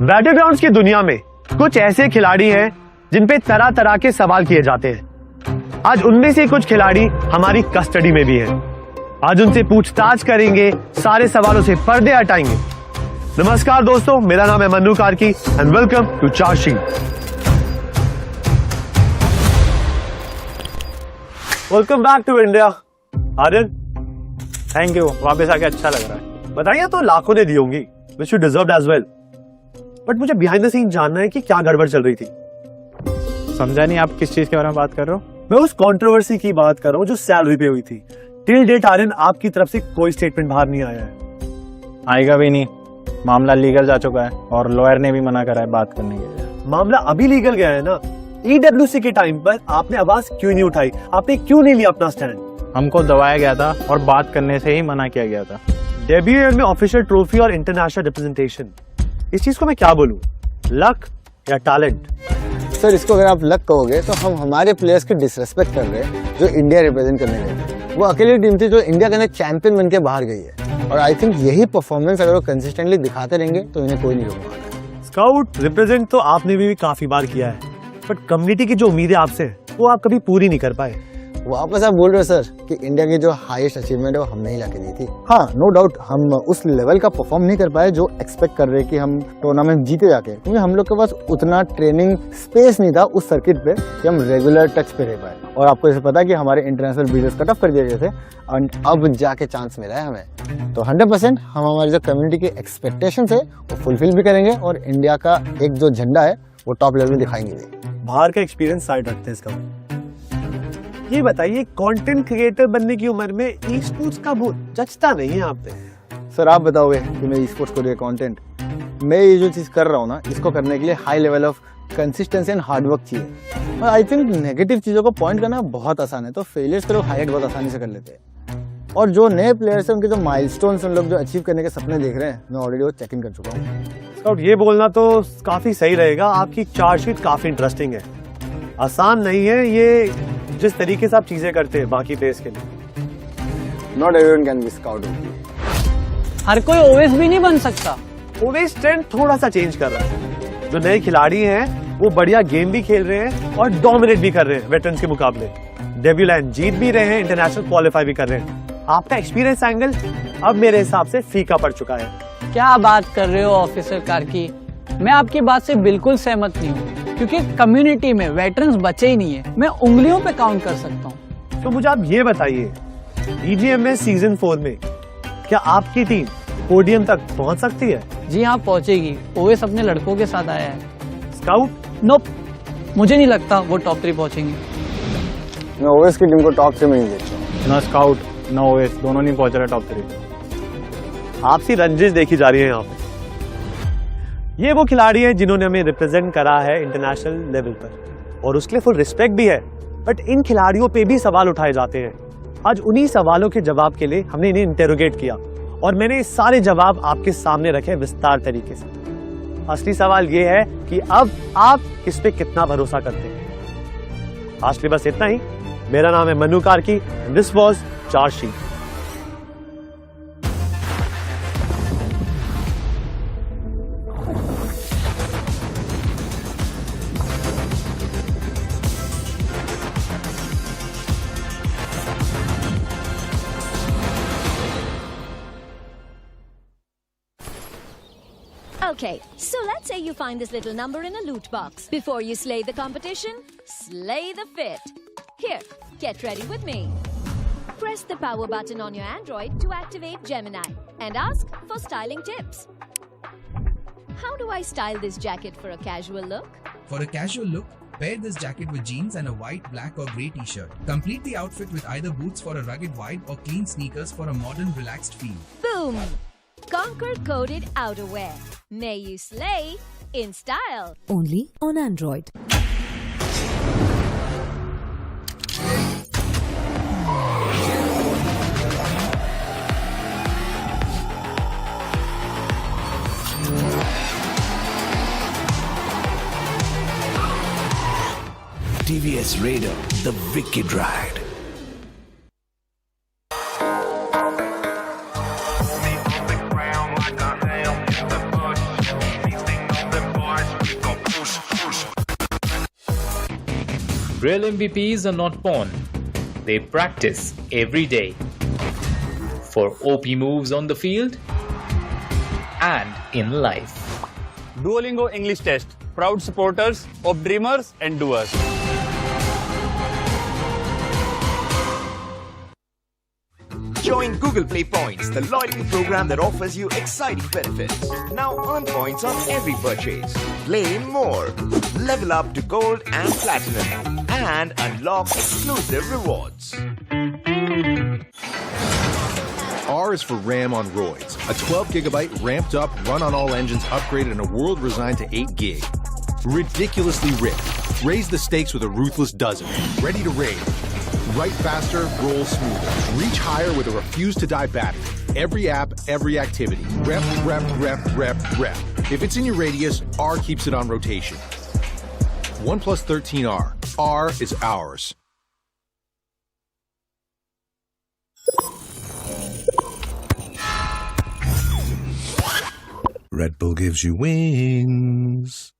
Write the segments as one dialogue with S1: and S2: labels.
S1: Battlegrounds की दुनिया में कुछ ऐसे खिलाड़ी हैं जिन पे तरह तरह के सवाल किए जाते हैं। आज उनमें से कुछ खिलाड़ी हमारी कस्टडी में भी हैं। आज उनसे पूछताछ करेंगे, सारे सवालों से पर्दे हटाएंगे। नमस्कार दोस्तों, मेरा नाम है Mannu Karki and welcome to चार्शी। Welcome back to India. Aryan,
S2: thank you, वापस आके अच्छा लग रहा है।
S1: बताइए तो लाखों ने दी होंगी, which you deserved as well. But मुझे बिहाइंड द सीन जानना है कि क्या गड़बड़ चल रही थी।
S2: समझा नहीं, आप किस चीज के बारे में बात कर रहे हो?
S1: मैं उस कंट्रोवर्सी की बात कर रहा हूँ जो सैलरी पे हुई थी। टिल डेट आर्यन आपकी तरफ से कोई स्टेटमेंट बाहर नहीं आया है।
S2: आएगा भी नहीं, मामला लीगल जा चुका है और लॉयर ने भी मना करा है बात करने के लिए।
S1: मामला अभी लीगल गया है ना। EWC के टाइम पर आपने आवाज क्यों नहीं उठाई? आपने क्यों नहीं लिया अपना स्टैंड?
S2: हमको दबाया गया था और बात करने से ही मना किया गया था।
S1: डेब्यू ईयर में ऑफिशियल ट्रॉफी और इंटरनेशनल रिप्रेजेंटेशन, इस चीज को मैं क्या बोलूं, लक या टैलेंट?
S3: सर, इसको अगर आप लक कहोगे तो हम हमारे प्लेयर्स की डिसरेस्पेक्ट कर रहे हैं जो इंडिया रिप्रेजेंट करने गए। वो अकेली टीम थी जो इंडिया के अंदर चैंपियन बन के बाहर गई है और आई थिंक यही परफॉर्मेंस अगर वो कंसिस्टेंटली दिखाते रहेंगे तो इन्हें कोई नहीं रोक पाएगा।
S1: स्काउट रिप्रेजेंट तो आपने भी काफी बार किया है, बट कम्युनिटी की जो उम्मीदें आपसे वो आप कभी पूरी नहीं कर पाए।
S3: वापस आप बोल रहे हो सर कि इंडिया की जो हाईएस्ट अचीवमेंट है वो हमने ही लाके दी थी। हाँ, नो डाउट हम उस लेवल का परफॉर्म नहीं कर पाए जो एक्सपेक्ट कर रहे कि हम टूर्नामेंट जीते जाके, क्योंकि हम लोग के पास उतना ट्रेनिंग स्पेस नहीं था उस सर्किट पे कि हम रेगुलर टच पे रह पाए। और आपको जैसे पता है कि हमारे इंटरनेशनल बीजेस कट ऑफ कर दिए गए थे और अब जाके चांस मिला है हमें। तो 100% हम हमारी जो कम्युनिटी की एक्सपेक्टेशन है वो फुलफिल भी करेंगे और इंडिया का एक जो झंडा है वो टॉप लेवल में दिखाएंगे भी।
S1: बाहर का एक्सपीरियंस साइड रखते हैं इसका। ये बताइए, कंटेंट क्रिएटर बनने की उम्र में ई स्पोर्ट्स का वो जचता नहीं है आप पे?
S3: सर, आप बताओगे कि मैं ई स्पोर्ट्स को कंटेंट, मैं ये जो चीज़ कर रहा हूँ ना, इसको करने के लिए high level of consistency and hard work चाहिए। और आई थिंक नेगेटिव चीज़ों को पॉइंट करना बहुत आसान है, तो फेलियर्स को लोग हाईलाइट बहुत आसानी से कर लेते हैं। और जो नए प्लेयर्स हैं उनके जो माइलस्टोन्स उन लोग जो अचीव करने के सपने देख रहे हैं, मैं ऑलरेडी वो चेक इन कर चुका हूँ।
S1: स्काउट, ये बोलना तो काफी सही रहेगा, आपकी चार्जशीट काफी इंटरेस्टिंग है। आसान नहीं है ये जिस तरीके से आप चीजें करते हैं बाकी प्लेयर्स के लिए।
S3: Not everyone can be scout.
S4: हर कोई ओवेस भी नहीं बन सकता।
S1: ओवेस ट्रेंड थोड़ा सा चेंज कर रहा है। जो नए खिलाड़ी हैं वो बढ़िया गेम भी खेल रहे हैं और डोमिनेट भी कर रहे हैं वेटरन्स के मुकाबले। डेब्यू लाइन जीत भी रहे हैं, इंटरनेशनल क्वालिफाई भी कर रहे हैं। आपका एक्सपीरियंस एंगल अब मेरे हिसाब से फीका पड़ चुका है।
S4: क्या बात कर रहे हो ऑफिसर कार्की, मैं आपकी बात से बिल्कुल सहमत नहीं हूँ, क्योंकि कम्युनिटी में वेटरन्स बचे ही नहीं है। मैं उंगलियों पे काउंट कर सकता हूँ।
S1: तो मुझे आप ये बताइए, BGMS सीजन 4 में क्या आपकी टीम पोडियम तक पहुंच सकती है?
S4: जी हाँ, पहुंचेगी। ओवेस अपने लड़कों के साथ आया है।
S1: स्काउट?
S4: नोप, मुझे नहीं लगता वो टॉप 3 पहुंचेंगे।
S3: मैं ओवेस की टीम को टॉप 3 में नहीं देखता।
S2: ना स्काउट ना ओवेस, दोनों नहीं पहुंच रहे टॉप 3।
S1: आपसी रंजिश देखी जा रही है यहाँ पे। ये वो खिलाड़ी हैं जिन्होंने हमें रिप्रेजेंट करा है इंटरनेशनल लेवल पर और उसके लिए फुल रिस्पेक्ट भी है, बट इन खिलाड़ियों पे भी सवाल उठाए जाते हैं। आज उन्हीं सवालों के जवाब के लिए हमने इन्हें इंटेरोगेट किया और मैंने ये सारे जवाब आपके सामने रखे विस्तार तरीके से। असली सवाल ये है कि अब आप किस पे कितना भरोसा करते हैं। आज के लिए बस इतना ही। मेरा नाम है मन्नू कार्की, दिस वाज चार्शी।
S5: Okay, so let's say you find this little number in a loot box. Before you slay the competition, slay the fit. Here, get ready with me. Press the power button on your Android to activate Gemini and ask for styling tips. How do I style this jacket for a casual look?
S6: For a casual look, pair this jacket with jeans and a white, black or grey t-shirt. Complete the outfit with either boots for a rugged vibe or clean sneakers for a modern, relaxed feel.
S5: Boom! Conquer coded outerwear. May you slay in style.
S7: Only on Android.
S8: TVS Raider, the wicked ride.
S7: Real MVPs are not born, they practice every day. For OP moves on the field and in life.
S9: Duolingo English Test. Proud supporters of dreamers and doers.
S10: Join Google Play Points, the loyalty program that offers you exciting benefits. Now earn points on every purchase. Play more. Level up to gold and platinum. And unlock exclusive rewards.
S11: R is for RAM on roids. A 12GB ramped up, run on all engines upgraded in a world resigned to 8 gig. Ridiculously ripped. Raise the stakes with a ruthless dozen. Ready to raid. Write faster, roll smoother. Reach higher with a refuse to die battery. Every app, every activity. Rep, rep, rep, rep, rep. If it's in your radius, R keeps it on rotation. OnePlus 13R. R is ours.
S8: Red Bull gives you wings.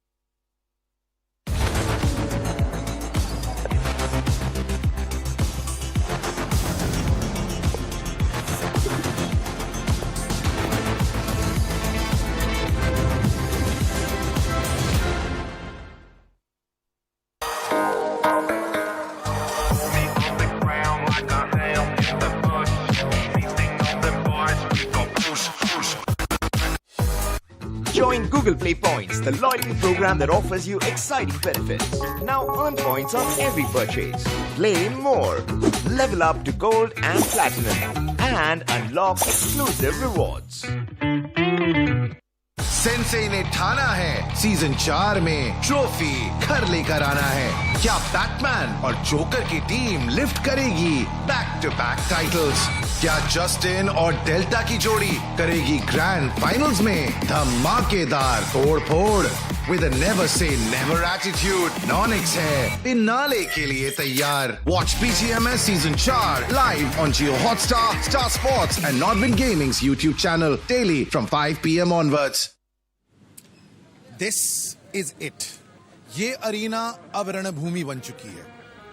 S10: Join Google Play Points, the loyalty program that offers you exciting benefits. Now earn points on every purchase. Play more. Level up to gold and platinum. And unlock exclusive rewards.
S12: Sensei ने ठाना है season 4 में trophy घर लेकर आना है। क्या Batman और जोकर की टीम लिफ्ट करेगी बैक टू बैक टाइटल्स? क्या जस्टिन और डेल्टा की जोड़ी करेगी ग्रैंड फाइनल्स में धमाकेदार तोड़फोड़? With a never say never attitude, Nonix है फिनाले के लिए तैयार। Watch BGMS season 4 live on Jio Hotstar, Star Sports and Nodwin Gaming's YouTube channel daily from 5 PM onwards.
S13: This is it. ये arena अब रणभूमि बन चुकी है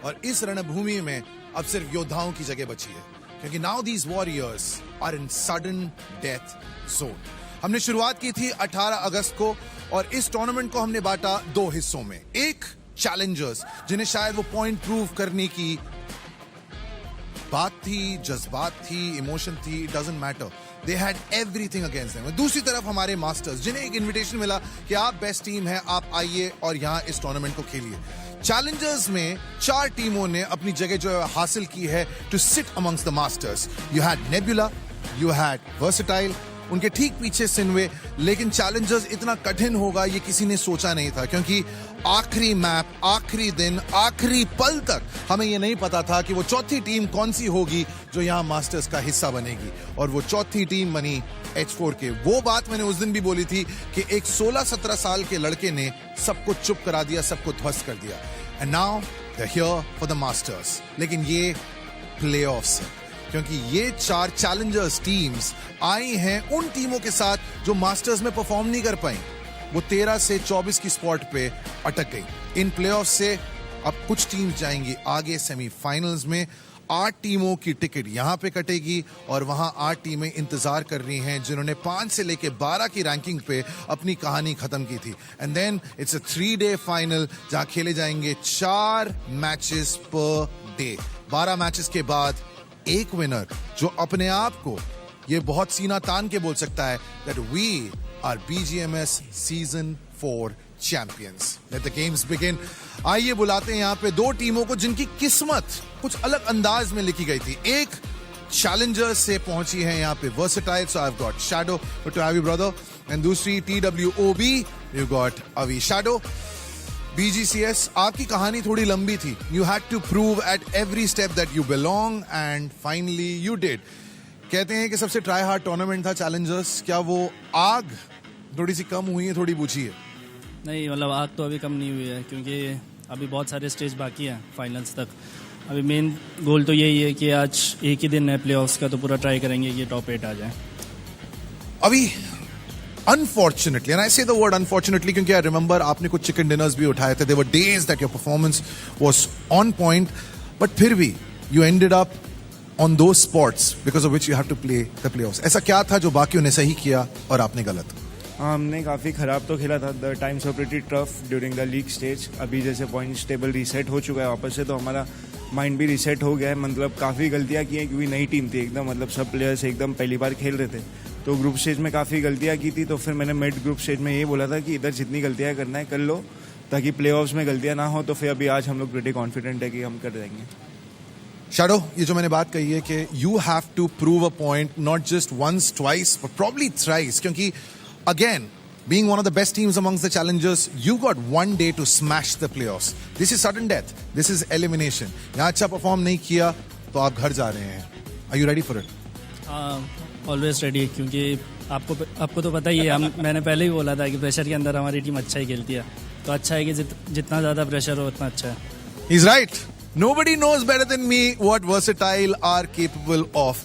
S13: और इस रणभूमि में अब सिर्फ योद्धाओं की जगह बची है, क्योंकि now these warriors are in sudden death zone. हमने शुरुआत की थी 18 अगस्त को और इस टूर्नामेंट को हमने बांटा 2 हिस्सों में। एक चैलेंजर्स, जिन्हें शायद वो पॉइंट प्रूव करने की बात थी, जज्बात थी, इमोशन थी, it doesn't matter, they had everything against them. दूसरी तरफ हमारे मास्टर्स, जिन्हें एक इनविटेशन मिला कि आप बेस्ट टीम है, आप आइए और यहाँ इस टूर्नामेंट को खेलिए। चैलेंजर्स में 4 टीमों ने अपनी जगह जो है हासिल की है to sit amongst the masters. You had Nebula, you had Versatile, उनके ठीक पीछे सिनवे। लेकिन चैलेंजर्स इतना कठिन होगा ये किसी ने सोचा नहीं था, क्योंकि आखिरी मैप, आखिरी दिन, आखिरी पल तक हमें ये नहीं पता था कि वो चौथी टीम कौन सी होगी जो यहाँ मास्टर्स का हिस्सा बनेगी। और वो चौथी टीम बनी H4K। वो बात मैंने उस दिन भी बोली थी कि एक 16-17 साल के लड़के ने सबको चुप करा दिया, सबको ध्वस्त कर दिया। And now they are here for the masters. लेकिन ये प्लेऑफ्स है, क्योंकि ये 4 चैलेंजर्स टीम्स आई हैं उन टीमों के साथ जो मास्टर्स में परफॉर्म नहीं कर पाई। वो 13 से 24 की स्पॉट पे अटक गई। इन प्लेऑफ से अब कुछ टीम्स जाएंगी आगे सेमीफाइनल्स में। 8 टीमों की टिकट यहां पे कटेगी और वहां 8 टीमें इंतजार कर रही हैं जिन्होंने 5 से लेके 12 की रैंकिंग पे अपनी कहानी खत्म की थी। And then it's a 3-day final जहां खेले जाएंगे 4 मैचेस पर डे। 12 मैचेस के बाद एक विनर जो अपने आप को ये बहुत सीना तान के बोल सकता है that we are BGMS season 4 champions. Let the games begin. आइए बुलाते हैं यहाँ पे 2 टीमों को जिनकी किस्मत कुछ अलग अंदाज में लिखी गई थी। एक चैलेंजर्स से पहुंची है यहाँ पे versatile, so I've got Shadow, good to have you brother. And दूसरी TWOB, you got Avi Shadow. BGCS, आपकी कहानी थोड़ी लंबी थी। You had to prove at every step that you belong and finally you did. कहते हैं कि सबसे ट्राई हार्ड टूर्नामेंट था चैलेंजर्स। क्या वो आग थोड़ी सी कम हुई है, थोड़ी बुझी है?
S14: नहीं, मतलब आग तो अभी कम नहीं हुई है, क्योंकि अभी बहुत सारे स्टेज बाकी हैं फाइनल्स तक। अभी मेन गोल तो यही है कि आज एक ही दिन है प्लेऑफ्स का, तो पूरा ट्राई करेंगे कि टॉप 8 आ जाए।
S13: अभी Unfortunately, and I say the word unfortunately क्योंकि I remember आपने कुछ chicken dinners भी उठाए थे. There were days that your performance was on point, but फिर भी you ended up on those spots because of which you have to play the playoffs. ऐसा क्या था जो बाकियों ने सही किया और आपने गलत?
S15: हमने काफ़ी ख़राब तो खेला था. The times were pretty tough during the league stage. अभी जैसे पॉइंट्स टेबल रीसेट हो चुका है वापस से, तो हमारा माइंड भी रीसेट हो गया है. मतलब काफ़ी गलतियाँ की हैं क्योंकि नई टीम थी एकदम, मतलब सब प्लेयर्स एकदम पहली बार खेल रहे थे. तो ग्रुप स्टेज में काफ़ी गलतियाँ की थी. तो फिर मैंने मिड ग्रुप स्टेज में ये बोला था कि इधर जितनी गलतियाँ करना है कर लो ताकि प्लेऑफ्स में गलतियाँ ना हो. तो फिर अभी आज हम लोग प्रीटी कॉन्फिडेंट है कि हम कर देंगे.
S13: शैडो, ये जो मैंने बात कही है कि you have to prove a point not just once twice but probably thrice, क्योंकि again being one of the best teams amongst the challengers, you got one day to smash the playoffs. This is sudden death. This is elimination. यहाँ अच्छा perform नहीं किया तो आप घर जा रहे हैं. Are you ready for it?
S14: Always ready, क्योंकि आपको तो पता ही है. मैंने पहले ही बोला था कि प्रेशर के अंदर हमारी टीम अच्छा ही खेलती है. तो अच्छा है कि जितना ज़्यादा प्रेशर हो उतना अच्छा है.
S13: He's right. Nobody knows better than me what versatile are capable of.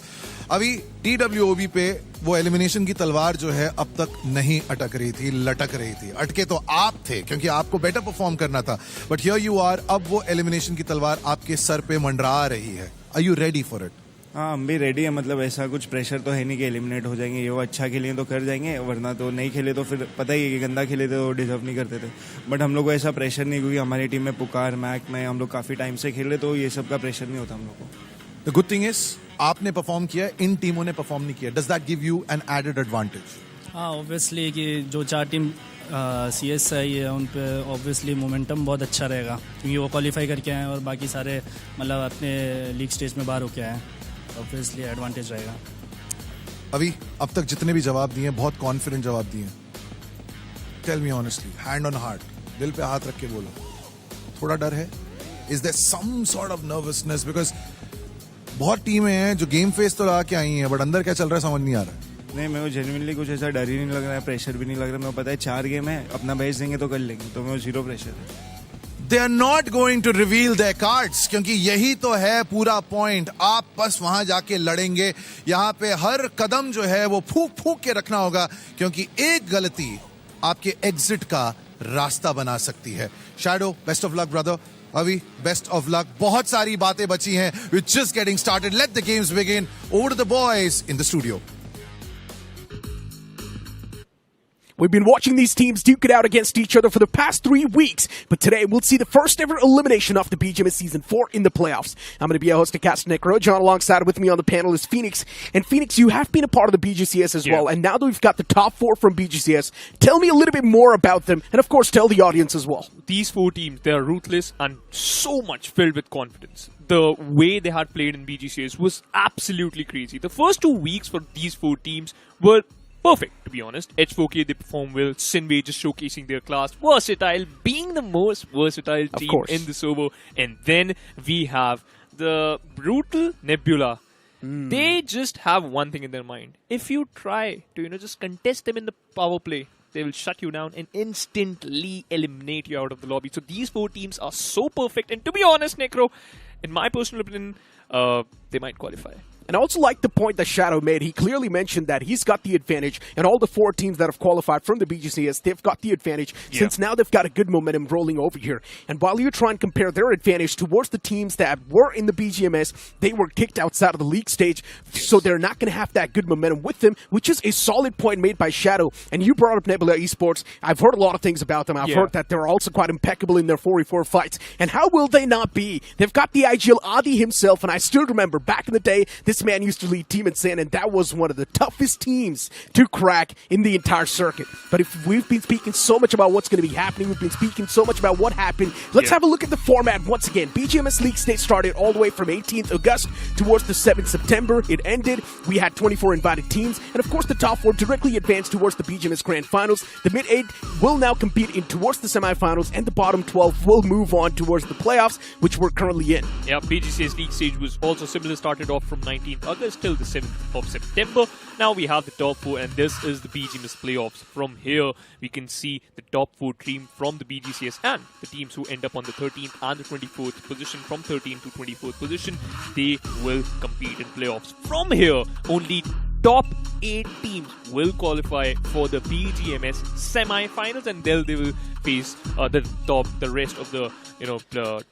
S13: अभी TWOB पे वो एलिमिनेशन की तलवार जो है अब तक नहीं अटक रही थी, लटक रही थी. अटके तो आप थे क्योंकि आपको बेटर परफॉर्म करना था. बट हियर यू आर, अब वो एलिमिनेशन की तलवार आपके सर पे मंडरा रही है. Are you ready for it?
S15: हाँ, हम भी रेडी है. मतलब ऐसा कुछ प्रेशर तो है नहीं कि एलिमिनेट हो जाएंगे. ये वो अच्छा खेलें तो कर जाएंगे, वरना तो नहीं खेले तो फिर पता ही है कि गंदा खेले तो डिजर्व नहीं करते थे. बट हम लोग को ऐसा प्रेशर नहीं, क्योंकि हमारी टीम में पुकार मैक में हम लोग काफ़ी टाइम से खेले, तो ये सब का प्रेशर नहीं होता हम लोग को.
S13: द गुड थिंग इज आपने परफॉर्म किया, इन टीमों ने परफॉर्म नहीं किया. Does that give you an added advantage?
S14: हाँ, ऑब्वियसली कि जो 4 टीम CS से आई है उन पे ऑब्वियसली मोमेंटम बहुत अच्छा रहेगा, क्योंकि वो क्वालिफाई करके आए हैं और बाकी सारे मतलब अपने लीग स्टेज में बाहर होके आए हैं. ऑब्वियसली एडवांटेज रहेगा.
S13: अभी अब तक जितने भी जवाब दिए बहुत कॉन्फिडेंट जवाब दिए. Tell me honestly, hand on heart, दिल पे हाथ रख के बोलो, थोड़ा डर है? Is there some sort of nervousness? Because बहुत टीमें हैं जो गेम फेस तो लगा के आई हैं, बट अंदर क्या चल रहा है समझ नहीं आ रहा है.
S15: नहीं, मेरे को जेन्युइनली कुछ ऐसा डर ही नहीं लग रहा है, प्रेशर भी नहीं लग रहा. मेरे को पता है 4 गेम है, अपना बेस्ट देंगे तो कर लेंगे, तो मेरे को जीरो प्रेशर है.
S13: They are not going to reveal their cards, क्योंकि यही तो है पूरा पॉइंट. आप बस वहां जाके लड़ेंगे. यहाँ पे हर कदम जो है वो फूक फूक के रखना होगा, क्योंकि एक गलती आपके एग्जिट का रास्ता बना सकती है. Shadow, best of luck brother. अभी बेस्ट ऑफ लक. बहुत सारी बातें बची हैं. We're just getting started. Let the games begin. Over to the boys in the studio.
S16: We've been watching these teams duke it out against each other for the past 3 weeks, but today we'll see the first ever elimination of the BGMS Season 4 in the playoffs. I'm going to be your host, Nick John. Alongside with me on the panel is Phoenix. And Phoenix, you have been a part of the BGCS as well, and now that we've got the top 4 from BGCS, tell me a little bit more about them, and of course tell the audience as well.
S17: These 4 teams, they are ruthless and so much filled with confidence. The way they had played in BGCS was absolutely crazy. The first 2 weeks for these 4 teams were perfect, to be honest. H4K, they perform well. Sinewy just showcasing their class. Versatile, being the most versatile team in the server. And then we have the brutal Nebula. They just have one thing in their mind. If you try to, just contest them in the power play, they will shut you down and instantly eliminate you out of the lobby. So these 4 teams are so perfect. And to be honest, Necro, in my personal opinion, they might qualify.
S16: And I also like the point that Shadow made. He clearly mentioned that he's got the advantage, and all the 4 teams that have qualified from the BGCS, they've got the advantage since now they've got a good momentum rolling over here. And while you try and compare their advantage towards the teams that were in the BGMS, they were kicked outside of the league stage, so they're not going to have that good momentum with them, which is a solid point made by Shadow. And you brought up Nebula Esports. I've heard a lot of things about them. I've heard that they're also quite impeccable in their 4v4 fights. And how will they not be? They've got the IGL Adi himself, and I still remember back in the day, this man used to lead Team Insane, and that was one of the toughest teams to crack in the entire circuit. But if we've been speaking so much about what's going to be happening, we've been speaking so much about what happened, let's have a look at the format once again. BGMS League Stage started all the way from 18th August towards the 7th September. It ended. We had 24 invited teams, and of course the top 4 directly advanced towards the BGMS Grand Finals. The mid-8 will now compete in towards the semifinals, and the bottom 12 will move on towards the playoffs, which we're currently in.
S17: Yeah, BGCS League Stage was also similar, started off from 19th August till the 7th of September. Now we have the top 4, and this is the BGMS playoffs. From here, we can see the top 4 team from the BGCS and the teams who end up on the 13th and the 24th position. From 13th to 24th position, they will compete in playoffs. From here, only top 8 teams will qualify for the BGMS semi-finals, and they will face the rest of the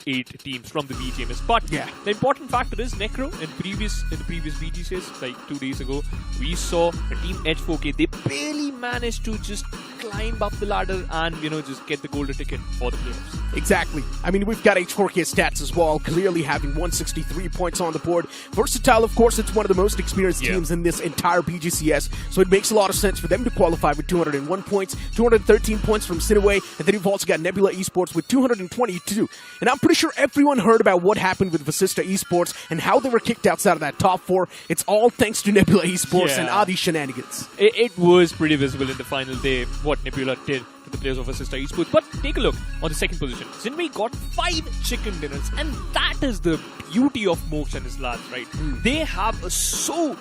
S17: 8 teams from the BGMS. But the important factor is Necro in the previous BGCS, like 2 days ago, we saw a team H4K. They barely managed to just climb up the ladder and just get the golden ticket for the playoffs.
S16: Exactly. I mean, we've got H4K stats as well, clearly having 163 points on the board. Versatile, of course, it's one of the most experienced teams in this entire BGCS, so it makes a lot of sense for them to qualify with 201 points, 213 points from Sinewy, and then you've also got Nebula Esports with 222. And I'm pretty sure everyone heard about what happened with Vasista Esports and how they were kicked outside of that top 4. It's all thanks to Nebula Esports and Adi shenanigans.
S17: It was pretty visible in the final day what Nebula did to the players of Vasista Esports. But take a look on the second position. Zinwei got 5 chicken dinners, and that is the beauty of Mox and his lads, right? They have a so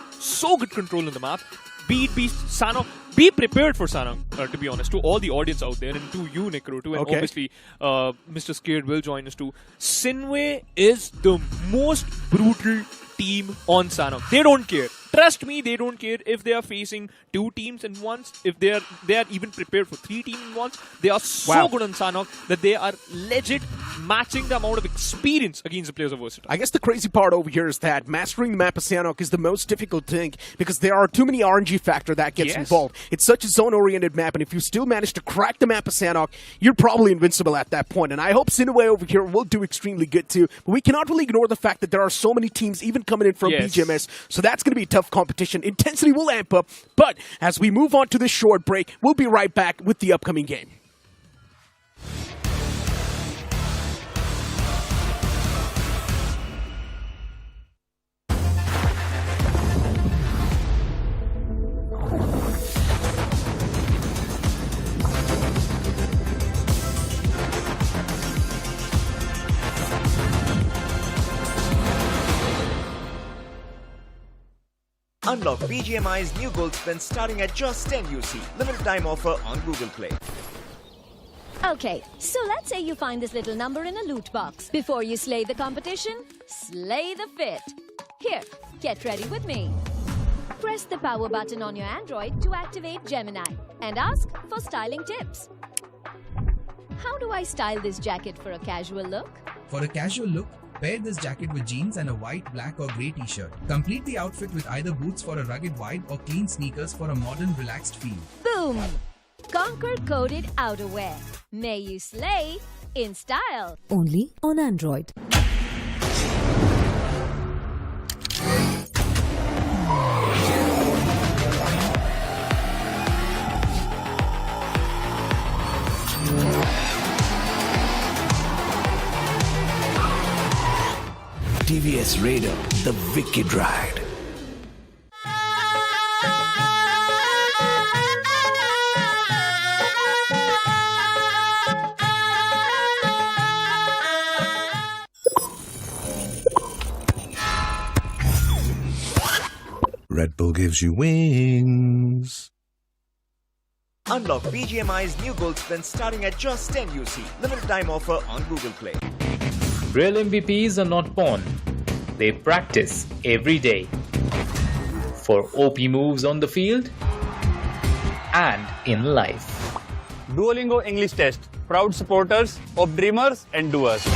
S17: good control in the map. Be Sanhok. Be prepared for Sanhok, to be honest, to all the audience out there, and to you, Necro, too, and obviously Mr. Scared will join us too. Sinway is the most brutal team on Sanhok. They don't care. Trust me, they don't care if they are facing 2 teams in once, if they are even prepared for 3 teams in once. They are so good on Sanhok that they are legit matching the amount of experience against the players of Versatile.
S16: I guess the crazy part over here is that mastering the map of Sanhok is the most difficult thing because there are too many RNG factor that gets involved. It's such a zone-oriented map, and if you still manage to crack the map of Sanhok, you're probably invincible at that point. And I hope Sinewy over here will do extremely good too. But we cannot really ignore the fact that there are so many teams even coming in from BGMS, so that's going to be tough competition. Intensity will amp up, but as we move on to this short break, we'll be right back with the upcoming game.
S10: Unlock BGMI's new gold spin starting at just 10 UC. Limited time offer on Google Play.
S5: Okay, so let's say you find this little number in a loot box. Before you slay the competition, slay the fit. Here, get ready with me. Press the power button on your Android to activate Gemini and ask for styling tips. How do I style this jacket for a casual look?
S6: For a casual look, pair this jacket with jeans and a white, black or grey t-shirt. Complete the outfit with either boots for a rugged vibe or clean sneakers for a modern, relaxed feel.
S5: Boom! Conquer coded outerwear. May you slay in style.
S18: Only on Android.
S19: TVS Raider, the wicked ride.
S8: Red Bull gives you wings.
S10: Unlock BGMI's new gold spin starting at just 10 UC. Limited time offer on Google Play.
S7: Real MVPs are not born. They practice every day. For OP moves on the field and in life.
S9: Duolingo English Test. Proud supporters of dreamers and doers.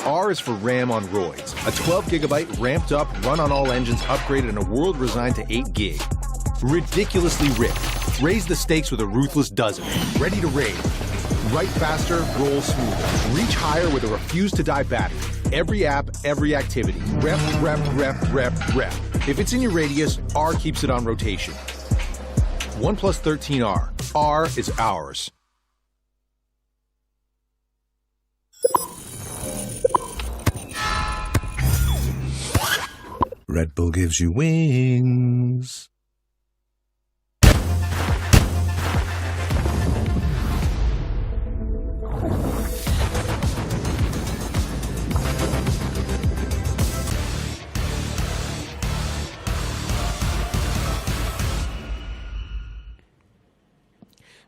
S11: R is for RAM on roids. A 12GB ramped up, run on all engines, upgraded in a world resigned to 8 gig. Ridiculously ripped. Raise the stakes with a ruthless dozen. Ready to raid. Write faster, roll smoother. Reach higher with a refuse to die battery. Every app, every activity. Rep, rep, rep, rep, rep. If it's in your radius, R keeps it on rotation. OnePlus 13R. R is ours.
S8: Red Bull gives you wings.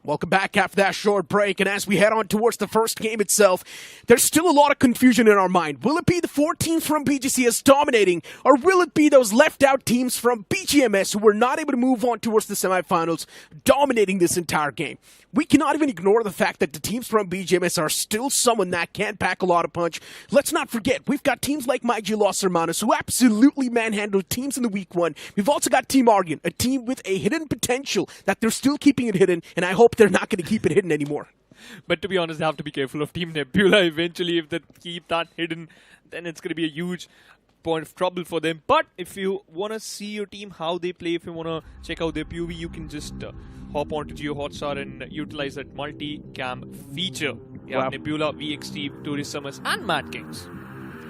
S16: Welcome back after that short break, and as we head on towards the first game itself, there's still a lot of confusion in our mind. Will it be the 4 teams from BGCS dominating, or will it be those left out teams from BGMS who were not able to move on towards the semifinals dominating this entire game? We cannot even ignore the fact that the teams from BGMS are still someone that can pack a lot of punch. Let's not forget, we've got teams like Los Hermanos who absolutely manhandled teams in the week 1. We've also got Team Aryan, a team with a hidden potential that they're still keeping it hidden, and I hope they're not going to keep it hidden anymore.
S17: But to be honest, they have to be careful of Team Nebula. Eventually, if they keep that hidden, then it's going to be a huge point of trouble for them. But if you want to see your team, how they play, if you want to check out their POV, you can just hop onto Geo Hotstar and utilize that multi-cam feature. You have Nebula, VXT, Victorious Summers, and Mad Kings.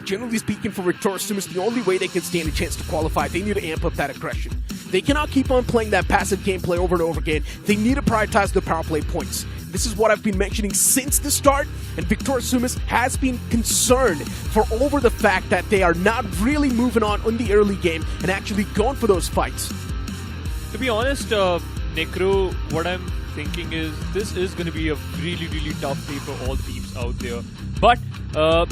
S16: Generally speaking, for Victorious Summers, the only way they can stand a chance to qualify, they need to amp up that aggression. They cannot keep on playing that passive gameplay over and over again. They need to prioritize the power play points. This is what I've been mentioning since the start, and Victorious Summers has been concerned for over the fact that they are not really moving on in the early game and actually going for those fights.
S17: To be honest, Necro, what I'm thinking is this is going to be a really, really tough day for all teams out there. But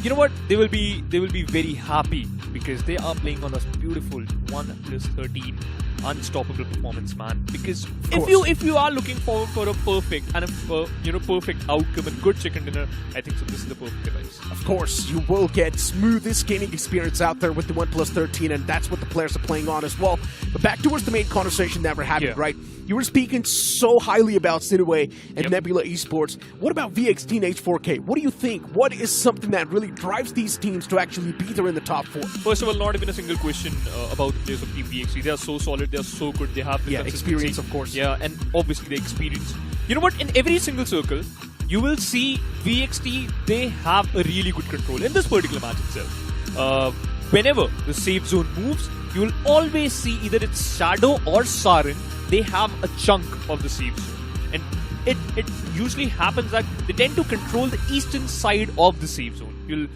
S17: you know what? They will be very happy because they are playing on a beautiful 1+13 unstoppable performance, man. Because if you are looking forward for a perfect and a perfect outcome and good chicken dinner, I think so this is the perfect device.
S16: Of course, you will get smoothest gaming experience out there with the 1+13, and that's what the players are playing on as well. But back towards the main conversation that we're having, right? You were speaking so highly about Sinewy and Nebula Esports. What about VXT and H4K? What do you think? What is something that really drives these teams to actually be there in the top 4?
S17: First of all, not even a single question about the players of Team VXT. They are so solid. They are so good. They have the
S16: experience, of course.
S17: Yeah, and obviously the experience. You know what? In every single circle, you will see VXT. They have a really good control in this particular match itself. Whenever the safe zone moves, you will always see either it's Shadow or Sarin. They have a chunk of the safe zone. And it usually happens that they tend to control the eastern side of the safe zone.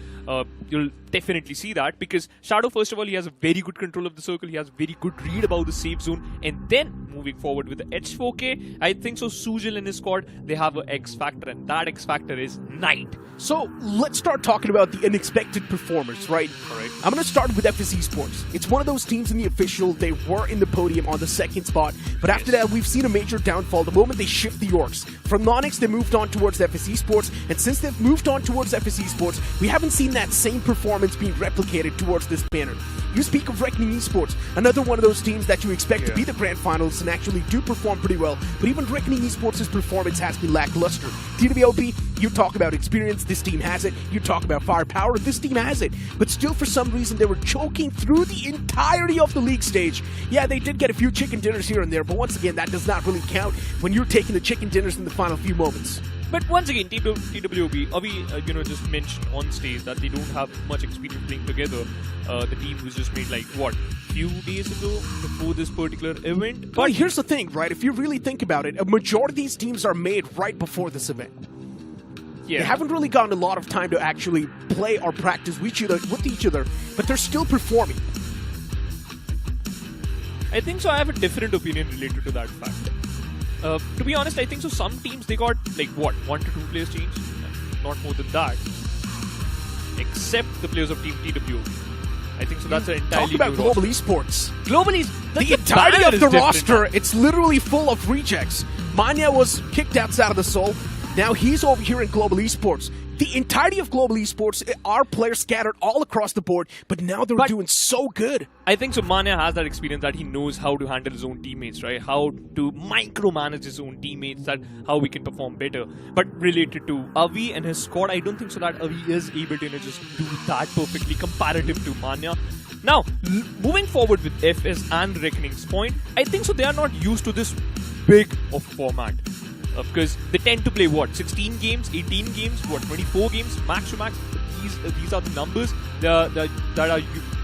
S17: You'll definitely see that because Shadow, first of all, he has a very good control of the circle. He has very good read about the safe zone. And then moving forward with the H4K, I think so Sujil and his squad, they have an X factor, and that X factor is Knight.
S16: So let's start talking about the unexpected performers, right?
S17: Correct.
S16: I'm going to start with FS Esports. It's one of those teams in the official. They were in the podium on the 2nd spot, but after that, we've seen a major downfall the moment they shift the orgs. From Nonix, they moved on towards FS Esports, and since they've moved on towards FS Esports, we haven't seen that same performance being replicated towards this banner. You speak of Reckoning Esports, another one of those teams that you expect to be the grand finals and actually do perform pretty well, but even Reckoning Esports' performance has been lackluster. TWLP, you talk about experience, this team has it. You talk about firepower, this team has it. But still, for some reason, they were choking through the entirety of the league stage. Yeah, they did get a few chicken dinners here and there, but once again, that does not really count when you're taking the chicken dinners in the final few moments.
S17: But once again, TWB, Avi, just mentioned on stage that they don't have much experience playing together. The team was just made like, what, few days ago before this particular event?
S16: But here's the thing, right? If you really think about it, a majority of these teams are made right before this event.
S17: Yeah.
S16: They haven't really gotten a lot of time to actually play or practice with each other, but they're still performing.
S17: I think so. I have a different opinion related to that fact. To be honest, I think so. Some teams, they got like what, 1 to 2 players changed, not more than that. Except the players of Team TW. I think so. That's an entirely
S16: Talk about
S17: new
S16: Global
S17: roster.
S16: Esports.
S17: The
S16: entirety of the roster, it's literally full of rejects. Manya was kicked outside of the Soul. Now he's over here in Global Esports. The entirety of Global Esports are players scattered all across the board, but now they're doing so good.
S17: I think so. Manya has that experience that he knows how to handle his own teammates, right? How to micromanage his own teammates, that how we can perform better. But related to Avi and his squad, I don't think so that Avi is able to just do that perfectly comparative to Manya. Now, moving forward with FS and Reckoning's point, I think so they are not used to this big of format. Because they tend to play what, 16 games, 18 games, what, 24 games, max to max. These are the numbers that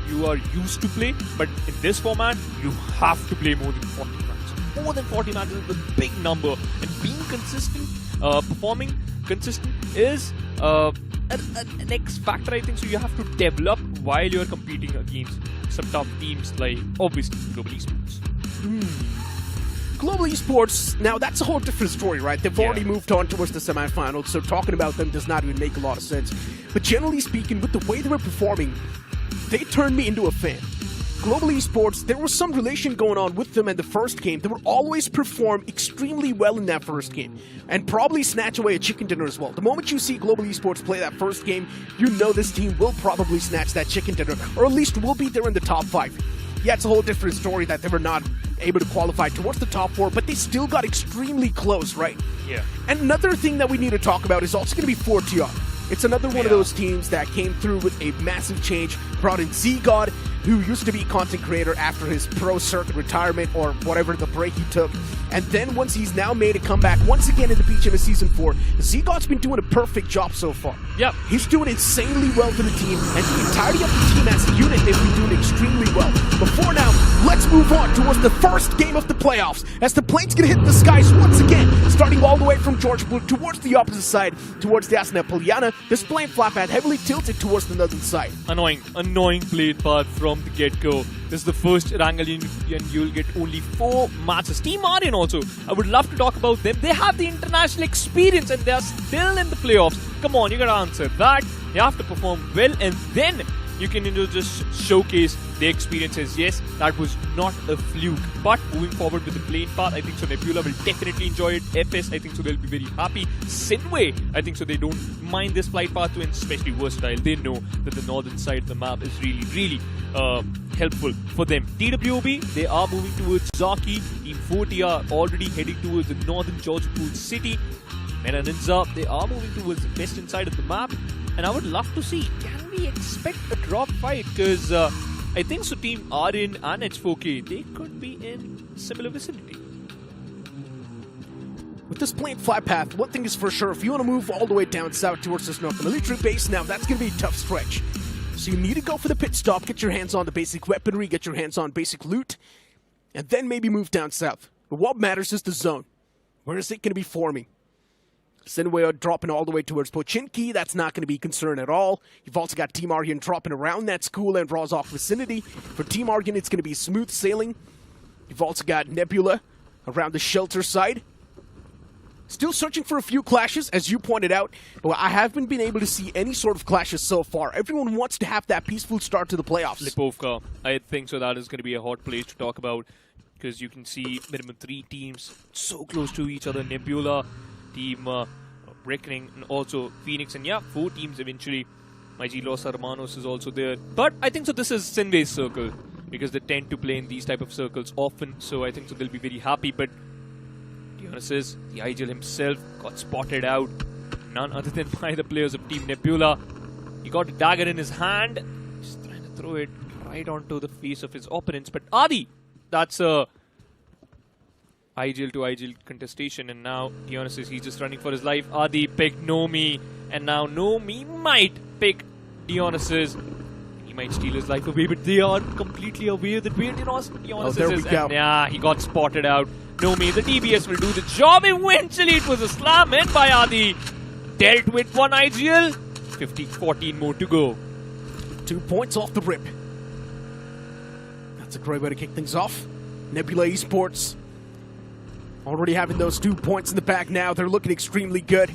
S17: you are used to play. But in this format, you have to play more than 40 matches. More than 40 matches is a big number, and being consistent, performing consistent is an X factor. I think so. You have to develop while you are competing against some tough teams like obviously Global Esports.
S16: Global Esports, now that's a whole different story, right? They've already moved on towards the semifinals, so talking about them does not even make a lot of sense. But generally speaking, with the way they were performing, they turned me into a fan. Global Esports, there was some relation going on with them in the first game. They would always perform extremely well in that first game, and probably snatch away a chicken dinner as well. The moment you see Global Esports play that first game, you know this team will probably snatch that chicken dinner, or at least will be there in the top 5. Yeah, it's a whole different story that they were not able to qualify towards the top 4, but they still got extremely close, right?
S17: Yeah.
S16: And another thing that we need to talk about is also going to be 4TR. It's another one of those teams that came through with a massive change, brought in Z-God, who used to be content creator after his pro circuit retirement or whatever the break he took. And then once he's now made a comeback once again in the BGMS Season 4, Z-God's been doing a perfect job so far.
S17: Yep.
S16: He's doing insanely well for the team, and the entirety of the team as a unit, they've been doing extremely well. But for now, let's move on towards the first game of the playoffs, as the plane's gonna hit the skies once again, starting all the way from Georgepur towards the opposite side, towards the Asna Polyana. This plane flap pad heavily tilted towards the northern side.
S17: Annoying plane path from the get-go. This is the first Erangel End, and you'll get only 4 matches. Team Aryan also, I would love to talk about them. They have the international experience and they are still in the playoffs. Come on, you gotta answer that. You have to perform well, and then you can just showcase the experiences. Yes, that was not a fluke. But moving forward with the plane path, I think so Nebula will definitely enjoy it. FS, I think so they'll be very happy. Sinewy, I think so they don't mind this flight path too, and especially versatile. They know that the northern side of the map is really helpful for them. TWOB, they are moving towards Zaki. Team 4TR already heading towards the northern Georgepur city. Meta Ninja, they are moving towards the western side of the map. And I would love to see, can we expect a drop fight? Because I think so Team Aryan and H4K, they could be in similar vicinity.
S16: With this plane flight path, one thing is for sure, if you want to move all the way down south towards this north military base, now that's going to be a tough stretch. So you need to go for the pit stop, get your hands on the basic weaponry, get your hands on basic loot, and then maybe move down south. But what matters is the zone. Where is it going to be forming? Sinewy dropping all the way towards Pochinki, that's not going to be a concern at all. You've also got Team Aryan dropping around that school and Rozhok vicinity. For Team Aryan, it's going to be smooth sailing. You've also got Nebula around the shelter side. Still searching for a few clashes, as you pointed out, but I haven't been able to see any sort of clashes so far. Everyone wants to have that peaceful start to the playoffs.
S17: Lipovka, I think so that is going to be a hot place to talk about, because you can see minimum 3 teams so close to each other. Nebula, Team Reckoning, and also Phoenix, and yeah, 4 teams eventually. My G Los Hermanos is also there. But I think so this is Sinewy's circle, because they tend to play in these type of circles often, so I think so they'll be very happy. But Dionysus, the Igel himself, got spotted out. None other than by the players of Team Nebula. He got a dagger in his hand, just trying to throw it right onto the face of his opponents. But Adi, that's a Igel to Igel contestation, and now Dionysus, he's just running for his life. Adi picked Nomi, and now Nomi might pick Dionysus. He might steal his life away, but they are completely aware that where Dionysus is. And yeah, he got spotted out. Nomi, the DBS will do the job. Eventually, it was a slam in by Adi. Dealt with one Igel. 14 more to go.
S16: 2 points off the rip. That's a great way to kick things off. Nebula Esports already having those 2 points in the back now. They're looking extremely good.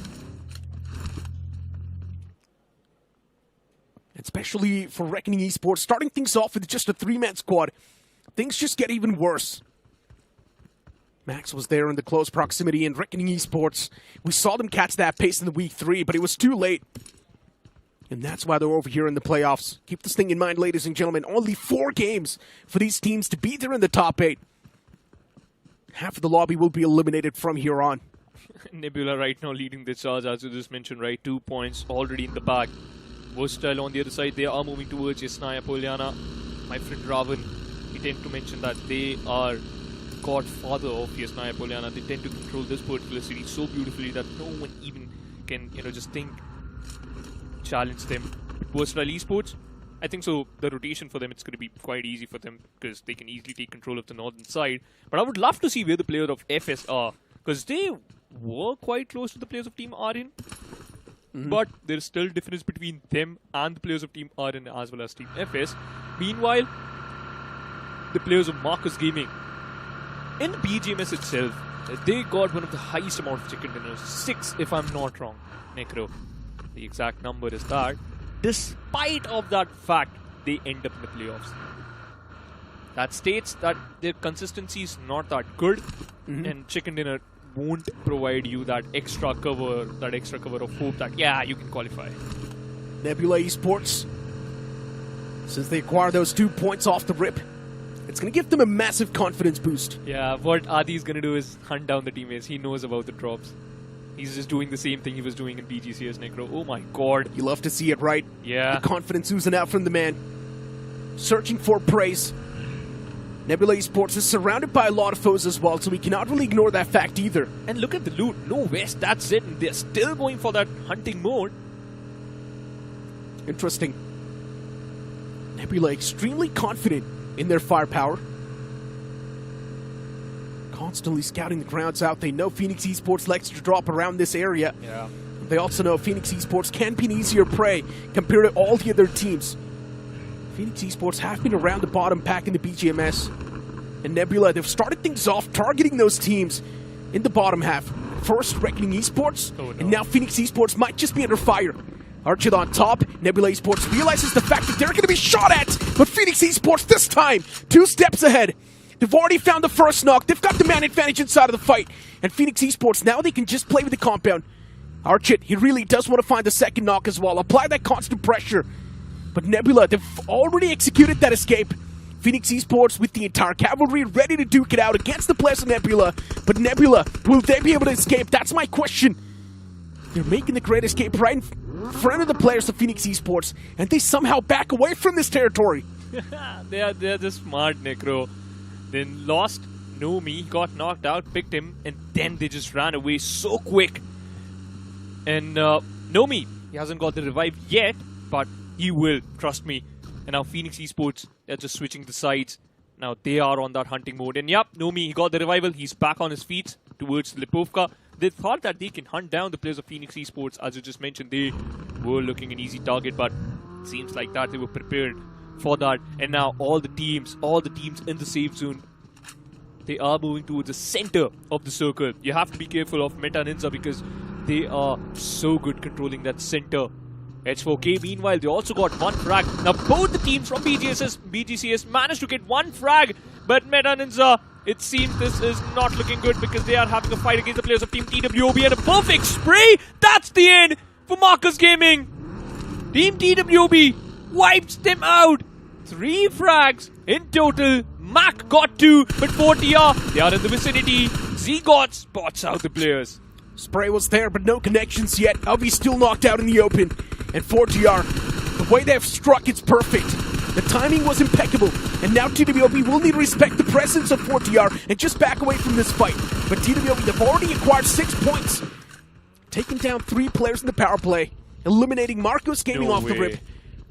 S16: Especially for Reckoning Esports, starting things off with just a 3-man squad. Things just get even worse. Max was there in the close proximity, and Reckoning Esports, we saw them catch that pace in the week 3, but it was too late. And that's why they're over here in the playoffs. Keep this thing in mind, ladies and gentlemen. Only 4 games for these teams to be there in the top 8. Half of the lobby will be eliminated from here on.
S17: Nebula right now leading the charge, as you just mentioned, right? 2 points already in the bag. Versatile on the other side, they are moving towards Yasnaya Polyana. My friend Ravan, he tend to mention that they are godfather of Yasnaya Polyana. They tend to control this particular city so beautifully that no one even can, just think, challenge them. Versatile Esports, I think so the rotation for them, it's going to be quite easy for them, because they can easily take control of the northern side. But I would love to see where the players of FS are, because they were quite close to the players of Team Aryan. But there's still difference between them and the players of Team Aryan as well as Team FS. Meanwhile, the players of Marcus Gaming, in the BGMS itself, they got one of the highest amount of chicken dinners, 6 if I'm not wrong, Necro. The exact number is that. Despite of that fact, they end up in the playoffs. That states that their consistency is not that good, and chicken dinner won't provide you that extra cover of hope that, yeah, you can qualify.
S16: Nebula Esports, since they acquired those 2 points off the rip, it's going to give them a massive confidence boost.
S17: Yeah, what Adi's going to do is hunt down the teammates. He knows about the drops. He's just doing the same thing he was doing in BGCS, Necro. Oh my god.
S16: You love to see it, right?
S17: Yeah.
S16: The confidence oozing out from the man. Searching for praise. Nebula Esports is surrounded by a lot of foes as well, so we cannot really ignore that fact either.
S17: And look at the loot. No west, that's it. And they're still going for that hunting mode.
S16: Interesting. Nebula extremely confident in their firepower. Constantly scouting the grounds out. They know Phoenix Esports likes to drop around this area.
S17: Yeah.
S16: They also know Phoenix Esports can be an easier prey compared to all the other teams. Phoenix Esports have been around the bottom pack in the BGMS. And Nebula, they've started things off targeting those teams in the bottom half. First, Reckoning Esports, and now Phoenix Esports might just be under fire. Archid on top, Nebula Esports realizes the fact that they're going to be shot at, but Phoenix Esports this time, 2 steps ahead. They've already found the first knock, they've got the man advantage inside of the fight, and Phoenix Esports, now they can just play with the compound. Archid, he really does want to find the second knock as well, apply that constant pressure. But Nebula, they've already executed that escape. Phoenix Esports with the entire cavalry ready to duke it out against the players of Nebula. But Nebula, will they be able to escape? That's my question. They're making the great escape right in front of the players of Phoenix Esports, and they somehow back away from this territory.
S17: They're just smart, Necro. Then lost Nomi, got knocked out, picked him, and then they just ran away so quick. And Nomi, he hasn't got the revive yet, but he will, trust me. And now Phoenix Esports, they're just switching the sides. Now they are on that hunting mode. And yep, Nomi, he got the revival. He's back on his feet towards Lipovka. They thought that they can hunt down the players of Phoenix Esports. As you just mentioned, they were looking an easy target, but it seems like that they were prepared for that. And now all the teams in the safe zone, they are moving towards the center of the circle. You have to be careful of Meta Ninja because they are so good controlling that center. H4K, meanwhile, they also got 1 frag. Now, both the teams from BGCS managed to get 1 frag, but Meta Ninja, it seems this is not looking good because they are having a fight against the players of Team TWOB, and a perfect spray! That's the end for Marcus Gaming! Team TWOB wipes them out! 3 frags in total. Mac got 2, but 4TR, they are in the vicinity. Z-God spots out the players.
S16: Spray was there, but no connections yet. Alvy's still knocked out in the open. And 4TR, the way they've struck, it's perfect. The timing was impeccable. And now TWOB will need to respect the presence of 4TR and just back away from this fight. But TWOB, they've already acquired 6 points. Taking down 3 players in the power play. Eliminating Marcos Gaming off the rip.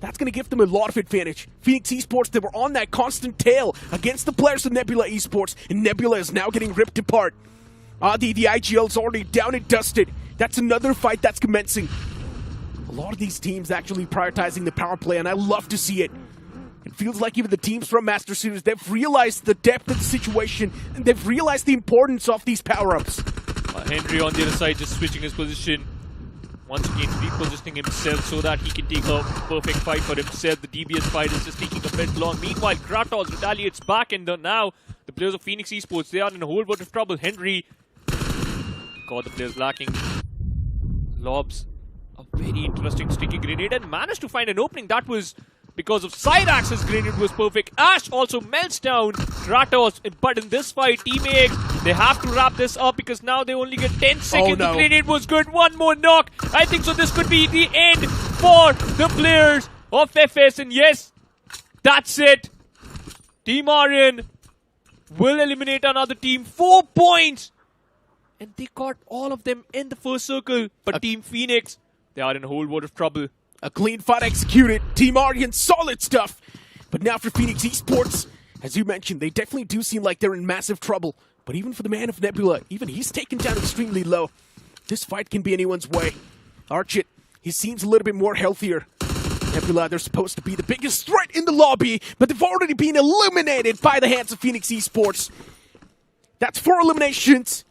S16: That's going to give them a lot of advantage. Phoenix Esports, they were on that constant tail against the players of Nebula Esports. And Nebula is now getting ripped apart. Adi, the IGL is already down and dusted. That's another fight that's commencing. A lot of these teams actually prioritizing the power play, and I love to see it. It feels like even the teams from Master Series, they've realized the depth of the situation, and they've realized the importance of these power-ups.
S17: Henry on the other side just switching his position. Once again, repositioning himself so that he can take a perfect fight for himself. The DBS fight is just taking a bit long. Meanwhile, Kratos retaliates back, and now the players of Phoenix Esports, they are in a whole lot of trouble. Henry caught the players lacking. Lobs a very interesting sticky grenade and managed to find an opening. That was because of side axis grenade was perfect. Ash also melts down Kratos, but in this fight, Team AX, they have to wrap this up because now they only get 10 seconds.
S16: Oh, no.
S17: The grenade was good. 1 more knock. I think so this could be the end for the players of FS. And yes, that's it. Team Aryan will eliminate another team. 4 points. And they got all of them in the first circle. But Team Phoenix, they are in a whole world of trouble.
S16: A clean fight executed. Team Aryan, solid stuff. But now for Phoenix Esports, as you mentioned, they definitely do seem like they're in massive trouble. But even for the man of Nebula, even he's taken down extremely low. This fight can be anyone's way. Archit, he seems a little bit more healthier. Nebula, they're supposed to be the biggest threat in the lobby, but they've already been eliminated by the hands of Phoenix Esports. That's 4 eliminations.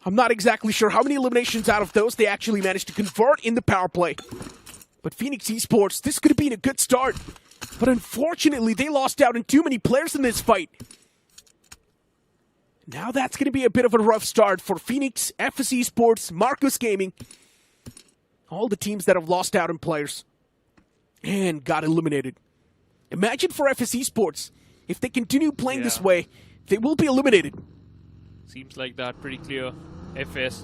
S16: I'm not exactly sure how many eliminations out of those they actually managed to convert in the power play. But Phoenix Esports, this could have been a good start. But unfortunately, they lost out on too many players in this fight. Now that's going to be a bit of a rough start for Phoenix, FS Esports, Marcus Gaming. All the teams that have lost out on players and got eliminated. Imagine for FS Esports, if they continue playing this way, they will be eliminated.
S17: Seems like that pretty clear. FS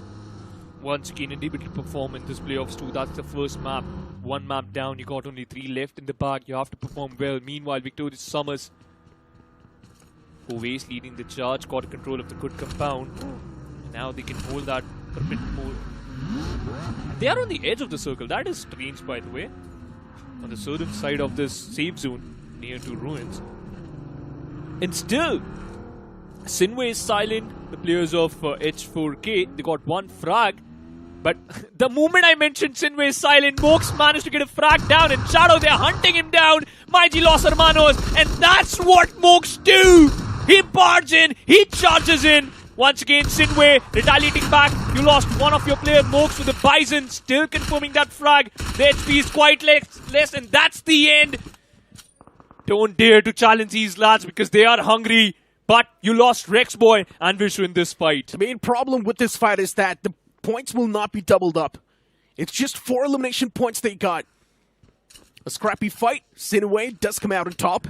S17: once again unable to perform in this playoffs too. That's the first map. 1 map down, you got only 3 left in the bag. You have to perform well. Meanwhile, Victorious Summers, always leading the charge, got control of the good compound. Now they can hold that for a bit more. They are on the edge of the circle. That is strange, by the way. On the southern side of this safe zone, near to ruins. And still, Sinewy is silent. The players of H4K, they got 1 frag. But the moment I mentioned Sinewy is silent, Mox managed to get a frag down. And Shadow, they're hunting him down. Mighty Los Hermanos. And that's what Mox do. He barges in. He charges in. Once again, Sinewy retaliating back. You lost one of your players, Mox, with the Bison. Still confirming that frag. The HP is quite less. And that's the end. Don't dare to challenge these lads because they are hungry. But you lost Rex Boy and Vishu in this fight.
S16: The main problem with this fight is that the points will not be doubled up. It's just 4 elimination points they got. A scrappy fight. Sinewy does come out on top.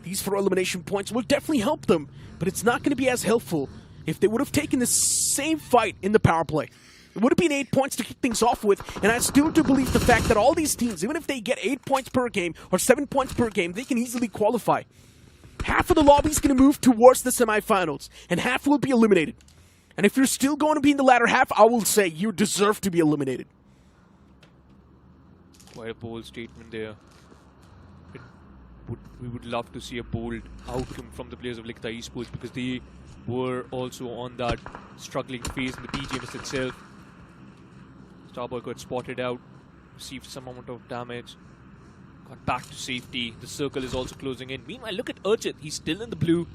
S16: These 4 elimination points will definitely help them, but it's not going to be as helpful if they would have taken the same fight in the power play. It would have been 8 points to kick things off with, and I still do believe the fact that all these teams, even if they get 8 points per game or 7 points per game, they can easily qualify. Half of the lobby is going to move towards the semifinals, and half will be eliminated. And if you're still going to be in the latter half, I will say you deserve to be eliminated.
S17: Quite a bold statement there. We would love to see a bold outcome from the players of Liye Esports because they were also on that struggling phase in the BGMS itself. Starboy got spotted out, received some amount of damage, got back to safety. The circle is also closing in. Meanwhile, look at Urchit. He's still in the blue.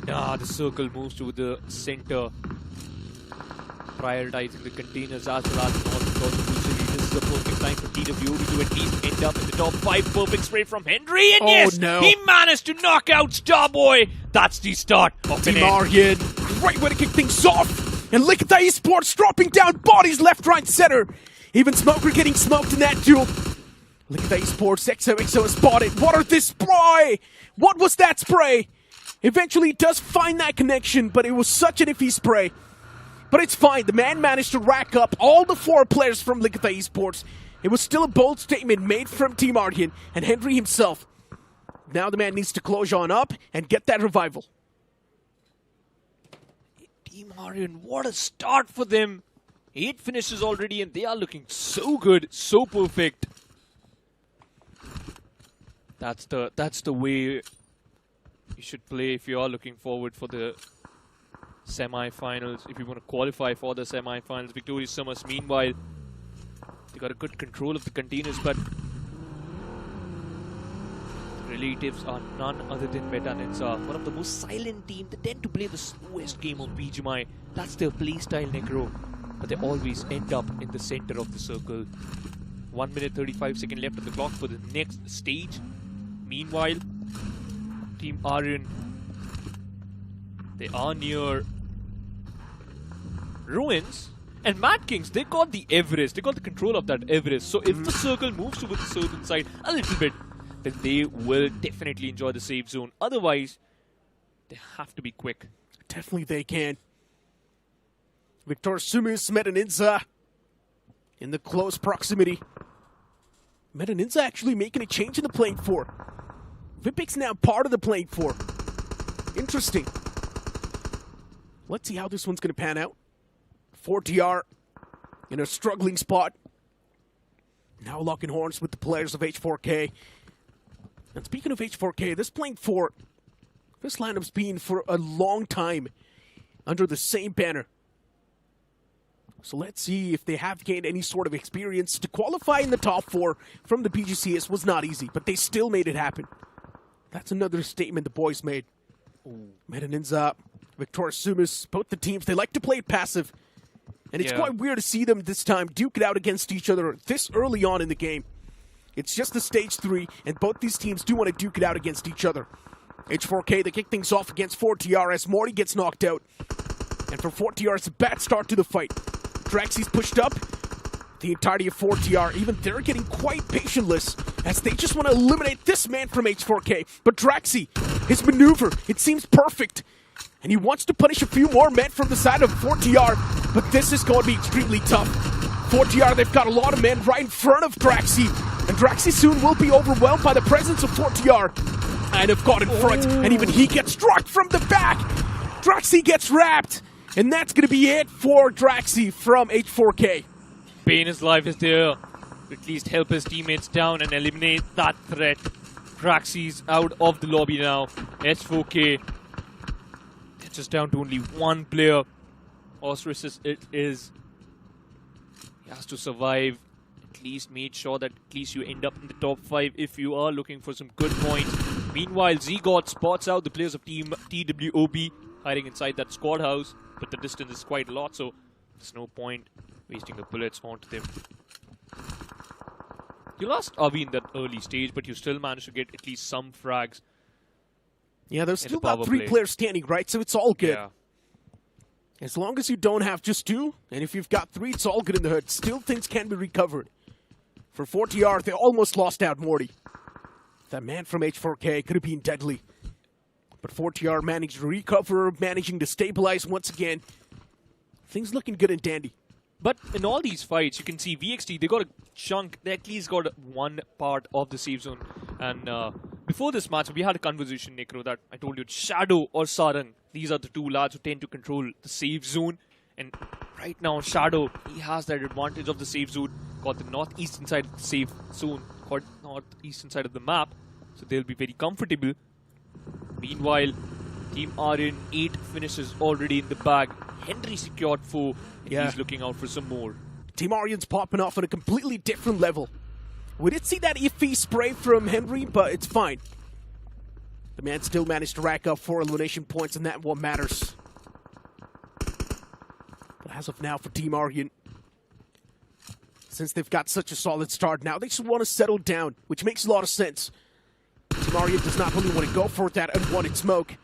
S17: And the circle moves to the center, prioritizing the containers as well as north. This is a perfect time for TWOB to at least end up in the top 5. Perfect spray from Henry, and yes, he managed to knock out Starboy. That's the start of the
S16: end. Great way to kick things off. And Liye Esports dropping down bodies left, right, center. Even Smoker getting smoked in that duel. Liye Esports, XOXO spotted. What are this spray? What was that spray? Eventually does find that connection, but it was such an iffy spray. But it's fine. The man managed to rack up all the 4 players from Liye Esports. It was still a bold statement made from Team Aryan and Henry himself. Now the man needs to close on up and get that revival.
S17: Team Aryan, what a start for them. 8 finishes already and they are looking so good, so perfect. That's the way you should play if you are looking forward for the semi-finals, if you want to qualify for the semi-finals. Victorious Summers, meanwhile, they got a good control of the containers, but relatives are none other than Meta Ninja, one of the most silent teams. They tend to play the slowest game of BGMI. That's their playstyle, Necro. But they always end up in the center of the circle. 1 minute 35 seconds left on the clock for the next stage. Meanwhile, Team Aryan, they are near ruins. And Mad Kings, they got the Everest. They got the control of that Everest. So if the circle moves towards the southern side a little bit, then they will definitely enjoy the safe zone. Otherwise, they have to be quick.
S16: Definitely they can. Victor Sumus, Meta Ninja in the close proximity. Meta Ninja actually making a change in the playing four. Vipic's now part of the playing four. Interesting. Let's see how this one's going to pan out. 4TR in a struggling spot. Now locking horns with the players of H4K. And speaking of H4K, this playing four, this lineup's been for a long time under the same banner. So let's see if they have gained any sort of experience. To qualify in the top 4 from the BGCS was not easy, but they still made it happen. That's another statement the boys made. Meta Ninja Victor Sumis, both the teams, they like to play it passive. And it's quite weird to see them this time duke it out against each other this early on in the game. It's just the stage 3, and both these teams do want to duke it out against each other. H4K, they kick things off against 4TR as Morty gets knocked out. And for 4TR, it's a bad start to the fight. Draxy's pushed up. The entirety of 4TR, even they're getting quite patientless as they just want to eliminate this man from H4K. But Draxy, his maneuver, it seems perfect. And he wants to punish a few more men from the side of 4TR, but this is going to be extremely tough. 4TR, they've got a lot of men right in front of Draxy, and Draxy soon will be overwhelmed by the presence of 4TR. And have got in front, and even he gets struck from the back. Draxy gets wrapped, and that's going to be it for Draxy from H4K.
S17: Pain life is there to at least help his teammates down and eliminate that threat. Draxy's out of the lobby now. H4K, they're just down to only one player. Osiris it is. He has to survive. At least make sure that at least you end up in the top 5 if you are looking for some good points. Meanwhile, Zgot spots out the players of Team TWOB hiding inside that squad house, but the distance is quite a lot, so there's no point wasting the bullets onto them. You lost Avi in that early stage, but you still managed to get at least some frags.
S16: Yeah, there's still about 3 players standing, right? So it's all good.
S17: Yeah.
S16: As long as you don't have just 2, and if you've got 3, it's all good in the hood. Still, things can be recovered. For 4TR, they almost lost out Morty. That man from H4K could have been deadly. But 4TR managed to recover, managing to stabilize once again. Things looking good and dandy.
S17: But in all these fights, you can see VXT, they got a chunk, they at least got one part of the safe zone. And before this match, we had a conversation, Necro, that I told you, Shadow or Sarang, these are the 2 lads who tend to control the safe zone. And right now, Shadow, he has that advantage of the safe zone, got the northeastern side of the safe zone, got northeastern side of the map, so they'll be very comfortable. Meanwhile, Team RN, 8 finishes already in the bag. Henry secured 4, and he's looking out for some more.
S16: Team Aryan's popping off on a completely different level. We did see that iffy spray from Henry, but it's fine. The man still managed to rack up 4 elimination points, and that's what matters. But as of now, for Team Aryan, since they've got such a solid start now, they just want to settle down, which makes a lot of sense. Team Aryan does not really want to go for that unwanted smoke.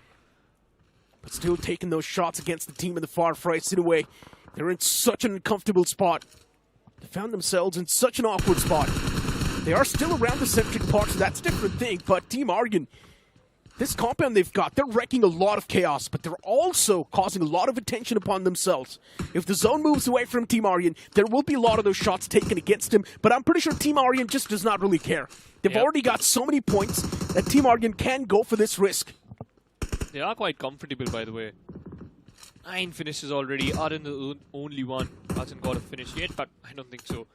S16: But still taking those shots against the team in the far right. Sinewy, they're in such an uncomfortable spot. They found themselves in such an awkward spot. They are still around the centric part, so that's a different thing. But Team Aryan, this compound they've got, they're wrecking a lot of chaos, but they're also causing a lot of attention upon themselves. If the zone moves away from Team Aryan, there will be a lot of those shots taken against him, but I'm pretty sure Team Aryan just does not really care. They've already got so many points that Team Aryan can go for this risk.
S17: They are quite comfortable, by the way. 9 finishes already. Aryan the only one. Hasn't got a finish yet, but I don't think so.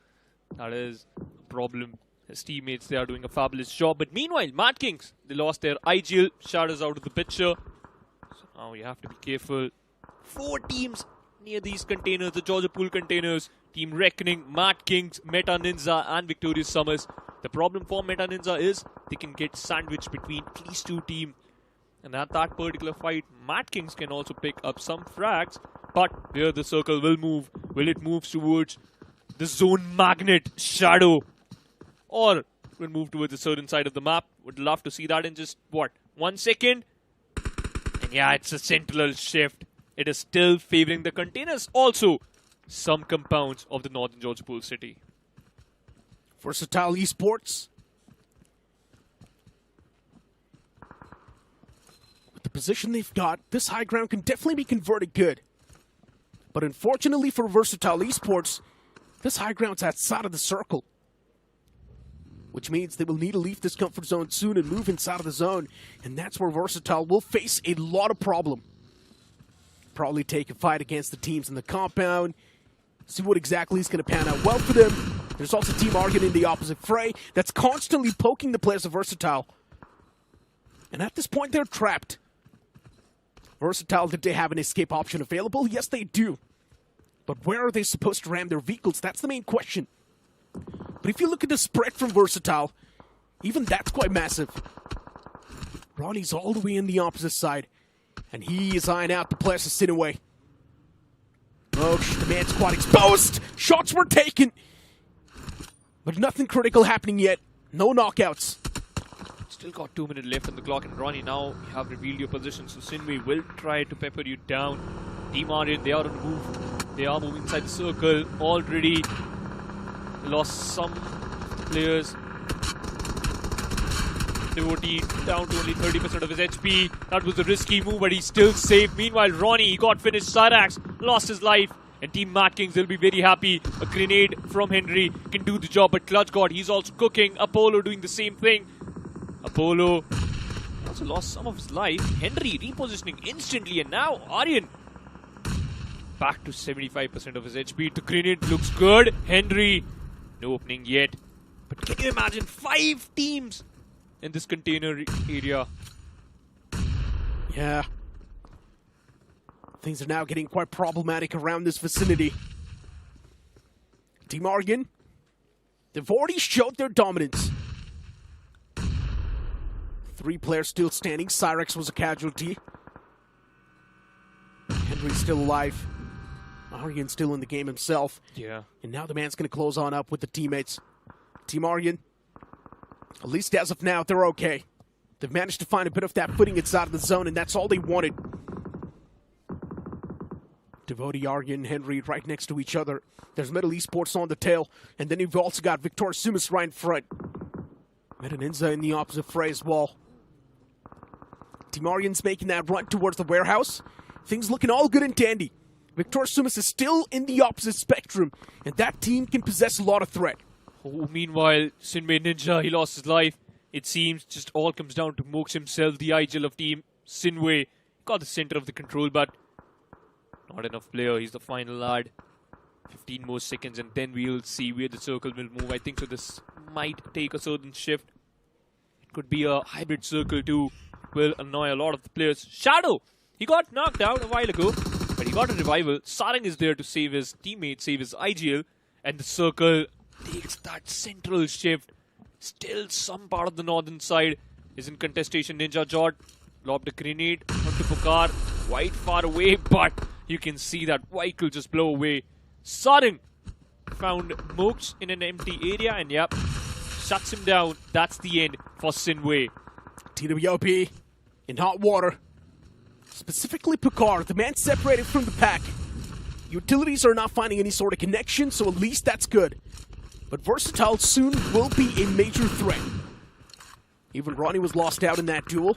S17: That is a problem. His teammates, they are doing a fabulous job. But meanwhile, Mad Kings, they lost their IGL. Shadows out of the picture. So now you have to be careful. 4 teams near these containers, the Georgia Pool containers. Team Reckoning, Mad Kings, Meta Ninja, and Victorious Summers. The problem for Meta Ninja is they can get sandwiched between at least 2 teams. And at that particular fight, Mad Kings can also pick up some frags. But here the circle will move. Will it move towards the zone magnet, Shadow? Or will move towards a certain side of the map? Would love to see that in just, what, 1 second? And yeah, it's a sentinel shift. It is still favoring the containers. Also, some compounds of the northern Georgia Pool city.
S16: Versatile Esports. With the position they've got, this high ground can definitely be converted good. But unfortunately for Versatile Esports, this high ground's outside of the circle. Which means they will need to leave this comfort zone soon and move inside of the zone. And that's where Versatile will face a lot of problem. Probably take a fight against the teams in the compound. See what exactly is going to pan out well for them. There's also Team Aryan in the opposite fray that's constantly poking the players of Versatile. And at this point, they're trapped. Versatile, did they have an escape option available? Yes, they do. But where are they supposed to ram their vehicles? That's the main question. But if you look at the spread from Versatile, even that's quite massive. Ronnie's all the way in the opposite side. And he is eyeing out the players of Sinewy. The man squad exposed. Shots were taken. But nothing critical happening yet. No knockouts.
S17: Still got 2 minutes left on the clock, and Ronnie, now you have revealed your position, so Sinewy will try to pepper you down. Team Aryan, they are on the move. They are moving inside the circle. Already lost some players. Devotee down to only 30% of his HP. That was a risky move, but he's still safe. Meanwhile, Ronnie, he got finished. Cyrax lost his life. And Team Mad Kings will be very happy. A grenade from Henry can do the job, but Clutch God, he's also cooking. Apollo doing the same thing. Apollo also lost some of his life. Henry repositioning instantly, and now Aryan back to 75% of his HP. The grenade looks good. Henry, no opening yet. But can you imagine 5 teams in this container area?
S16: Yeah. Things are now getting quite problematic around this vicinity. Team Aryan, they've already showed their dominance. 3 players still standing. Cyrax was a casualty. Henry's still alive. Aryan still in the game himself.
S17: Yeah.
S16: And now the man's going to close on up with the teammates. Team Aryan, at least as of now, they're okay. They've managed to find a bit of that footing inside of the zone, and that's all they wanted. Devotee, Aryan, Henry right next to each other. There's Middle Esports on the tail, and then you've also got Victor Sumis right in front. Metaninja in the opposite fray as well. Team Aryan's making that run towards the warehouse. Things looking all good and dandy. Victor Sumis is still in the opposite spectrum, and that team can possess a lot of threat.
S17: Oh, meanwhile, Sinewy Ninja, he lost his life. It seems just all comes down to Mox himself, the IGL of Team Sinewy. Got the center of the control, but not enough player. He's the final lad. 15 more seconds, and then we'll see where the circle will move. I think so this might take a certain shift. It could be a hybrid circle too. It will annoy a lot of the players. Shadow! He got knocked out a while ago, but he got a revival. Sarang is there to save his teammate, save his IGL, and the circle takes that central shift. Still some part of the northern side is in contestation. Ninja Jot lobbed a grenade onto Pukar. Quite far away, but you can see that vehicle just blow away. Sarang found Mox in an empty area, and yep, shuts him down. That's the end for Sinewy.
S16: TWOP in hot water. Specifically Pukar, the man separated from the pack. Utilities are not finding any sort of connection, so at least that's good. But Versatile soon will be a major threat. Even Ronnie was lost out in that duel.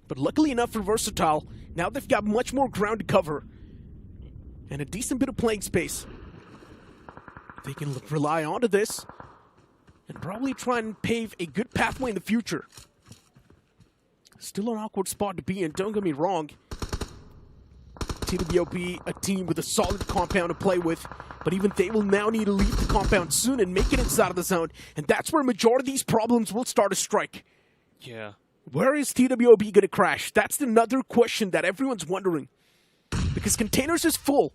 S16: But luckily enough for Versatile, now they've got much more ground to cover. And a decent bit of playing space. They can rely onto this. And probably try and pave a good pathway in the future. Still an awkward spot to be in, don't get me wrong. TWOP, a team with a solid compound to play with, but even they will now need to leave the compound soon and make it inside of the zone, and that's where a majority of these problems will start to strike.
S17: Yeah.
S16: Where is TWOP going to crash? That's another question that everyone's wondering. Because containers is full.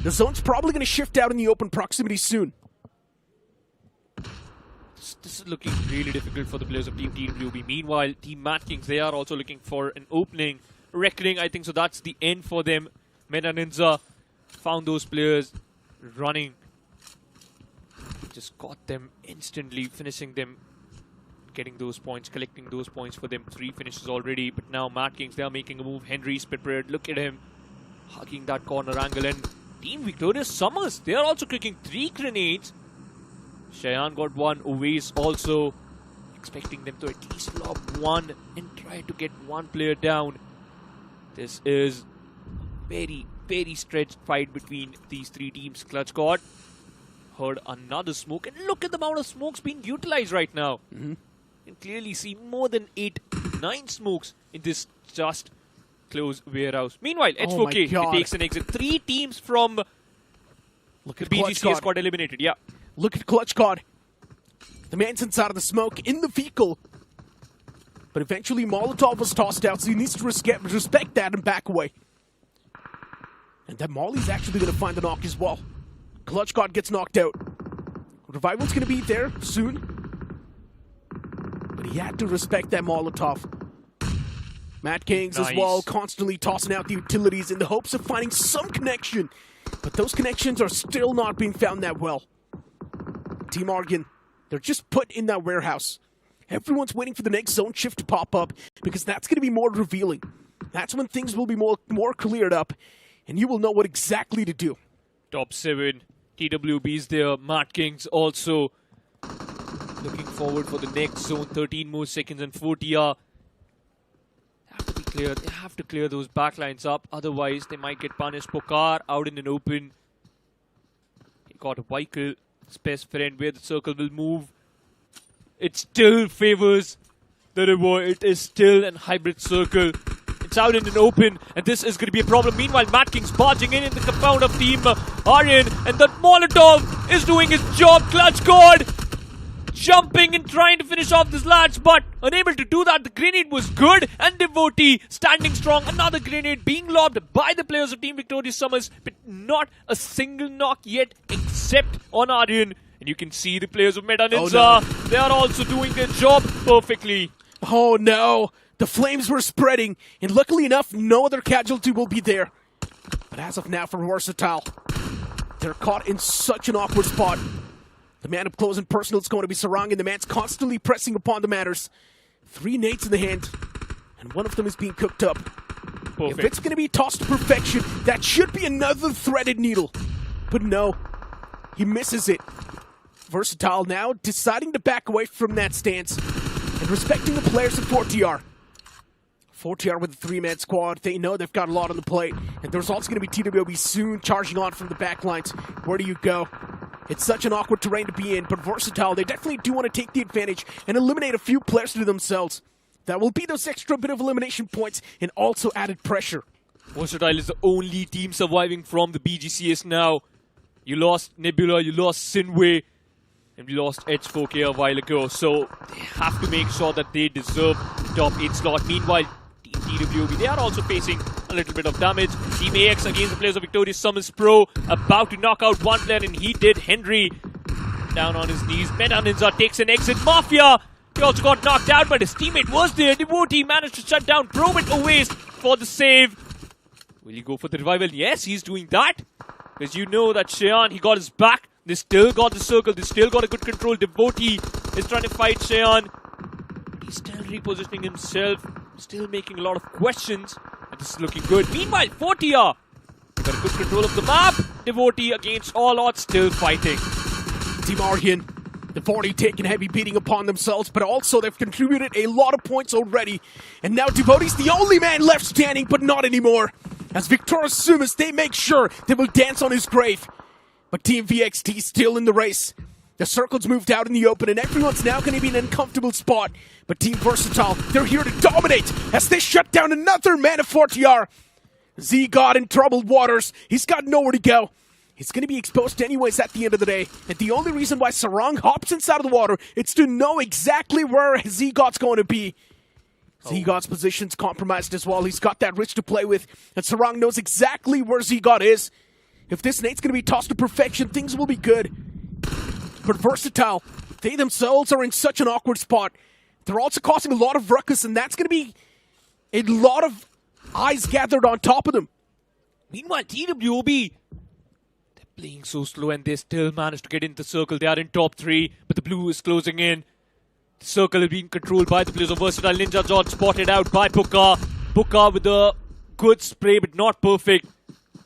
S16: The zone's probably going to shift out in the open proximity soon.
S17: This is looking really difficult for the players of Team TWB. Meanwhile, Team Mad Kings, they are also looking for an opening. Reckoning, I think so that's the end for them. Meta Ninja found those players running. Just got them instantly, finishing them. Getting those points, collecting those points for them. 3 finishes already, but now Mad Kings, they are making a move. Henry's prepared. Look at him. Hugging that corner angle. And Team Victorious Summers, they are also clicking 3 grenades. Cheyenne got 1. Oways also expecting them to at least lob 1 and try to get 1 player down. This is very, very stretched fight between these 3 teams. Clutch God heard another smoke, and look at the amount of smokes being utilized right now. You can clearly see more than 8-9 smokes in this just closed warehouse. Meanwhile, H4K, he takes an exit. 3 teams from
S16: Look at
S17: the BGCS got eliminated. Yeah.
S16: Look at Clutch God. The man's inside of the smoke in the vehicle. But eventually Molotov was tossed out, so he needs to respect that and back away. And then Molly's actually going to find the knock as well. Clutch God gets knocked out. Revival's going to be there soon. But he had to respect that Molotov. Matt Kings as
S17: Nice.
S16: well, constantly tossing out the utilities in the hopes of finding some connection. But those connections are still not being found that well. Team Argon, they're just put in that warehouse. Everyone's waiting for the next zone shift to pop up because that's going to be more revealing. That's when things will be more cleared up and you will know what exactly to do.
S17: Top 7. TWB's there. Matt Kings also looking forward for the next zone. 13 more seconds and 4TR. Have to be clear. They have to clear those backlines up. Otherwise, they might get punished. Pokar out in an open. He got a vehicle. His best friend where the circle will move. It still favors the river. It is still an hybrid circle. It's out in an open, and this is going to be a problem. Meanwhile, Matt King's barging in the compound of Team Aryan, and that Molotov is doing his job. Clutch God jumping and trying to finish off this latch, but unable to do that. The grenade was good, and Devotee standing strong. Another grenade being lobbed by the players of Team Victorious Summers, but not a single knock yet, except on Aryan. And you can see the players of Meta Ninja.
S16: no.
S17: They are also doing their job perfectly.
S16: Oh no! The flames were spreading, and luckily enough, no other casualty will be there. But as of now, for Versatile, they're caught in such an awkward spot. The man up close and personal is going to be Sarang, and the man's constantly pressing upon the matters. 3 nades in the hand, and one of them is being cooked up.
S17: Perfect.
S16: If it's going to be tossed to perfection, that should be another threaded needle. But no, he misses it. Versatile now deciding to back away from that stance and respecting the players of 4TR. 4TR with a 3-man squad. They know they've got a lot on the plate. And there's also going to be TWB soon charging on from the back lines. Where do you go? It's such an awkward terrain to be in, but Versatile, they definitely do want to take the advantage and eliminate a few players to themselves. That will be those extra bit of elimination points and also added pressure.
S17: Versatile is the only team surviving from the BGCS now. You lost Nebula, you lost Sinway, and we lost H4K a while ago. So they have to make sure that they deserve top 8 slot. Meanwhile, Team TWB, they are also facing a little bit of damage. Team AX against the players of Victorious Summers Pro, about to knock out one player, and he did. Henry down on his knees. Meta Ninja takes an exit. Mafia, he also got knocked out, but his teammate was there. Devotee managed to shut down Probit Owaste for the save. Will he go for the revival? Yes, he's doing that. Because you know that Cheyenne, he got his back. They still got the circle. They still got a good control. Devotee is trying to fight Cheyenne. He's still repositioning himself. Still making a lot of questions. And this is looking good. Meanwhile, 4TR got a good control of the map. Devotee against all odds still fighting.
S16: Team Aryan, the 40 taking heavy beating upon themselves, but also they've contributed a lot of points already. And now Devotee's the only man left standing, but not anymore. As Victorious Summers, they make sure they will dance on his grave. But Team VXT still in the race. The circle's moved out in the open, and everyone's now going to be in an uncomfortable spot. But Team Versatile, they're here to dominate as they shut down another man of 4TR. Z-God in troubled waters. He's got nowhere to go. He's going to be exposed anyways at the end of the day. And the only reason why Sarang hops inside of the water is to know exactly where Z-God's going to be. Z-God's position's compromised as well. He's got that Rich to play with. And Sarang knows exactly where Z-God is. If this nate's going to be tossed to perfection, things will be good. But Versatile, they themselves are in such an awkward spot. They're also causing a lot of ruckus, and that's going to be a lot of eyes gathered on top of them.
S17: Meanwhile, TWB, they're playing so slow, and they still managed to get into the circle. They are in top 3, but the blue is closing in. The circle is being controlled by the players of Versatile. Ninja George spotted out by Puka. Puka with a good spray, but not perfect.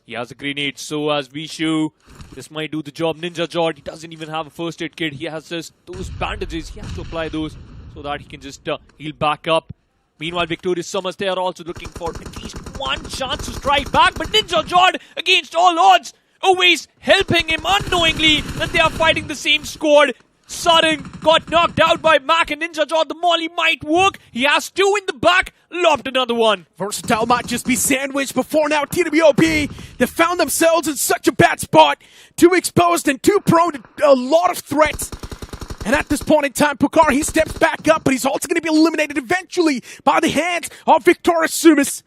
S17: He has a grenade, so has Vishu. This might do the job. Ninja George, he doesn't even have a first aid kit. He has just those bandages. He has to apply those so that he can just heal back up. Meanwhile, Victorious Summers, they are also looking for at least one chance to strike back. But Ninja George, against all odds, always helping him unknowingly that they are fighting the same squad. Sudden got knocked out by Mac, and Ninja George, the molly might work. He has 2 in the back, lobbed another one.
S16: Versatile might just be sandwiched before now. TWB, they found themselves in such a bad spot. 2 exposed and 2 prone to a lot of threats. And at this point in time, Pukar, he steps back up, but he's also going to be eliminated eventually by the hands of Victorious Summers.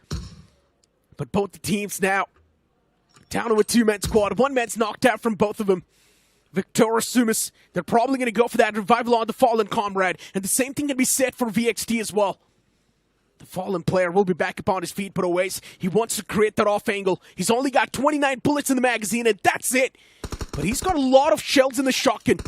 S16: But both the teams now down to a 2-man squad. 1 man's knocked out from both of them. Victorious Summers, they're probably going to go for that revival on the fallen comrade. And the same thing can be said for VXT as well. The fallen player will be back upon his feet, but always he wants to create that off angle. He's only got 29 bullets in the magazine, and that's it. But he's got a lot of shells in the shotgun.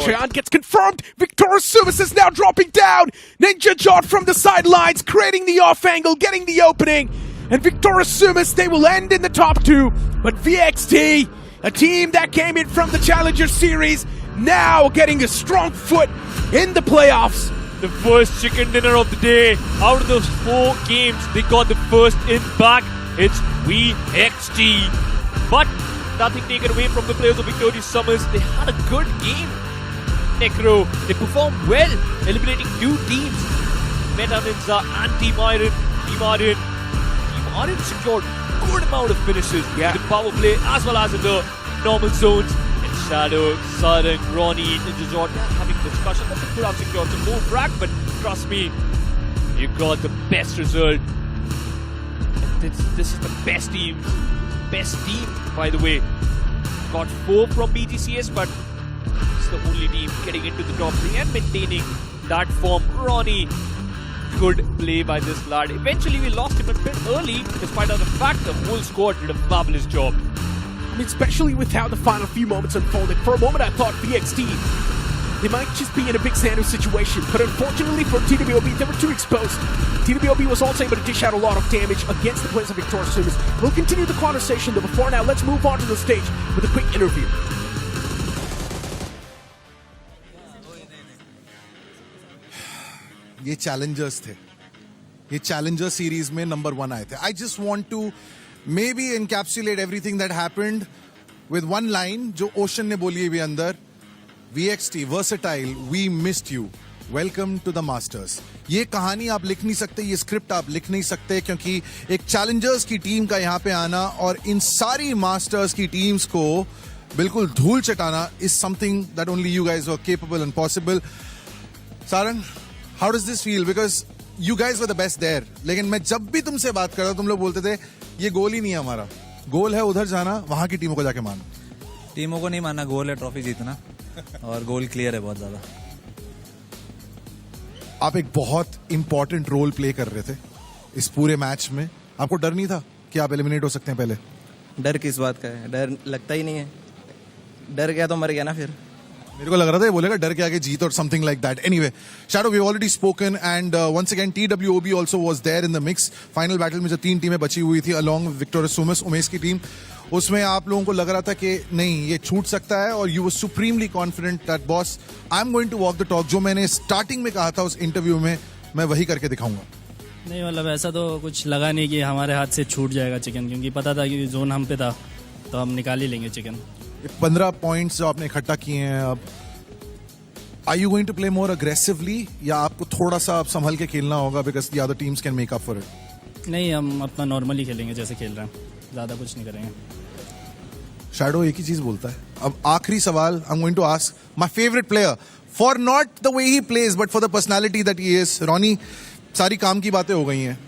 S16: Jahan gets confirmed. Victorious Sumis is now dropping down. Ninja Jot from the sidelines, creating the off angle, getting the opening. And Victorious Sumis, they will end in the top 2. But VXT, a team that came in from the Challenger Series, now getting a strong foot in the playoffs.
S17: The first chicken dinner of the day. Out of those 4 games, they got the first in back. It's VXT. But nothing taken away from the players of Victorious Summers. They had a good game. Necro, they performed well, eliminating 2 teams. Meta Ninja and Team Iron. Team Iron secured a good amount of finishes in the power play as well as in the normal zones. Shadow, Sarang, Ronnie, Ninja Jot, they're having discussion that they could have secured some more frag, but trust me, you got the best result. And this is the best team, by the way. Got 4 from BGCS, but it's the only team getting into the top 3 and maintaining that form. Ronnie, good play by this lad. Eventually we lost him a bit early, despite the fact the whole squad did a fabulous job.
S16: I mean, especially with how the final few moments unfolded. For a moment I thought VXT, they might just be in a big sandwich situation, but unfortunately for TWOB, they were too exposed. TWOB was also able to dish out a lot of damage against the players of Victorious Sumis. We'll continue the conversation, though before now, let's move on to the stage with a quick interview.
S13: ये Challengers थे, ये challenger series में number 1 आए थे. I just want to maybe encapsulate everything that happened with one line जो ocean ने बोली है भी अंदर. VXT, versatile, we missed you. Welcome to the Masters. ये कहानी आप लिख नहीं सकते, ये स्क्रिप्ट आप लिख नहीं सकते, क्योंकि एक चैलेंजर्स की टीम का यहाँ पे आना और इन सारी मास्टर्स की टीम्स को बिल्कुल धूल चटाना is something that only you guys were capable and possible. Sarang, how does this feel? Because you guys were the best there. लेकिन मैं जब भी तुमसे बात करता तुम लोग बोलते थे ये गोल ही नहीं है हमारा, गोल है उधर जाना, वहां की टीमों को जाके मानना.
S18: टीमों को नहीं मानना, गोल है ट्रॉफी जीतना और गोल क्लियर है बहुत ज्यादा.
S13: आप एक बहुत इंपॉर्टेंट रोल प्ले कर रहे थे इस पूरे मैच में. आपको डर नहीं था कि आप एलिमिनेट हो सकते हैं? पहले
S18: डर किस बात का है, डर लगता ही नहीं है. डर गया तो मर गया ना. फिर
S13: मेरे को लग रहा था ये बोलेगा डर के आगे जीत और something like that. Anyway, Shadow, we already spoken and once again TWOB also was there in the mix. Final battle में जो 3 टीमें बची हुई थी along with victorious Sumis, Umesh की टीम, उसमें आप लोगों को लग रहा था कि नहीं ये छूट सकता है और you were supremely confident that boss I am going to walk the talk. जो मैंने स्टार्टिंग में कहा था उस इंटरव्यू में, मैं वही करके दिखाऊंगा.
S14: नहीं, मतलब ऐसा तो कुछ लगा नहीं कि हमारे हाथ से छूट जाएगा चिकन, क्योंकि पता था कि जोन हम पे था तो हम निकाल ही लेंगे चिकन.
S13: 15 पॉइंट्स जो आपने इकट्ठा किए हैं, अब are you going to play more aggressively या आपको थोड़ा सा आप संभल के खेलना होगा because the other teams can make up for it?
S14: नहीं, हम अपना नॉर्मली खेलेंगे जैसे खेल रहे हैं, ज़्यादा कुछ नहीं करेंगे.
S13: शैडो एक ही चीज बोलता है. अब आखिरी सवाल I am going to ask my favourite player for not the way he plays but for the personality that he is. Ronnie, सारी काम की बातें हो गई हैं,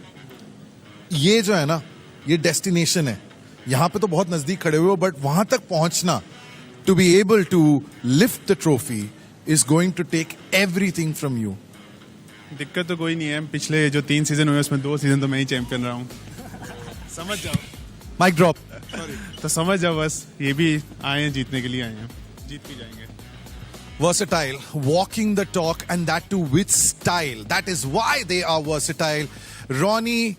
S13: ये जो है ना ये डेस्टिनेशन है. यहां पे तो बहुत नजदीक खड़े हुए हो, बट वहां तक पहुंचना, to be able to lift the trophy is going to take everything from you.
S20: दिक्कत तो कोई नहीं है. पिछले जो 3 सीजन हुए उसमें 2 सीजन तो मैं ही चैंपियन रहा हूँ. समझ जाओ.
S13: Mic drop.
S20: तो समझ जाओ, बस ये भी आए हैं जीतने के लिए, आए हैं, जीत के जाएंगे.
S13: Versatile, walking the talk and that too with style. That is why they are versatile. Ronnie,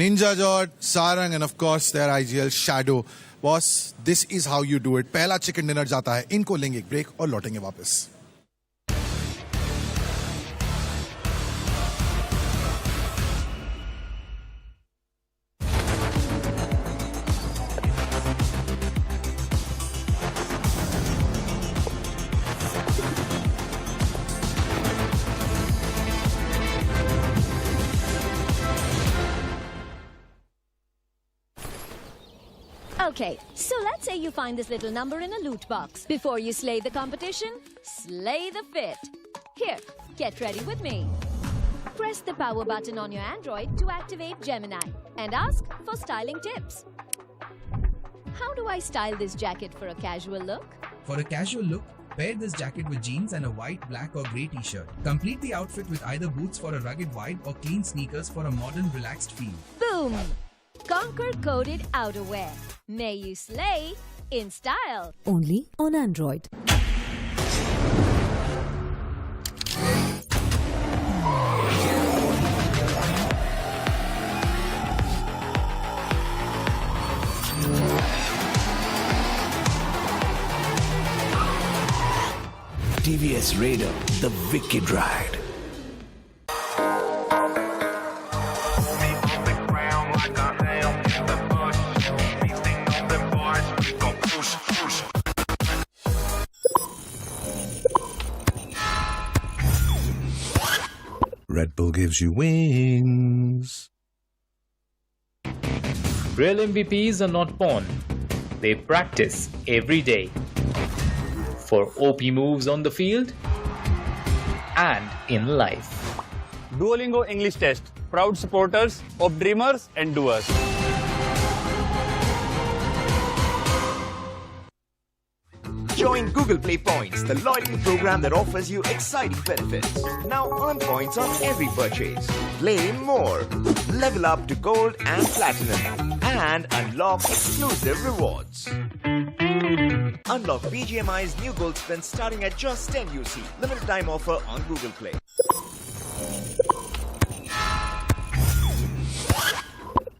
S13: Ninja Jot, Sarang and of course their IGL Shadow. Boss, this is how you do it. पहला chicken dinner जाता है, इनको लेंगे एक break और लौटेंगे वापस.
S5: Okay, so let's say you find this little number in a loot box. Before you slay the competition, slay the fit. Here, get ready with me. Press the power button on your Android to activate Gemini and ask for styling tips. How do I style this jacket for a casual look?
S6: For a casual look, Pair this jacket with jeans and a white, black or grey t-shirt. Complete the outfit with either boots for a rugged vibe or clean sneakers for a modern, relaxed feel.
S5: Boom! Conquer coded outerwear. May you slay in style.
S21: Only on Android.
S19: TVS Raider, the wicked ride.
S8: Red Bull gives you wings.
S7: Real MVPs are not born. They practice every day. For OP moves on the field and in life.
S9: Duolingo English Test. Proud supporters of dreamers and doers.
S10: Join Google Play Points, the loyalty program that offers you exciting benefits. Now earn points on every purchase. Play more. Level up to gold and platinum. And unlock exclusive rewards. Unlock BGMI's new gold spin starting at just 10 UC. Limited time offer on Google Play.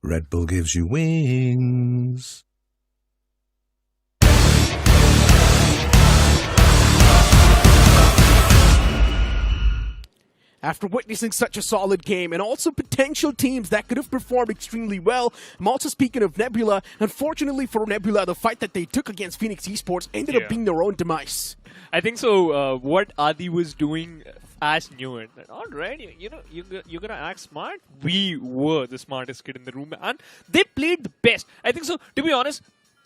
S8: Red Bull gives you wings.
S16: After witnessing such a solid game and also potential teams that could have performed extremely well, I'm also speaking of Nebula. Unfortunately for Nebula, the fight that they took against Phoenix Esports ended up being their own demise.
S17: I think so. What Adi was doing as Newer, all right, you're gonna act smart. We were the smartest kid in the room, and they played the best. I think so. To be honest,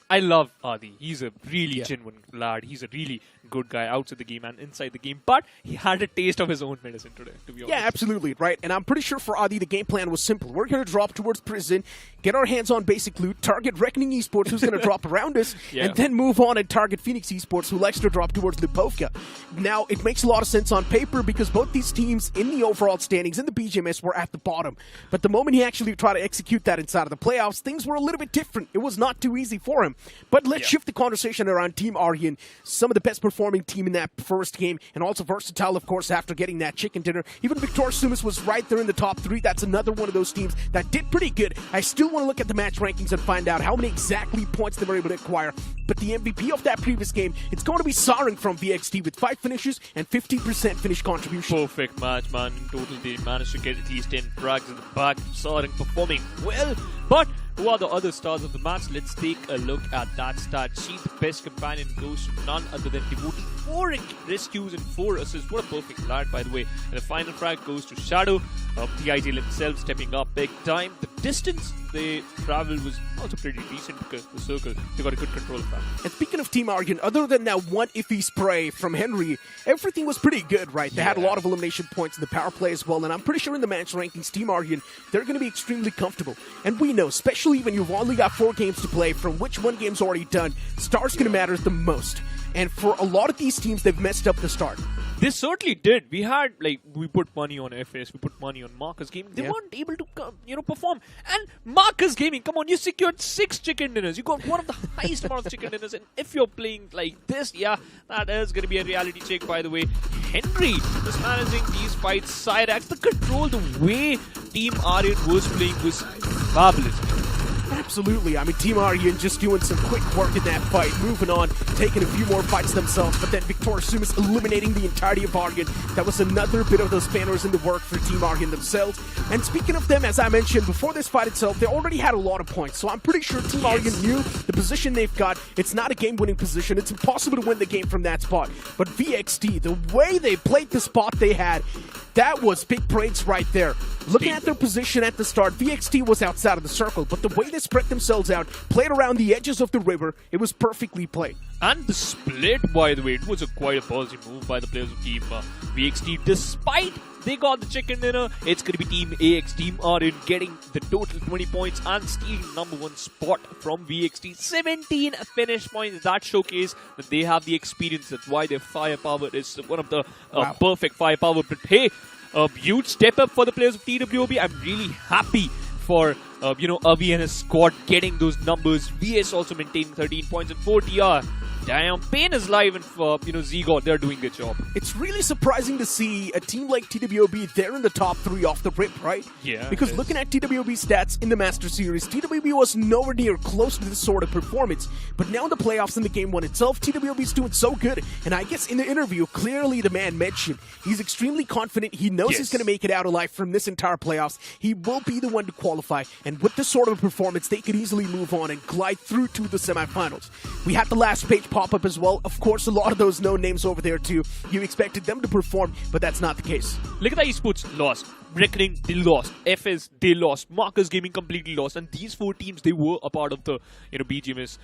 S17: I love Adi. He's a really genuine lad. He's a really good guy outside the game and inside the game. But he had a taste of his own medicine today, to be honest.
S16: Yeah, absolutely, right? And I'm pretty sure for Adi, the game plan was simple. We're going to drop towards prison, get our hands on basic loot, target Reckoning Esports, who's going to drop around us, and then move on and target Phoenix Esports, who likes to drop towards Lipovka. Now, it makes a lot of sense on paper because both these teams in the overall standings in the BGMS were at the bottom. But the moment he actually tried to execute that inside of the playoffs, things were a little bit different. It was not too easy for him. But let's shift the conversation around Team Aryan, some of the best performing team in that first game, and also versatile, of course, after getting that chicken dinner. Even Victor Sumis was right there in the top 3. That's another one of those teams that did pretty good. I still want to look at the match rankings and find out how many exactly points they were able to acquire. But the MVP of that previous game, it's going to be Sarang from VXT with 5 finishes and 50% finish contribution.
S17: Perfect match, man. In total, they managed to get at least 10 frags in the back. Sarang performing well, but who are the other stars of the match? Let's take a look at that stat sheet. The best companion goes to none other than Devotee. 4 rescues and 4 assists. What a perfect lad, by the way. And the final frag goes to Shadow. TITL himself stepping up big time. The distance they traveled was also pretty decent because the circle, they got a good control of that.
S16: And speaking of Team Aryan, other than that one iffy spray from Henry, everything was pretty good, right? They had a lot of elimination points in the power play as well, and I'm pretty sure in the match rankings, Team Aryan, they're going to be extremely comfortable. And we know, especially when you've only got 4 games to play, from which one game's already done, start's going to matter the most. And for a lot of these teams, they've messed up the start.
S17: They certainly did. We had, we put money on FS, we put money on Marcus Gaming. They weren't able to, perform. And Marcus Gaming, come on, you secured 6 chicken dinners. You got one of the highest amount of chicken dinners. And if you're playing like this, that is going to be a reality check, by the way. Henry was managing these fights. Cyrax, the control, the way Team Aryan was playing was fabulous.
S16: Absolutely. I mean, Team Aryan just doing some quick work in that fight, moving on, taking a few more fights themselves, but then Victor Sumis eliminating the entirety of Aryan. That was another bit of those banners in the work for Team Aryan themselves. And speaking of them, as I mentioned, before this fight itself, they already had a lot of points, so I'm pretty sure Team Aryan knew the position they've got. It's not a game-winning position. It's impossible to win the game from that spot. But VXT, the way they played the spot they had, that was big praise right there. Looking at their position at the start, VXT was outside of the circle, but the way they spread themselves out, played around the edges of the river, it was perfectly played.
S17: And the split, by the way, it was quite a ballsy move by the players of Team VXT, despite They got the chicken dinner. It's going to be Team AX, Team RN getting the total 20 points and stealing #1 spot from VXT. 17 finish points. That showcase that they have the experience. That's why their firepower is one of the perfect firepower. But hey, a huge step up for the players of TWOB. I'm really happy for Avi and his squad getting those numbers. VS also maintaining 13 points and 4 TR. Damn, Pain is live and Zigod, they're doing their job.
S16: It's really surprising to see a team like TWOB, they're in the top 3 off the rip, right?
S17: Yeah.
S16: Because looking at TWOB's stats in the Master Series, TWOB was nowhere near close to this sort of performance. But now in the playoffs in the Game 1 itself, TWOB's doing so good. And I guess in the interview, clearly the man mentioned he's extremely confident. He knows he's going to make it out alive from this entire playoffs. He will be the one to qualify. And with this sort of performance, they could easily move on and glide through to the semifinals. We had the last page pop up as well. Of course, a lot of those known names over there too. You expected them to perform, but that's not the case.
S17: Look at the esports lost. Reckoning, they lost. FS, they lost. Marcus Gaming completely lost. And these 4 teams, they were a part of the BGMS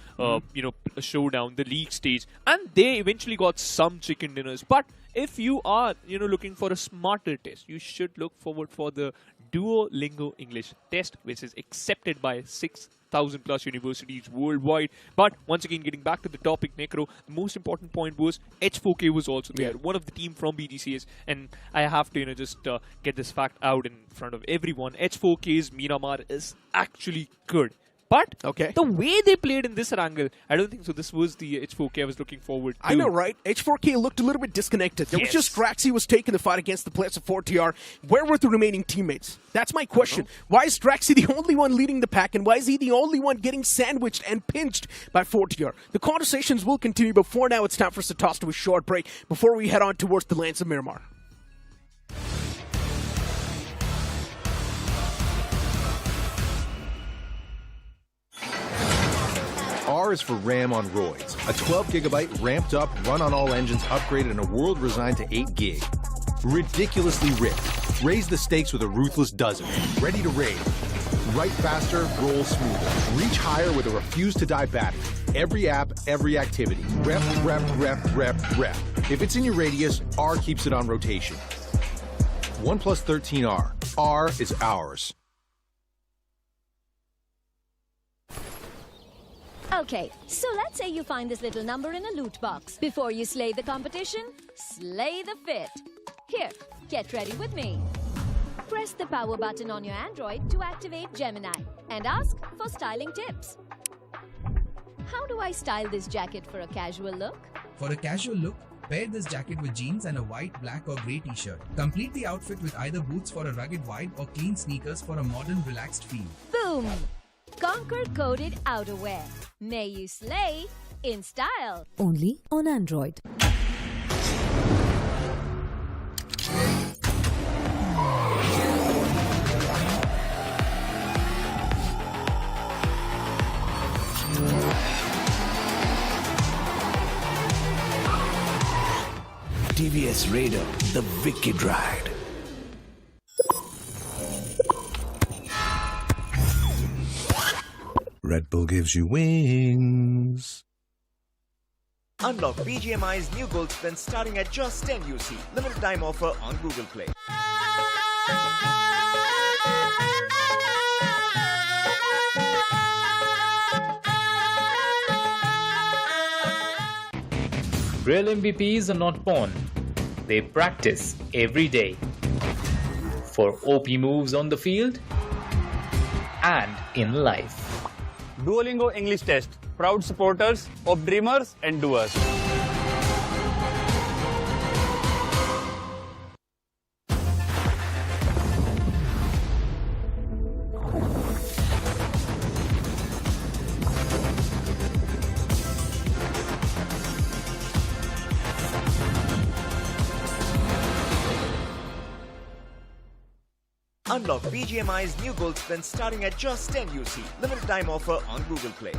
S17: showdown, the league stage. And they eventually got some chicken dinners. But if you are looking for a smarter test, you should look forward for the Duolingo English test, which is accepted by 6,000 plus universities worldwide. But once again, getting back to the topic, Necro, the most important point was H4K was also there, one of the team from BGCS, and I have to just get this fact out in front of everyone. H4K's Miramar is actually good. But the way they played in this Erangel, I don't think so. This was the H4K I was looking forward to.
S16: I know, right? H4K looked a little bit disconnected. There was just Straxy was taking the fight against the players of 4TR. Where were the remaining teammates? That's my question. Why is Straxy the only one leading the pack, and why is he the only one getting sandwiched and pinched by 4TR? The conversations will continue, but for now it's time for us to toss to a short break before we head on towards the lands of Miramar.
S11: R is for RAM on roids. A 12GB ramped up, run on all engines, upgraded in a world resigned to 8 gig. Ridiculously ripped. Raise the stakes with a ruthless dozen. Ready to raid. Write faster, roll smoother. Reach higher with a refuse to die battery. Every app, every activity. Rep, rep, rep, rep, rep. If it's in your radius, R keeps it on rotation. OnePlus 13R. R is ours.
S5: Okay, so let's say you find this little number in a loot box. Before you slay the competition, slay the fit. Here, get ready with me. Press the power button on your Android to activate Gemini and ask for styling tips. How do I style this jacket for a casual look?
S6: For a casual look, pair this jacket with jeans and a white, black or grey t-shirt. Complete the outfit with either boots for a rugged vibe or clean sneakers for a modern, relaxed feel.
S5: Boom! Conquer coded outerwear. May you slay in style.
S21: Only on Android.
S19: TVS Radar, the wicked ride.
S8: Red Bull gives you wings.
S10: Unlock BGMI's new gold spin starting at just 10 UC. Limited time offer on Google Play.
S7: Real MVPs are not born. They practice every day. For OP moves on the field and in life.
S9: Duolingo English Test. Proud supporters of dreamers and doers.
S10: Unlock BGMI's new gold spin starting at just 10 UC. Limited time offer on Google Play.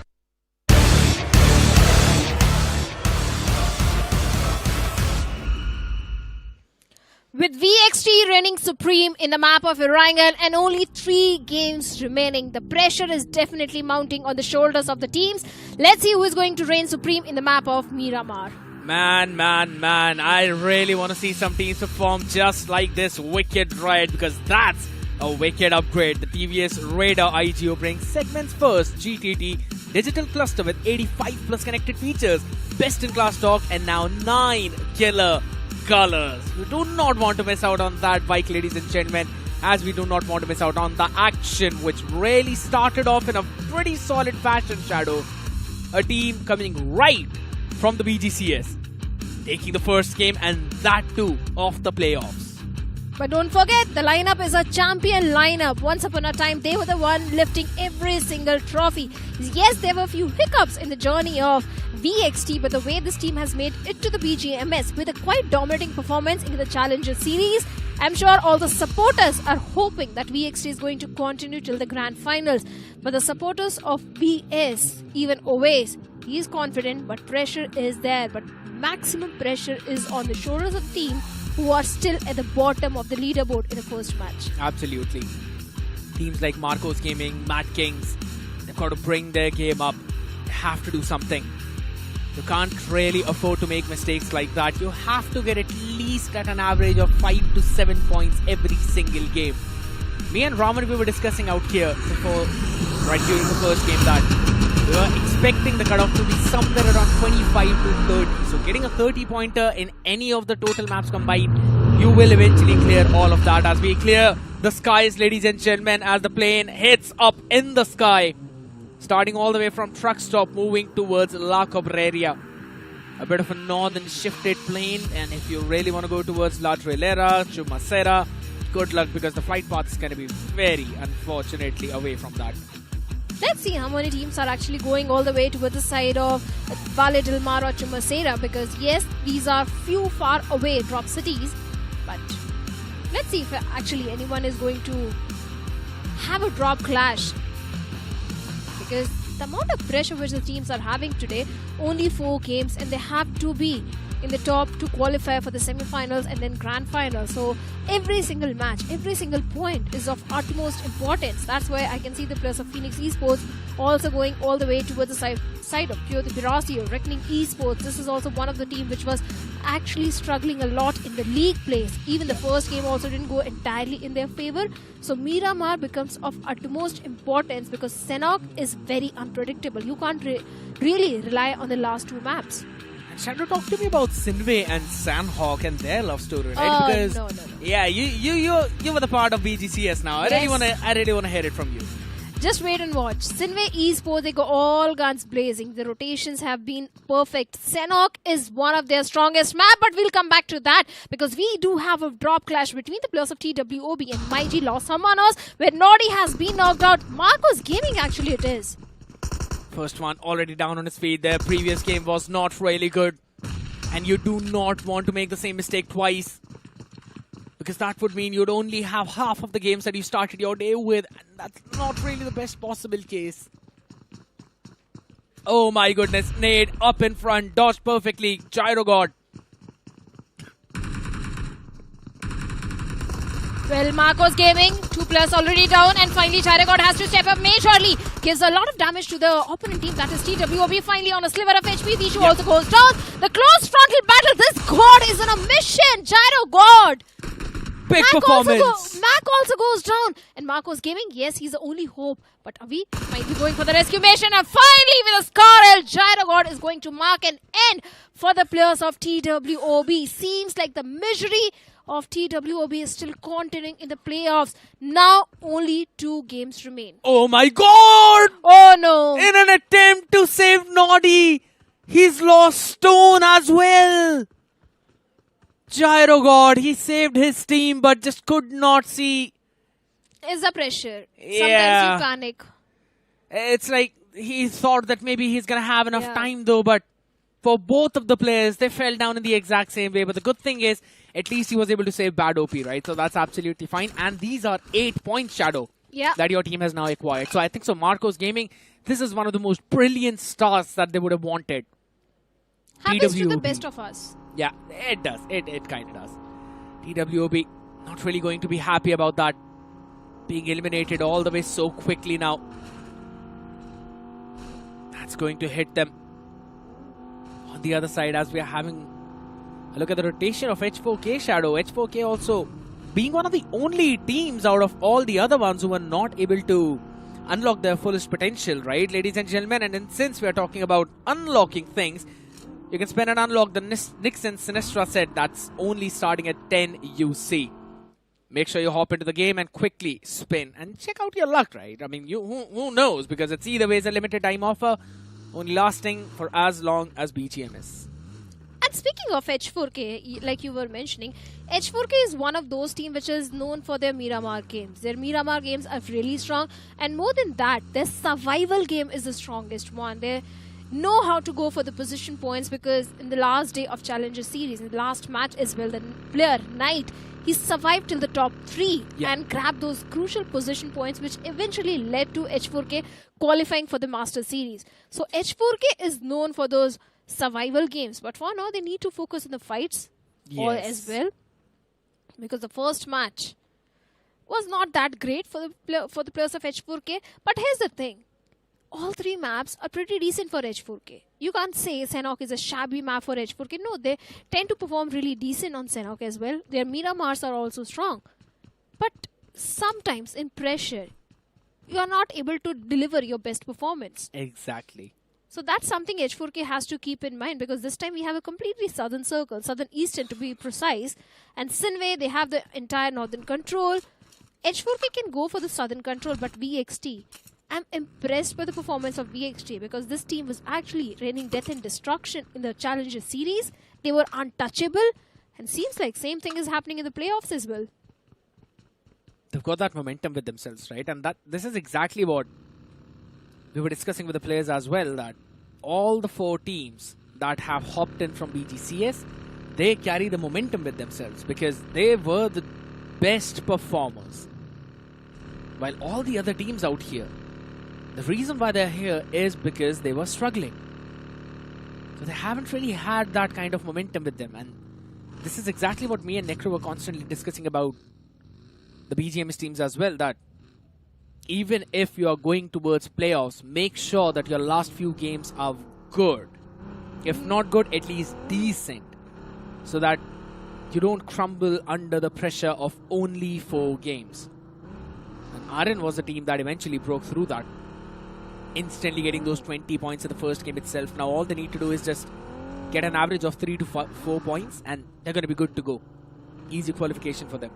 S22: With VXT reigning supreme in the map of Erangel and only 3 games remaining, the pressure is definitely mounting on the shoulders of the teams. Let's see who is going to reign supreme in the map of Miramar.
S4: Man, I really want to see some teams perform just like this Wicked Riot, because that's a wicked upgrade. The TVS Radar IGO brings segment's first GTT digital cluster with 85 plus connected features, best in class stock, and now 9 killer colors. You do not want to miss out on that bike, ladies and gentlemen, as we do not want to miss out on the action, which really started off in a pretty solid fashion, Shadow. A team coming right from the BGCS, taking the first game, and that too of the playoffs.
S22: But don't forget, the lineup is a champion lineup. Once upon a time, they were the one lifting every single trophy. Yes, there were a few hiccups in the journey of VXT, but the way this team has made it to the BGMS with a quite dominating performance in the Challenger Series, I'm sure all the supporters are hoping that VXT is going to continue till the grand finals. But the supporters of BS, even Oways, he is confident, but pressure is there. But maximum pressure is on the shoulders of the team who are still at the bottom of the leaderboard in the first match.
S4: Absolutely. Teams like Marcos Gaming, Mad Kings, they've got to bring their game up. They have to do something. You can't really afford to make mistakes like that. You have to get at least at an average of 5 to 7 points every single game. Me and Raman, we were discussing out here before, right during the first game, that we were expecting the cutoff to be somewhere around 25 to 30. So getting a 30-pointer in any of the total maps combined, you will eventually clear all of that. As we clear the skies, ladies and gentlemen, as the plane hits up in the sky, starting all the way from truck stop, moving towards La Cabrera. A bit of a northern shifted plane, and if you really want to go towards La Trilera, Chumacera, good luck, because the flight path is going to be very unfortunately away from that.
S22: Let's see how many teams are actually going all the way towards the side of Valle del Mar or Chumacera, because yes, these are few far away drop cities, but let's see if actually anyone is going to have a drop clash, because the amount of pressure which the teams are having today, only 4 games, and they have to be in the top to qualify for the semi-finals and then grand final. So every single match, every single point is of utmost importance. That's why I can see the players of Phoenix Esports also going all the way towards the side of Pure the Pirasi or Reckoning Esports. This is also one of the teams which was actually struggling a lot in the league plays. Even the first game also didn't go entirely in their favor. So Miramar becomes of utmost importance, because Sanhok is very unpredictable. You can't really rely on the last 2 maps.
S4: Shadow, talk to me about Sinewy and Sanhok and their love story, right? Because
S22: no.
S4: yeah, you were the part of BGCS now. I really want to hear it from you.
S22: Just wait and watch. Sinewy Esports, they go all guns blazing. The rotations have been perfect. Sanhok is one of their strongest map, but we'll come back to that, because we do have a drop clash between the players of TWOB and MyG Los Hermanos, where Noddy has been knocked out. Marcos Gaming actually it is.
S4: First one already down on his feet. Their previous game was not really good, and you do not want to make the same mistake twice, because that would mean you'd only have half of the games that you started your day with, and that's not really the best possible case. Oh my goodness, nade up in front, dodged perfectly, Gyro God.
S22: Well, Marcos Gaming, 2 players already down, and finally Gyro God has to step up majorly. Gives a lot of damage to the opponent team, that is TWOB, finally on a sliver of HP. Vishu also goes down. The close frontal battle, this God is on a mission, Gyro God.
S4: Big performance.
S22: Mac also goes down. And Marcos Gaming, yes, he's the only hope. But Avi might be going for the rescue mission. And finally, with a Scar, Gyro God is going to mark an end for the players of TWOB. Seems like the misery of TWOB is still continuing in the playoffs. Now, only 2 games remain.
S4: Oh my God!
S22: Oh no!
S4: In an attempt to save Noddy, he's lost Stone as well. Gyro God, he saved his team, but just could not see.
S22: It's the pressure.
S4: Yeah.
S22: Sometimes you panic.
S4: It's like he thought that maybe he's going to have enough time though, but for both of the players, they fell down in the exact same way. But the good thing is, at least he was able to save bad OP, right? So that's absolutely fine. And these are 8 points, Shadow, that your team has now acquired. So I think so Marcos Gaming, this is one of the most brilliant starts that they would have wanted.
S22: Happens to the best of us.
S4: Yeah, it does. It kind of does. TWOB not really going to be happy about that. Being eliminated all the way so quickly now. That's going to hit them On the other side, as we are having a look at the rotation of H4K, Shadow, H4K also being one of the only teams out of all the other ones who were not able to unlock their fullest potential, right, ladies and gentlemen? And then since we are talking about unlocking things, you can spend and unlock the Nixon Sinistra set that's only starting at 10 UC. Make sure you hop into the game and quickly spin and check out your luck, right? I mean, who knows? Because it's either way is a limited time offer, only lasting for as long as BGMS.
S22: And speaking of H4K, like you were mentioning, H4K is one of those teams which is known for their Miramar games. Their Miramar games are really strong, and more than that, their survival game is the strongest one. They know how to go for the position points, because in the last day of Challenger Series, in the last match as well, the player, Knight, he survived till the top 3 and grabbed those crucial position points, which eventually led to H4K qualifying for the Master Series. So H4K is known for those survival games, but for now they need to focus on the fights as well, because the first match was not that great for the players of H4K. But here's the thing, all 3 maps are pretty decent for H4K. You can't say Sanhok is a shabby map for H4K. No, they tend to perform really decent on Sanhok as well. Their Miramars are also strong, but sometimes in pressure you are not able to deliver your best performance.
S4: Exactly.
S22: So that's something H4K has to keep in mind, because this time we have a completely southern circle, southern eastern to be precise, and Sinewy, they have the entire northern control. H4K can go for the southern control, but VXT, I'm impressed by the performance of VXT, because this team was actually raining death and destruction in the Challenger Series. They were untouchable, and seems like same thing is happening in the playoffs as well.
S4: They've got that momentum with themselves, right? And this is exactly what we were discussing with the players as well, that all the 4 teams that have hopped in from BGCS, they carry the momentum with themselves, because they were the best performers. While all the other teams out here, the reason why they're here is because they were struggling. So they haven't really had that kind of momentum with them. And this is exactly what me and Necro were constantly discussing about the BGMS teams as well, that even if you are going towards playoffs, make sure that your last few games are good. If not good, at least decent, so that you don't crumble under the pressure of only 4 games. And RN was the team that eventually broke through that, instantly getting those 20 points in the first game itself. Now all they need to do is just get an average of 3 to 4 points, and they're going to be good to go. Easy qualification for them.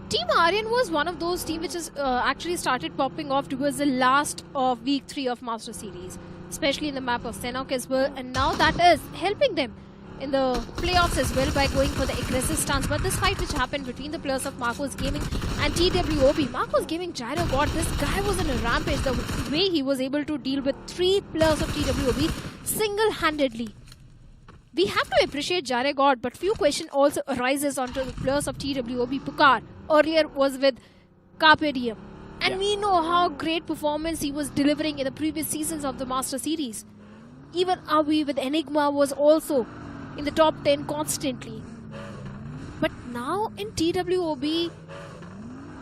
S22: Team Aryan was one of those teams which has actually started popping off towards the last of week 3 of Master Series, especially in the map of Sanhok as well, and now that is helping them in the playoffs as well by going for the aggressive stance. But this fight which happened between the players of Marcos Gaming and TWOB, Marcos Gaming, Gyro God, this guy was in a rampage. The way he was able to deal with 3 players of TWOB single-handedly. We have to appreciate Gyro God, but few questions also arises onto the players of TWOB. Pukar earlier was with Carpe Diem, and we know how great performance he was delivering in the previous seasons of the Master Series. Even Avi with Enigma was also in the top 10 constantly. But now in TWOB,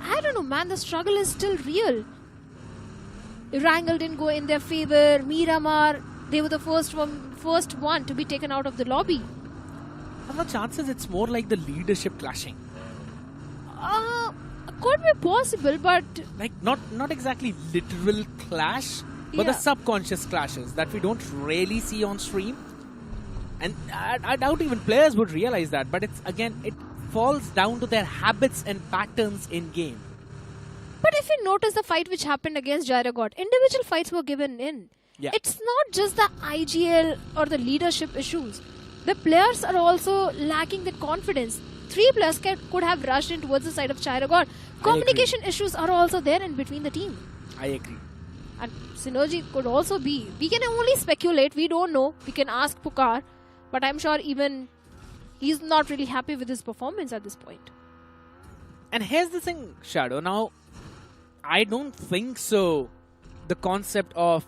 S22: I don't know, man, the struggle is still real. Erangel didn't go in their favor. Miramar, they were the first one to be taken out of the lobby.
S4: And the chances it's more like the leadership clashing.
S22: Could be possible, but
S4: like not exactly literal clash, but the subconscious clashes that we don't really see on stream. And I doubt even players would realize that, but it falls down to their habits and patterns in game.
S22: But if you notice the fight which happened against Gyro God, individual fights were given in. It's not just the IGL or the leadership issues. The players are also lacking that confidence. 3 players could have rushed in towards the side of Gyro God. Communication issues are also there in between the team.
S4: I agree.
S22: And synergy could also be. We can only speculate. We don't know. We can ask Pukar. But I'm sure even he's not really happy with his performance at this point.
S4: And here's the thing, Shadow. Now, I don't think so. The concept of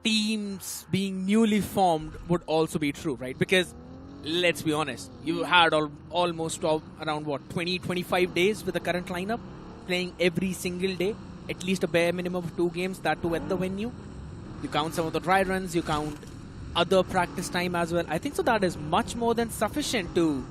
S4: teams being newly formed would also be true, right? Because let's be honest, you had almost around 20-25 days with the current lineup, playing every single day, at least a bare minimum of 2 games, that too at the venue. You count some of the dry runs, you count other practice time as well. I think so that is much more than sufficient to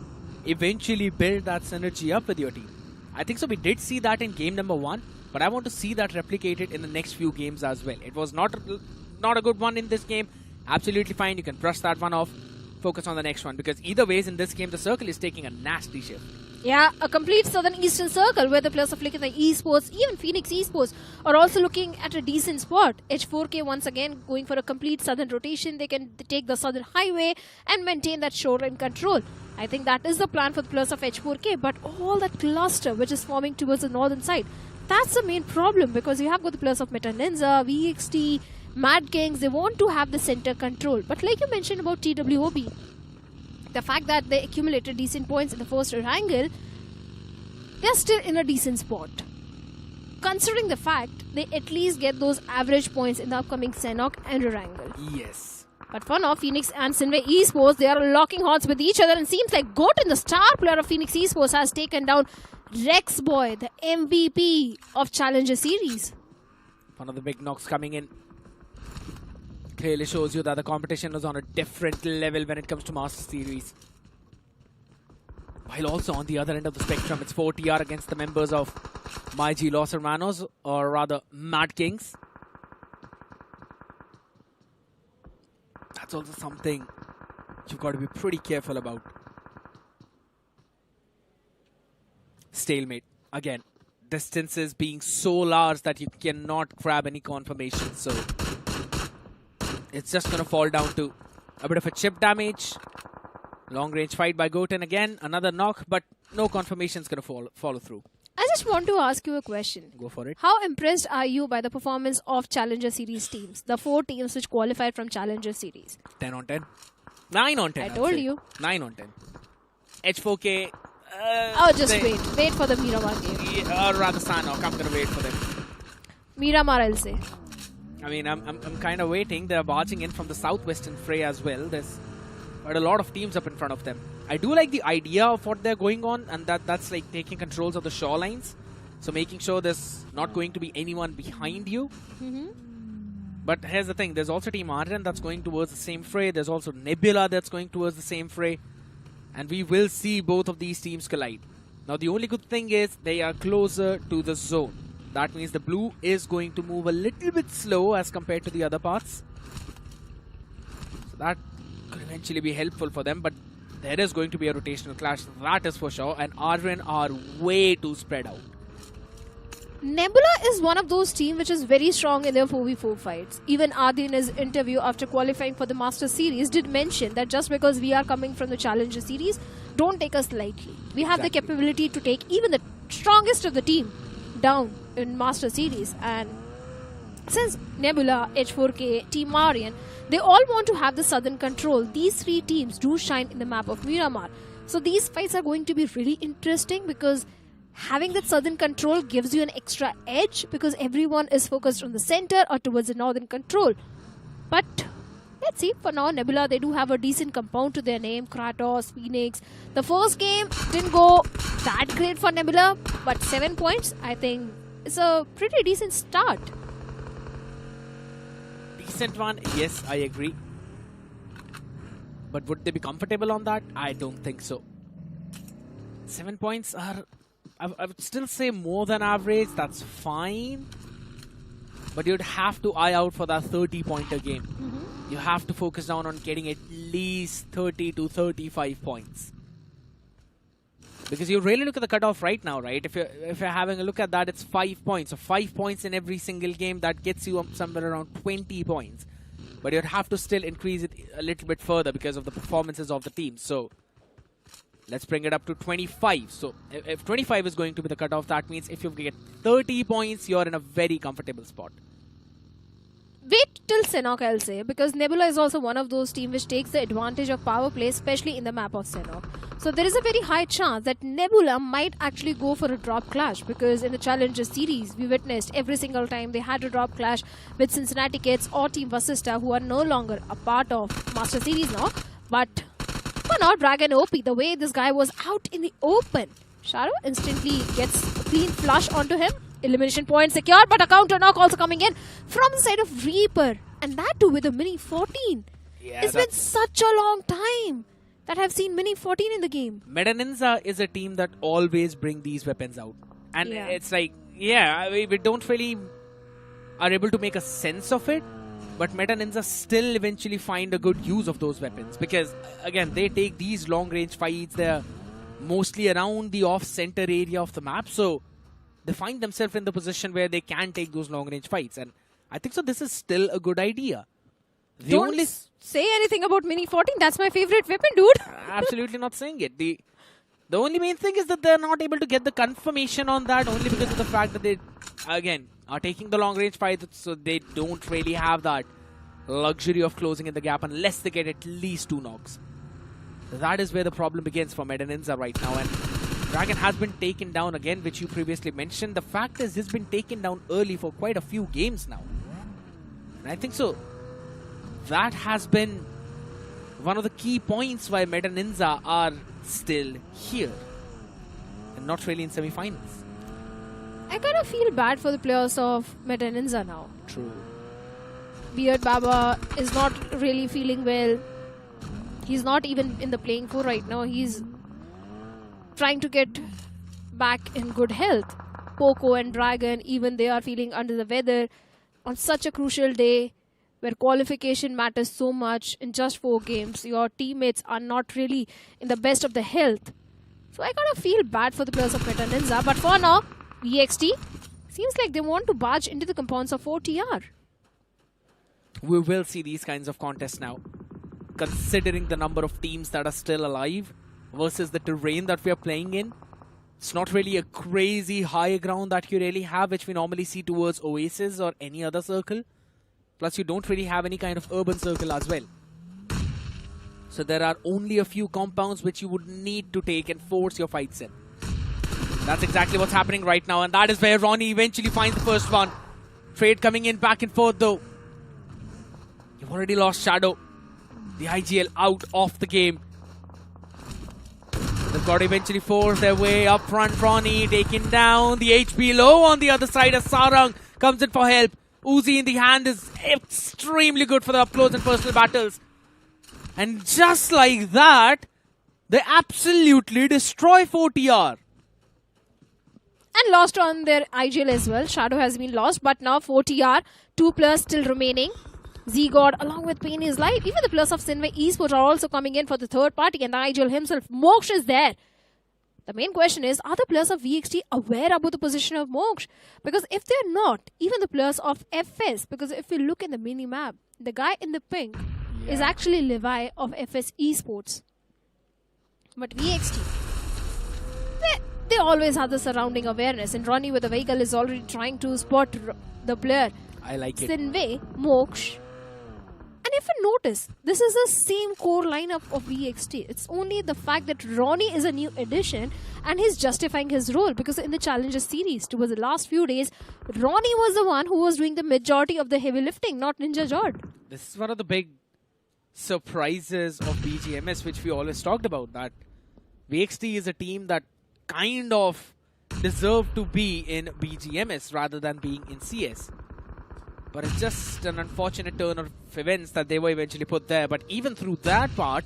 S4: eventually build that synergy up with your team. I think so we did see that in game number 1, but I want to see that replicated in the next few games as well. It was not a good one in this game. Absolutely fine. You can brush that one off. Focus on the next one, because either ways in this game the circle is taking a nasty shift.
S22: Yeah, a complete southern eastern circle where the players of Reckoning Esports, even Phoenix Esports, are also looking at a decent spot. H4K once again going for a complete southern rotation. They can take the southern highway and maintain that shoreline control. I think that is the plan for the players of H4K, but all that cluster which is forming towards the northern side, that's the main problem, because you have got the players of Meta Ninja, VXT, Mad Kings. They want to have the center control. But like you mentioned about TWOB, the fact that they accumulated decent points in the first Erangel, they're still in a decent spot. Considering the fact they at least get those average points in the upcoming Sanhok and Erangel.
S4: Yes.
S22: But for now, Phoenix and Sinewy Esports, they are locking horns with each other, and seems like Goten, the star player of Phoenix Esports, has taken down Rex Boy, the MVP of Challenger Series.
S4: One of the big knocks coming in. Clearly shows you that the competition is on a different level when it comes to Master Series. While also on the other end of the spectrum, it's 4TR against the members of MyG Los Hermanos, or rather Mad Kings. That's also something you've got to be pretty careful about. Stalemate. Again, distances being so large that you cannot grab any confirmation. So it's just going to fall down to a bit of a chip damage. Long range fight by Goten again. Another knock, but no confirmation is going to follow through.
S22: I just want to ask you a question.
S4: Go for it.
S22: How impressed are you by the performance of Challenger Series teams? The 4 teams which qualified from Challenger Series.
S4: 10 on 10. 9 on 10.
S22: I told you.
S4: 9 on 10. H4K.
S22: Just wait. Wait for the Miramar game.
S4: Or rather Sanhok. I'm going to wait for them.
S22: Miramar, I'll say.
S4: I mean, I'm kind of waiting. They're barging in from the southwestern fray as well. There's quite a lot of teams up in front of them. I do like the idea of what they're going on, and that's like taking controls of the shorelines. So making sure there's not going to be anyone behind you. But here's the thing. There's also Team Arden that's going towards the same fray. There's also Nebula that's going towards the same fray. And we will see both of these teams collide. Now, the only good thing is they are closer to the zone. That means the blue is going to move a little bit slow as compared to the other parts. So that could eventually be helpful for them. But there is going to be a rotational clash. That is for sure. And Arden are way too spread out.
S22: Nebula is one of those teams which is very strong in their 4v4 fights. Even Adi in his interview after qualifying for the Master Series did mention that just because we are coming from the Challenger Series, don't take us lightly. We have the capability to take even the strongest of the team down in Master Series. And since Nebula, H4K, Team Marian, they all want to have the southern control. These 3 teams do shine in the map of Miramar. So these fights are going to be really interesting, because having that southern control gives you an extra edge, because everyone is focused on the center or towards the northern control. But let's see. For now, Nebula, they do have a decent compound to their name. Kratos, Phoenix. The first game didn't go that great for Nebula, but 7 points, I think, is a pretty decent start.
S4: Decent one, yes, I agree. But would they be comfortable on that? I don't think so. 7 points are, I would still say, more than average. That's fine. But you'd have to eye out for that 30-pointer game. You have to focus down on getting at least 30 to 35 points. Because you really look at the cutoff right now, right? If you're having a look at that, it's 5 points. So 5 points in every single game, that gets you up somewhere around 20 points. But you'd have to still increase it a little bit further because of the performances of the team. So let's bring it up to 25. So if 25 is going to be the cutoff, that means if you get 30 points, you're in a very comfortable spot.
S22: Wait till Sanhok, I'll say, because Nebula is also one of those teams which takes the advantage of power play, especially in the map of Sanhok. So there is a very high chance that Nebula might actually go for a drop clash, because in the Challenger Series, we witnessed every single time they had a drop clash with Cincinnati Kids or Team Vasista, who are no longer a part of Master Series now. But for now, Dragon OP, the way this guy was out in the open, Sharo instantly gets a clean flush onto him. Elimination point secured, but a counter knock also coming in from the side of Reaper. And that too with a mini 14.
S4: Yeah,
S22: It's been such a long time that I've seen Mini 14 in the game.
S4: Meta Ninja is a team that always bring these weapons out. And it's like, we don't really are able to make a sense of it. But Meta Ninja still eventually find a good use of those weapons. Because, again, they take these long-range fights. They're mostly around the off-center area of the map. So they find themselves in the position where they can take those long-range fights. And I think so this is still a good idea.
S22: Don't say anything about Mini 14. That's my favorite weapon, dude.
S4: Absolutely not saying it. The only main thing is that they're not able to get the confirmation on that only because of the fact that they, again, are taking the long-range fights, so they don't really have that luxury of closing in the gap unless they get at least 2 knocks. That is where the problem begins for Meta Ninja right now. And Dragon has been taken down again, which you previously mentioned. The fact is, he's been taken down early for quite a few games now. And I think so that has been one of the key points why Meta Ninja are still here and not really in semi-finals.
S22: I kind of feel bad for the players of Meta Ninja now.
S4: True.
S22: Beard Baba is not really feeling well. He's not even in the playing for right now. He's trying to get back in good health. Poco and Dragon, even they are feeling under the weather on such a crucial day where qualification matters so much. In just 4 games, your teammates are not really in the best of the health. So I kind of feel bad for the players of Meta Ninja. But for now, VXT seems like they want to barge into the compounds of 4TR.
S4: We will see these kinds of contests now, considering the number of teams that are still alive versus the terrain that we are playing in. It's not really a crazy high ground that you really have, which we normally see towards Oasis or any other circle. Plus, you don't really have any kind of urban circle as well. So there are only a few compounds which you would need to take and force your fights in. That's exactly what's happening right now, and that is where Ronnie eventually finds the first one. Trade coming in back and forth though. You've already lost Shadow. The IGL out of the game. They've got to eventually force their way up front. Ronnie taken down. The HP low on the other side as Sarang comes in for help. Uzi in the hand is extremely good for the up close and personal battles. And just like that, they absolutely destroy 4TR.
S22: And lost on their IGL as well. Shadow has been lost, but now 4TR, 2 players still remaining. Z-God along with Pain is live. Even the players of Sinewy Esports are also coming in for the third party, and the IGL himself, Moksh, is there. The main question is, are the players of VXT aware about the position of Moksh? Because if they're not, even the players of FS, because if we look in the mini-map, the guy in the pink is actually Levi of FS Esports. But VXT, they always have the surrounding awareness, and Ronnie with the vehicle is already trying to spot the player.
S4: I like it.
S22: Sinewy, Moksh. And if you notice, this is the same core lineup of VXT. It's only the fact that Ronnie is a new addition and he's justifying his role, because in the Challenger series towards the last few days, Ronnie was the one who was doing the majority of the heavy lifting, not Ninja Jord.
S4: This is one of the big surprises of BGMS, which we always talked about, that VXT is a team that kind of deserved to be in BGMS rather than being in CS. But it's just an unfortunate turn of events that they were eventually put there. But even through that part,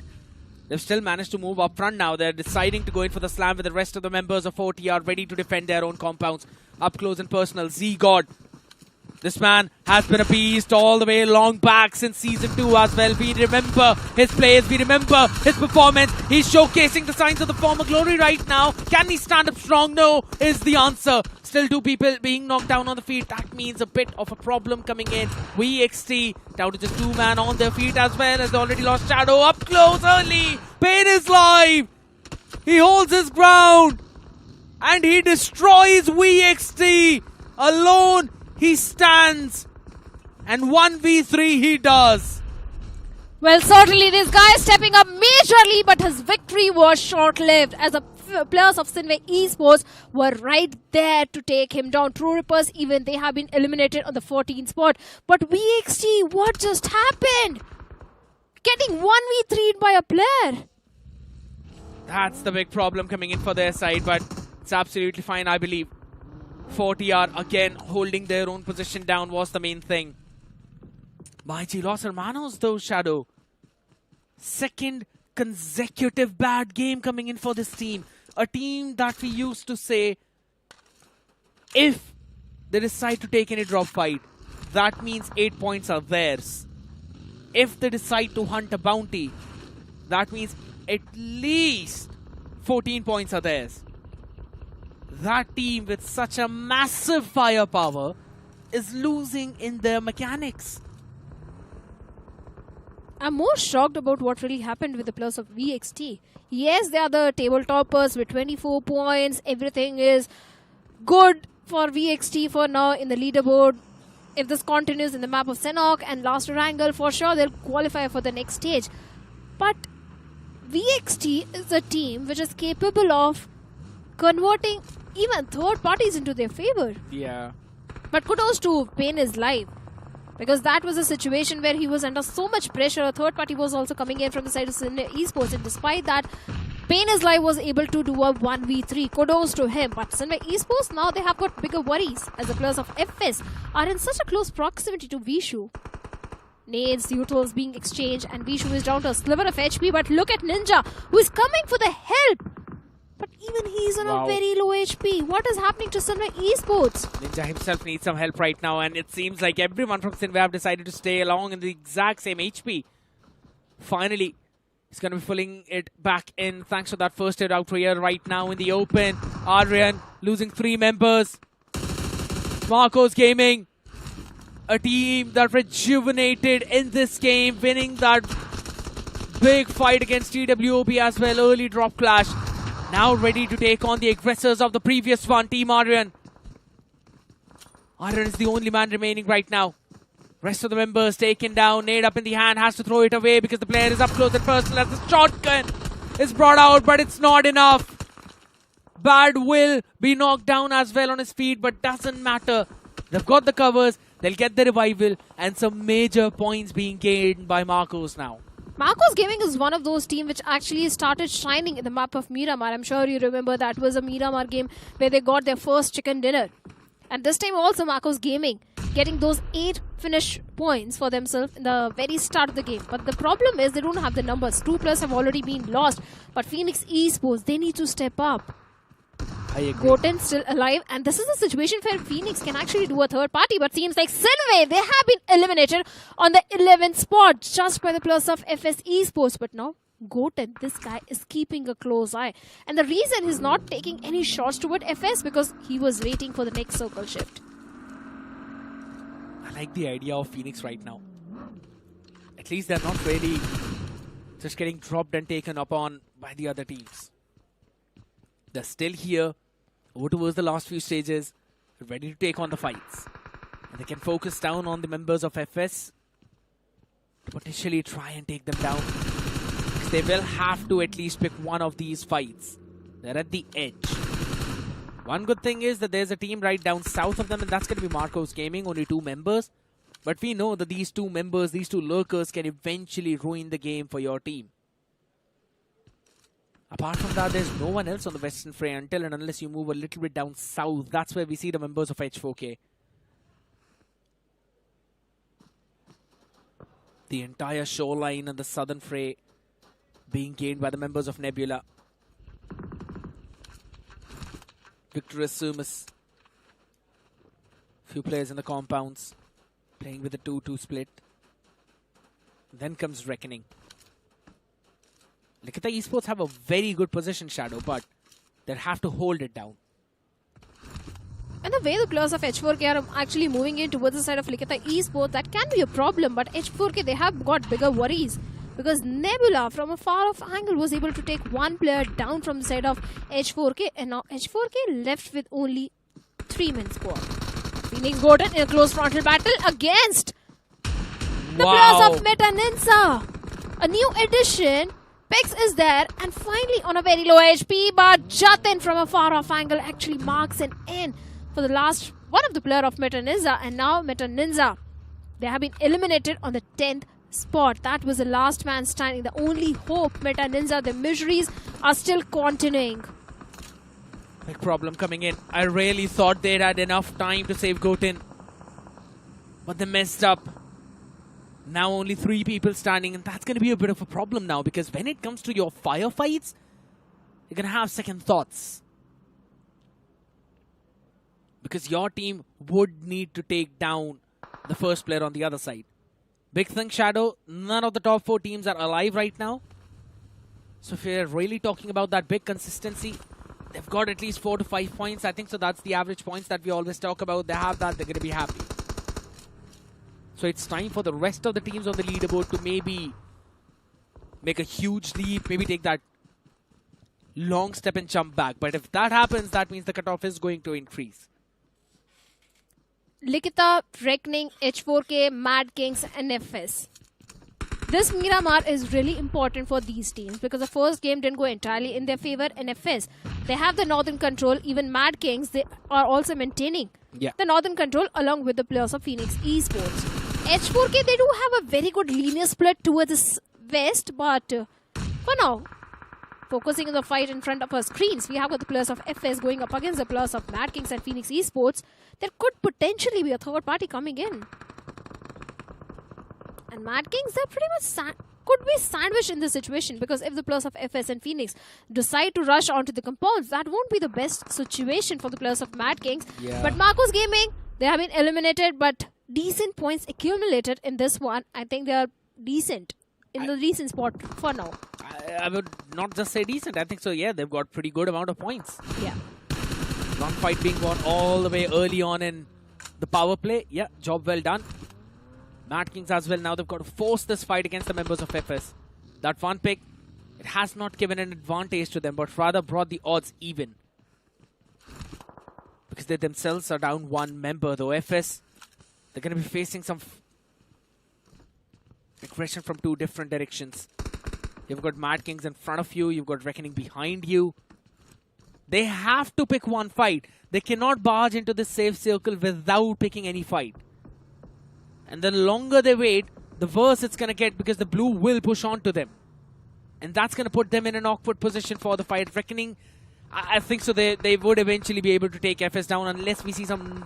S4: they've still managed to move up front now. They're deciding to go in for the slam with the rest of the members of 4TR ready to defend their own compounds. Up close and personal, Z-God. This man has been a beast all the way long back since Season 2 as well. We remember his plays, we remember his performance. He's showcasing the signs of the former glory right now. Can he stand up strong? No, is the answer. Still 2 people being knocked down on the feet. That means a bit of a problem coming in. VXT down to just 2 man on their feet as well, as they already lost Shadow. Up close early. Pain is live. He holds his ground. And he destroys VXT. Alone he stands. And 1v3 he does.
S22: Well, certainly this guy is stepping up majorly, but his victory was short-lived as the players of Sinewy Esports were right there to take him down. True Rippers, even they have been eliminated on the 14th spot. But VXT, what just happened? Getting 1v3'd by a player.
S4: That's the big problem coming in for their side, but it's absolutely fine, I believe. 4TR again holding their own position down was the main thing. My Los Hermanos though, Shadow. Second consecutive bad game coming in for this team. A team that we used to say, if they decide to take any drop fight, that means 8 points are theirs. If they decide to hunt a bounty, that means at least 14 points are theirs. That team with such a massive firepower is losing in their mechanics.
S22: I'm more shocked about what really happened with the players of VXT. Yes, they are the table toppers with 24 points. Everything is good for VXT for now in the leaderboard. If this continues in the map of Sanhok and last Erangel, for sure they'll qualify for the next stage. But VXT is a team which is capable of converting even third parties into their favor.
S4: Yeah.
S22: But kudos to Pain is Live, because that was a situation where he was under so much pressure. A third party was also coming in from the side of Sinewy Esports, and despite that, Pain is Live was able to do a 1v3. Kudos to him. But Sinewy Esports, now they have got bigger worries as the players of FS are in such a close proximity to Vishu. Nades, utils being exchanged, and Vishu is down to a sliver of HP. But look at Ninja, who is coming for the help. But even he's on a very low HP. What is happening to Sinewy Esports?
S4: Ninja himself needs some help right now, and it seems like everyone from Sinewy have decided to stay along in the exact same HP. Finally, he's going to be pulling it back in thanks to that first aid out here right now in the open. Adrian losing 3 members. Marcos Gaming, a team that rejuvenated in this game, winning that big fight against TWOP as well. Early drop clash. Now ready to take on the aggressors of the previous one, Team Adrian. Adrian is the only man remaining right now. Rest of the members taken down. Nade up in the hand, has to throw it away because the player is up close and personal as the shotgun is brought out, but it's not enough. Bad will be knocked down as well on his feet, but doesn't matter. They've got the covers, they'll get the revival, and some major points being gained by Marcos now.
S22: Marcos Gaming is one of those teams which actually started shining in the map of Miramar. I'm sure you remember that was a Miramar game where they got their first chicken dinner. And this time also Marcos Gaming getting those 8 finish points for themselves in the very start of the game. But the problem is they don't have the numbers. 2 players have already been lost. But Phoenix Esports, they need to step up.
S4: I agree.
S22: Goten still alive, and this is a situation where Phoenix can actually do a third party, but seems like Sinewy, they have been eliminated on the 11th spot just by the players of FS Esports. But now Goten, this guy is keeping a close eye, and the reason he's not taking any shots toward FS because he was waiting for the next circle shift.
S4: I like the idea of Phoenix right now. At least they're not really just getting dropped and taken up on by the other teams. They're still here, over towards the last few stages, ready to take on the fights. And they can focus down on the members of FS to potentially try and take them down. Because they will have to at least pick one of these fights. They're at the edge. One good thing is that there's a team right down south of them, and that's going to be Marcos Gaming, only 2 members. But we know that these 2 members, these 2 lurkers can eventually ruin the game for your team. Apart from that, there's no one else on the Western Fray until and unless you move a little bit down south. That's where we see the members of H4K. The entire shoreline and the Southern Fray being gained by the members of Nebula. Victor Sumus. Few players in the compounds playing with a 2-2 split. Then comes Reckoning. Likita Esports have a very good position, Shadow, but they'll have to hold it down.
S22: And the way the players of H4K are actually moving in towards the side of Likita Esports, that can be a problem, but H4K, they have got bigger worries. Because Nebula, from a far off angle, was able to take 1 player down from the side of H4K, and now H4K left with only 3-man squad. Phoenix Goten in a close frontal battle against the players of Meta Ninja. A new addition. Pex is there, and finally on a very low HP, but Jatin from a far off angle actually marks an end for the last one of the player of Meta Ninja, and now Meta Ninja, they have been eliminated on the 10th spot. That was the last man standing, the only hope. Meta Ninja, the miseries are still continuing.
S4: Big problem coming in. I really thought they'd had enough time to save Goten, but they messed up. Now only 3 people standing, and that's going to be a bit of a problem now, because when it comes to your firefights, you're going to have second thoughts. Because your team would need to take down the first player on the other side. Big thing, Shadow, none of the top 4 teams are alive right now. So if you're really talking about that big consistency, they've got at least 4 to 5 points. I think so that's the average points that we always talk about. They have that, they're going to be happy. So it's time for the rest of the teams on the leaderboard to maybe make a huge leap, maybe take that long step and jump back. But if that happens, that means the cutoff is going to increase.
S22: Likita, Reckoning, H4K, Mad Kings and FS. This Miramar is really important for these teams because the first game didn't go entirely in their favor. And FS, they have the northern control. Even Mad Kings, they are also maintaining the northern control along with the players of Phoenix Esports. H4K, they do have a very good linear split towards the west, but for now, focusing on the fight in front of our screens, we have got the players of FS going up against the players of Mad Kings and Phoenix Esports. There could potentially be a third party coming in. And Mad Kings, they're pretty much could be sandwiched in this situation, because if the players of FS and Phoenix decide to rush onto the compounds, that won't be the best situation for the players of Mad Kings. But Marcos Gaming, they have been eliminated, but decent points accumulated in this one. I think they are decent in the decent spot for now.
S4: I would not just say decent. I think so, yeah, they've got pretty good amount of points.
S22: Yeah.
S4: One fight being won all the way early on in the power play. Yeah, job well done. Mad Kings as well. Now they've got to force this fight against the members of FS. That one pick, it has not given an advantage to them, but rather brought the odds even. Because they themselves are down 1 member, though FS, they're going to be facing some aggression from 2 different directions. You've got Mad Kings in front of you. You've got Reckoning behind you. They have to pick one fight. They cannot barge into this safe circle without picking any fight. And the longer they wait, the worse it's going to get, because the blue will push on to them. And that's going to put them in an awkward position for the fight. Reckoning, I think so they would eventually be able to take FS down unless we see some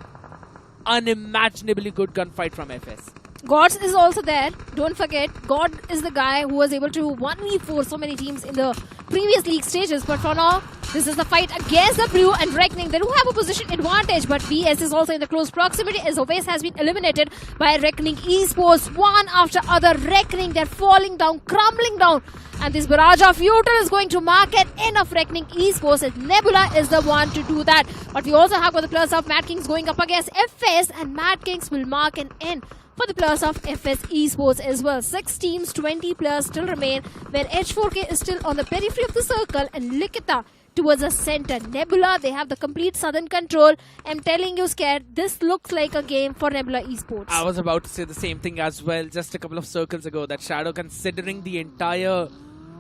S4: unimaginably good gunfight from FS.
S22: Gods is also there. Don't forget, God is the guy who was able to 1v4 so many teams in the previous league stages. But for now, this is the fight against the Blue and Reckoning. They do have a position advantage, but VS is also in the close proximity as Oves has been eliminated by Reckoning Esports. One after other, Reckoning, they're falling down, crumbling down. And this barrage of future is going to mark an end of Reckoning Esports, as Nebula is the one to do that. But we also have got the players of Mad Kings going up against FS, and Mad Kings will mark an end for the players of FS Esports as well. 6 teams, 20 players still remain, where H4K is still on the periphery of the circle and Likita towards the center. Nebula, they have the complete southern control. I'm telling you, Scared, this looks like a game for Nebula Esports.
S4: I was about to say the same thing as well just a couple of circles ago, that Shadow, considering the entire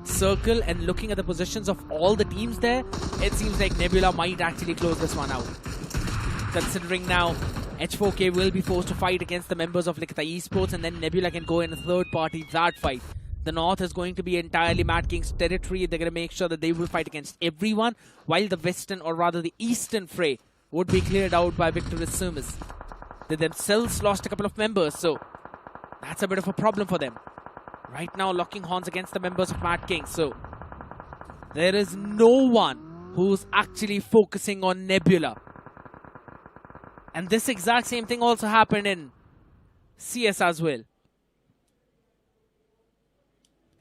S4: circle and looking at the positions of all the teams there, it seems like Nebula might actually close this one out. Considering now H4K will be forced to fight against the members of Likita Esports, and then Nebula can go in a third party that fight. The north is going to be entirely Mad King's territory. They're going to make sure that they will fight against everyone, while the western, or rather the eastern fray, would be cleared out by Victorious Sumis. They themselves lost a couple of members, so that's a bit of a problem for them. Right now, locking horns against the members of Mad King, so there is no one who's actually focusing on Nebula. And this exact same thing also happened in CS as well.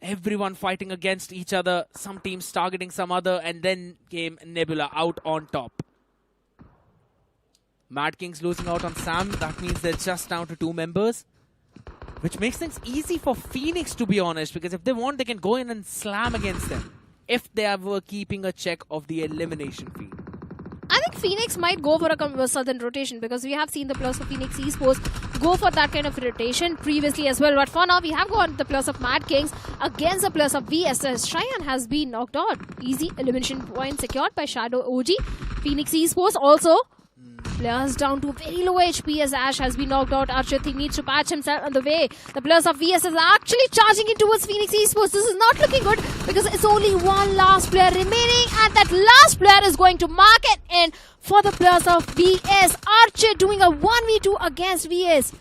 S4: Everyone fighting against each other, some teams targeting some other, and then came Nebula out on top. Mad Kings losing out on Sam, that means they're just down to 2 members. Which makes things easy for Phoenix, to be honest, because if they want, they can go in and slam against them, if they were keeping a check of the elimination feed.
S22: I think Phoenix might go for a southern rotation, because we have seen the players of Phoenix Esports go for that kind of rotation previously as well. But for now, we have got the players of Mad Kings against the players of VSS. Cheyenne has been knocked out. Easy elimination point secured by Shadow OG. Phoenix Esports also. Players down to very low HP as Ash has been knocked out. Archit needs to patch himself on the way. The players of VSS are actually charging in towards Phoenix Esports. This is not looking good, because it's only one last player remaining, and that last player is going to mark an end for the players of VS. Archit doing a 1v2 against VS.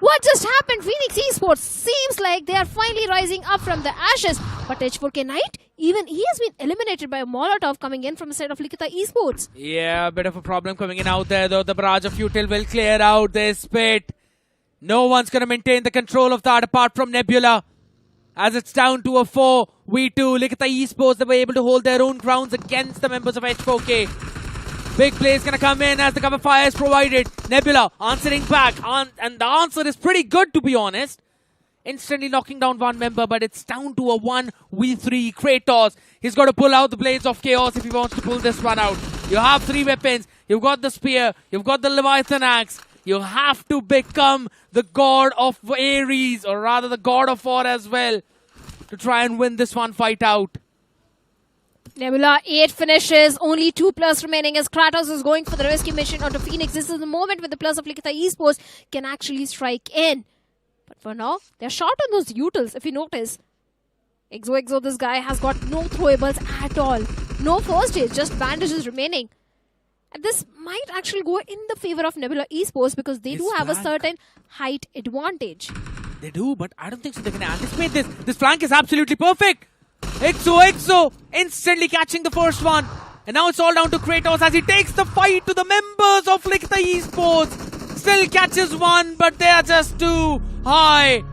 S22: What just happened? Phoenix Esports seems like they are finally rising up from the ashes. But H4K Knight, even he has been eliminated by a Molotov coming in from the side of Likita Esports.
S4: Yeah, a bit of a problem coming in out there though. The barrage of Futil will clear out this pit. No one's going to maintain the control of that apart from Nebula. As it's down to a 4v2. Likita Esports, they were able to hold their own grounds against the members of H4K. Big play is going to come in as the cover fire is provided. Nebula answering back. And the answer is pretty good, to be honest. Instantly knocking down one member, but it's down to a 1v3. Kratos, he's got to pull out the Blades of Chaos if he wants to pull this one out. You have 3 weapons. You've got the Spear. You've got the Leviathan Axe. You have to become the God of Ares, or rather the God of War as well, to try and win this one fight out.
S22: Nebula 8 finishes, only 2+ remaining as Kratos is going for the rescue mission onto Phoenix. This is the moment when the plus of Likita Esports can actually strike in. But for now, they're short on those utils, if you notice. Exo, this guy has got no throwables at all. No first aid, just bandages remaining. And this might actually go in the favor of Nebula Esports because they do have a certain height advantage.
S4: They do, but I don't think so they can anticipate this. This flank is absolutely perfect. Exo, instantly catching the first one. And now it's all down to Kratos as he takes the fight to the members of Likita Esports. Still catches one, but they are just too high.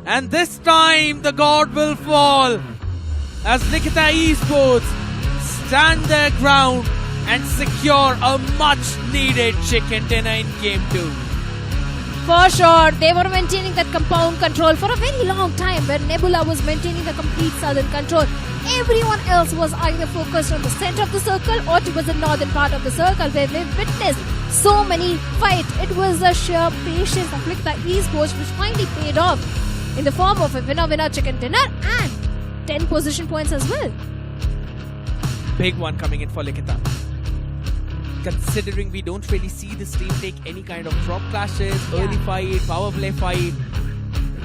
S4: And this time the god will fall as Likita Esports stand their ground and secure a much needed chicken dinner in game 2.
S22: For sure, they were maintaining that compound control for a very long time where Nebula was maintaining the complete southern control. Everyone else was either focused on the center of the circle or towards the northern part of the circle where we witnessed so many fights. It was the sheer patience of Likita Esports which finally paid off in the form of a winner-winner chicken dinner and 10 position points as well.
S4: Big one coming in for Likita. Considering we don't really see this team take any kind of drop clashes, early fight, power play fight,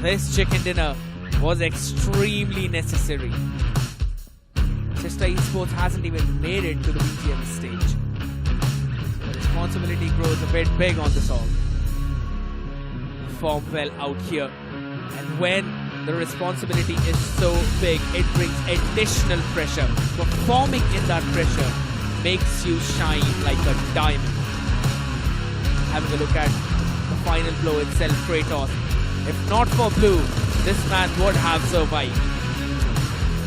S4: this chicken dinner was extremely necessary. Chester Esports hasn't even made it to the BGMS stage. The responsibility grows a bit big on this all. Perform well out here. And when the responsibility is so big, it brings additional pressure. Performing in that pressure makes you shine like a diamond. Having a look at the final blow itself, Kratos. If not for blue, this man would have survived.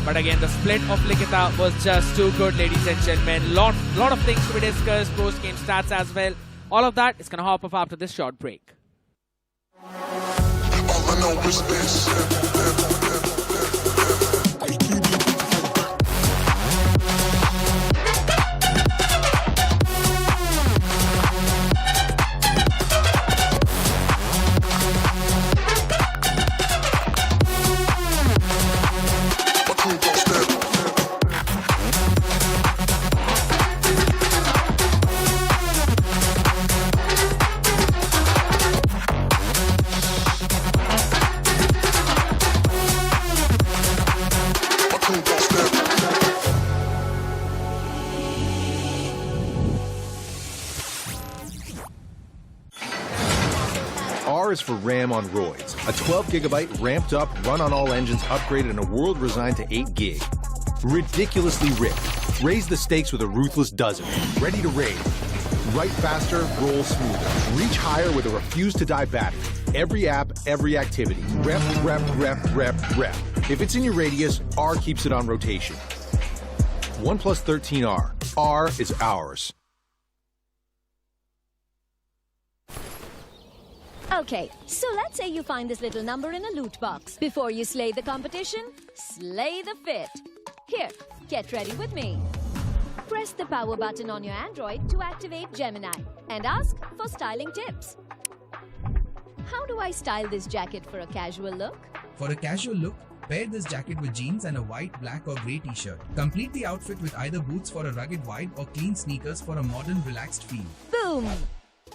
S4: But again, the split of Likita was just too good, ladies and gentlemen. Lot of things to be discussed, post-game stats as well. All of that is going to hop up after this short break.
S3: All I know is this.
S11: R is for RAM on roids. A 12GB ramped up, run on all engines, upgraded in a world resigned to 8 gig. Ridiculously ripped. Raise the stakes with a ruthless dozen. Ready to raid. Write faster, roll smoother. Reach higher with a refuse to die battery. Every app, every activity. Rep. If it's in your radius, R keeps it on rotation. OnePlus 13R. R is ours.
S5: Okay, so let's say you find this little number in a loot box. Before you slay the competition, slay the fit. Here, get ready with me. Press the power button on your Android to activate Gemini and ask for styling tips. How do I style this jacket for a casual look?
S6: For a casual look, pair this jacket with jeans and a white, black or grey t-shirt. Complete the outfit with either boots for a rugged vibe or clean sneakers for a modern, relaxed feel.
S5: Boom!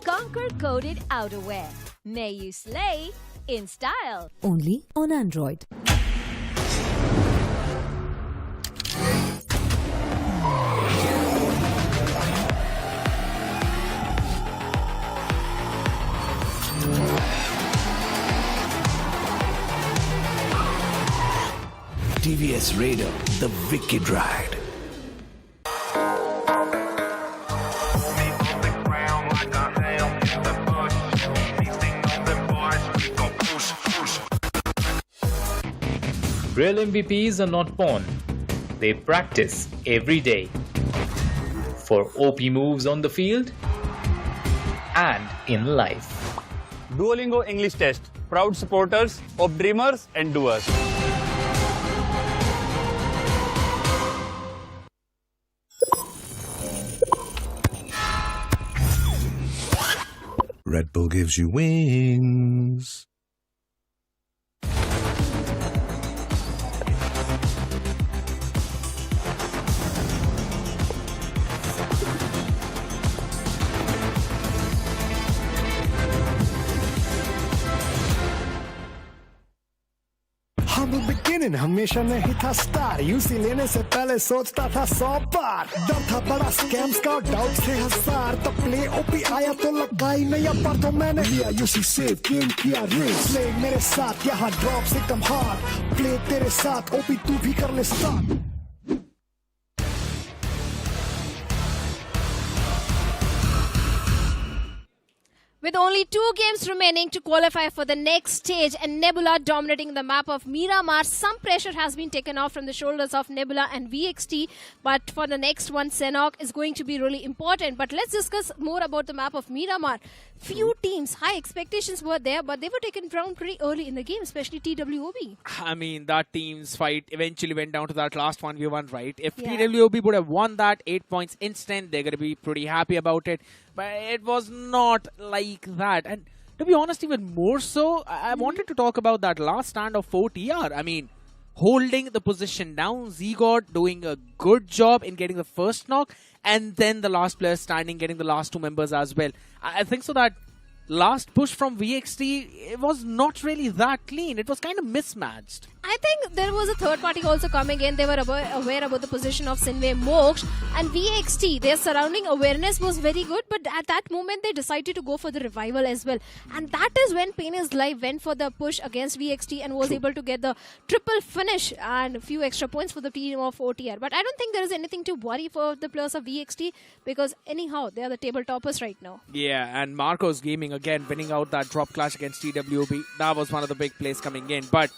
S5: Conquer coded outerwear. May you slay in style.
S21: Only on Android.
S19: TVS Raider, the wicked ride.
S7: Real MVPs are not born. They practice every day. For OP moves on the field and in life.
S9: Duolingo English Test. Proud supporters of dreamers and doers.
S8: Red Bull gives you wings.
S2: Humble beginning, हमेशा नहीं था star UC लेने से पहले सोचता था 100 बार डर था बड़ा स्कैम्स का डाउट से हजार तो प्ले ओपी आया तो लगा ही नहीं पर तो मैंने लिया यूसी सेव गेम किया रेस प्ले मेरे साथ यहाँ ड्रॉप्स एकदम हार्ड प्ले तेरे साथ ओपी तू भी कर ले start
S22: With only 2 games remaining to qualify for the next stage and Nebula dominating the map of Miramar, some pressure has been taken off from the shoulders of Nebula and VXT. But for the next one, Sanhok is going to be really important. But let's discuss more about the map of Miramar. Few teams, high expectations were there, but they were taken down pretty early in the game, especially TWOB.
S4: I mean, that team's fight eventually went down to that last 1v1, right? If TWOB would have won that 8 points instant, they're going to be pretty happy about it. But it was not like that. And to be honest, even more so, I wanted to talk about that last stand of 4TR. I mean, holding the position down, Zygot doing a good job in getting the first knock, and then the last player standing, getting the last 2 members as well. I think so that last push from VXT, it was not really that clean. It was kind of mismatched.
S22: I think there was a third party also coming in. They were aware about the position of Sinewy Esports and VXT. Their surrounding awareness was very good, but at that moment they decided to go for the revival as well. And that is when Pain is Live went for the push against VXT and was able to get the triple finish and a few extra points for the team of OTR. But I don't think there is anything to worry for the players of VXT because anyhow, they are the table toppers right now.
S4: Yeah, and Marcos Gaming again winning out that drop clash against TWOB. That was one of the big plays coming in. But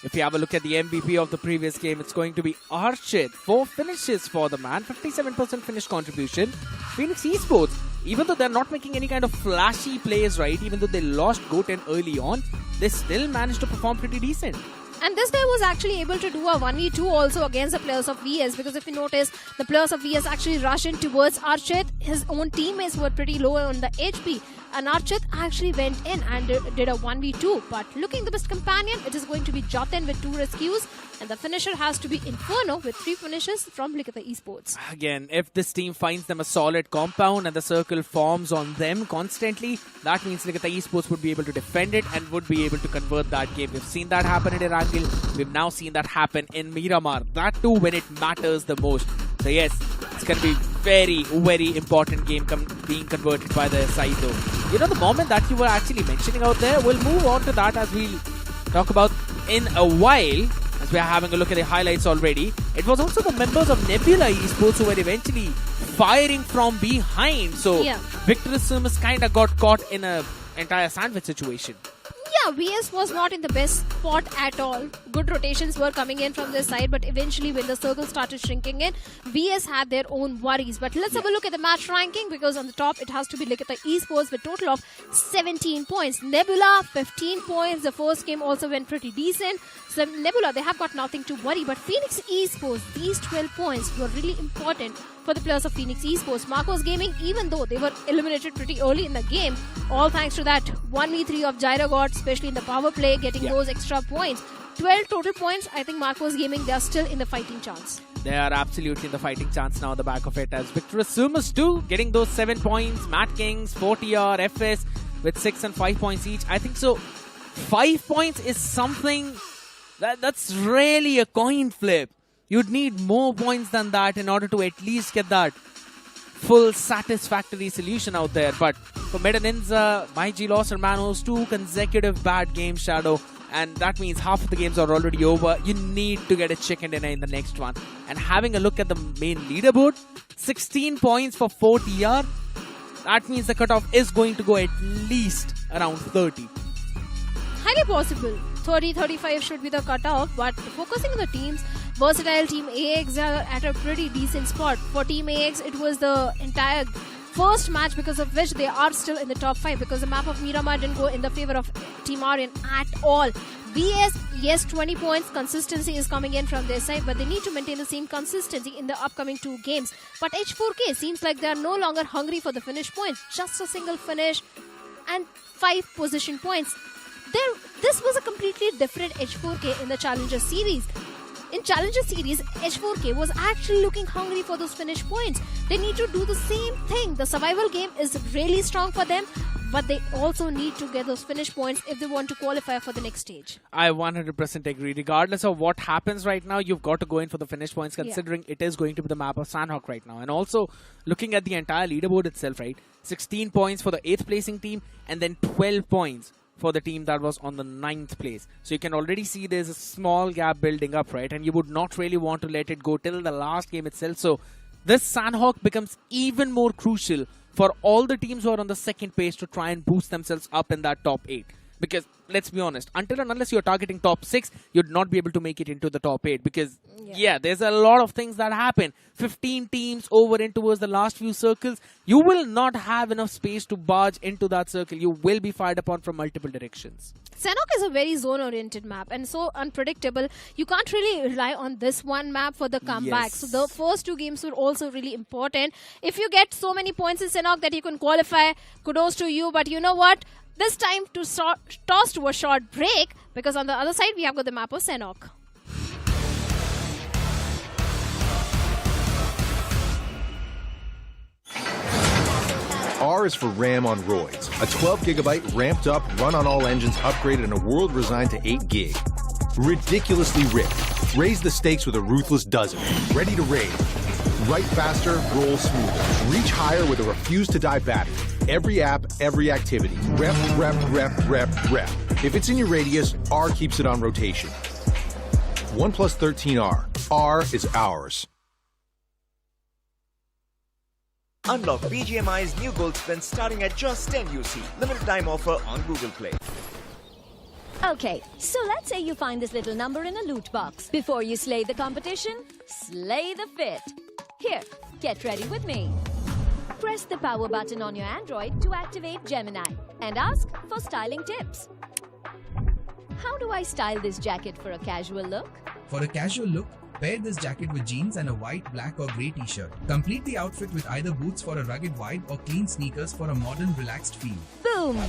S4: if you have a look at the MVP of the previous game, it's going to be Archit. 4 finishes for the man, 57% finish contribution. Phoenix Esports, even though they're not making any kind of flashy plays, right, even though they lost Goten early on, they still managed to perform pretty decent.
S22: And this guy was actually able to do a 1v2 also against the players of VS, because if you notice, the players of VS actually rushed in towards Archit. His own teammates were pretty low on the HP, and Archit actually went in and did a 1v2. But looking the best companion, it is going to be Jahan with 2 rescues, and the finisher has to be Inferno with 3 finishes from Sinewy Esports.
S4: Again, if this team finds them a solid compound and the circle forms on them constantly, that means Sinewy Esports would be able to defend it and would be able to convert that game. We've seen that happen in Erangel. We've now seen that happen in Miramar. That too when it matters the most. So yes, it's going to be very, very important game being converted by the side though. You know, the moment that you were actually mentioning out there, we'll move on to that as we'll talk about in a while, as we're having a look at the highlights already. It was also the members of Nebula Esports who were eventually firing from behind. So Victor Sims kind of got caught in an entire sandwich situation.
S22: Yeah, VS was not in the best spot at all. Good rotations were coming in from this side, but eventually when the circle started shrinking in, VS had their own worries. But let's have a look at the match ranking, because on the top it has to be Sinewy Esports with total of 17 points. Nebula, 15 points. The first game also went pretty decent. So Nebula, they have got nothing to worry. But Phoenix Esports, these 12 points were really important for the players of Phoenix Esports. Marcos Gaming, even though they were eliminated pretty early in the game, all thanks to that 1v3 of Gyrogot, especially in the power play, getting those extra points. 12 total points. I think Marcos Gaming, they are still in the fighting chance.
S4: They are absolutely in the fighting chance now on the back of it, as Victor Sumus too, getting those 7 points. Matt Kings, 4TR, FS with 6 and 5 points each. I think so 5 points is something that's really a coin flip. You'd need more points than that in order to at least get that full satisfactory solution out there. But for Meta Ninja, MyG Los Hermanos, 2 consecutive bad games, Shadow. and that means half of the games are already over. You need to get a chicken dinner in the next one. And having a look at the main leaderboard, 16 points for 4 TR. That means the cutoff is going to go at least around 30.
S22: Highly possible. 30-35 should be the cutoff, but focusing on the teams, versatile team AX are at a pretty decent spot. For team AX, it was the entire first match because of which they are still in the top 5, because the map of Miramar didn't go in the favor of Team Aryan at all. BS, yes, 20 points. Consistency is coming in from their side, but they need to maintain the same consistency in the upcoming 2 games. But H4K seems like they are no longer hungry for the finish points. Just a single finish and 5 position points. This was a completely different H4K in the Challenger series. In Challenger series, H4K was actually looking hungry for those finish points. They need to do the same thing. The survival game is really strong for them, but they also need to get those finish points if they want to qualify for the next stage.
S4: I 100% agree. Regardless of what happens right now, you've got to go in for the finish points, considering it is going to be the map of Sanhok right now. And also, looking at the entire leaderboard itself, right? 16 points for the 8th placing team, and then 12 points for the team that was on the 9th place. So you can already see there's a small gap building up, right? And you would not really want to let it go till the last game itself. So this Sanhok becomes even more crucial for all the teams who are on the 2nd page to try and boost themselves up in that top 8. Because let's be honest, until and unless you're targeting top 6, you'd not be able to make it into the top 8. Because there's a lot of things that happen. 15 teams over in towards the last few circles. You will not have enough space to barge into that circle. You will be fired upon from multiple directions.
S22: Sanhok is a very zone-oriented map and so unpredictable. You can't really rely on this one map for the comeback.
S4: Yes.
S22: So the first 2 games were also really important. If you get so many points in Sanhok that you can qualify, kudos to you. But you know what? This time to toss to a short break, because on the other side we have got the map of Sanhok.
S11: R is for RAM on roids. A 12GB ramped up, run on all engines, upgraded in a world resigned to 8 gig. Ridiculously ripped. Raise the stakes with a ruthless dozen. Ready to raid. Write faster, roll smoother. Reach higher with a refuse to die battery. Every app, every activity. Rep, rep, rep, rep, rep. If it's in your radius, R keeps it on rotation. OnePlus 13R. R is ours.
S10: Unlock BGMI's new gold spin starting at just 10 UC. Limited time offer on Google Play.
S5: Okay, so let's say you find this little number in a loot box. Before you slay the competition, slay the fit. Here, get ready with me. Press the power button on your Android to activate Gemini and ask for styling tips. How do I style this jacket for a casual look?
S6: For a casual look, pair this jacket with jeans and a white, black or grey t-shirt. Complete the outfit with either boots for a rugged vibe or clean sneakers for a modern, relaxed feel.
S5: Boom!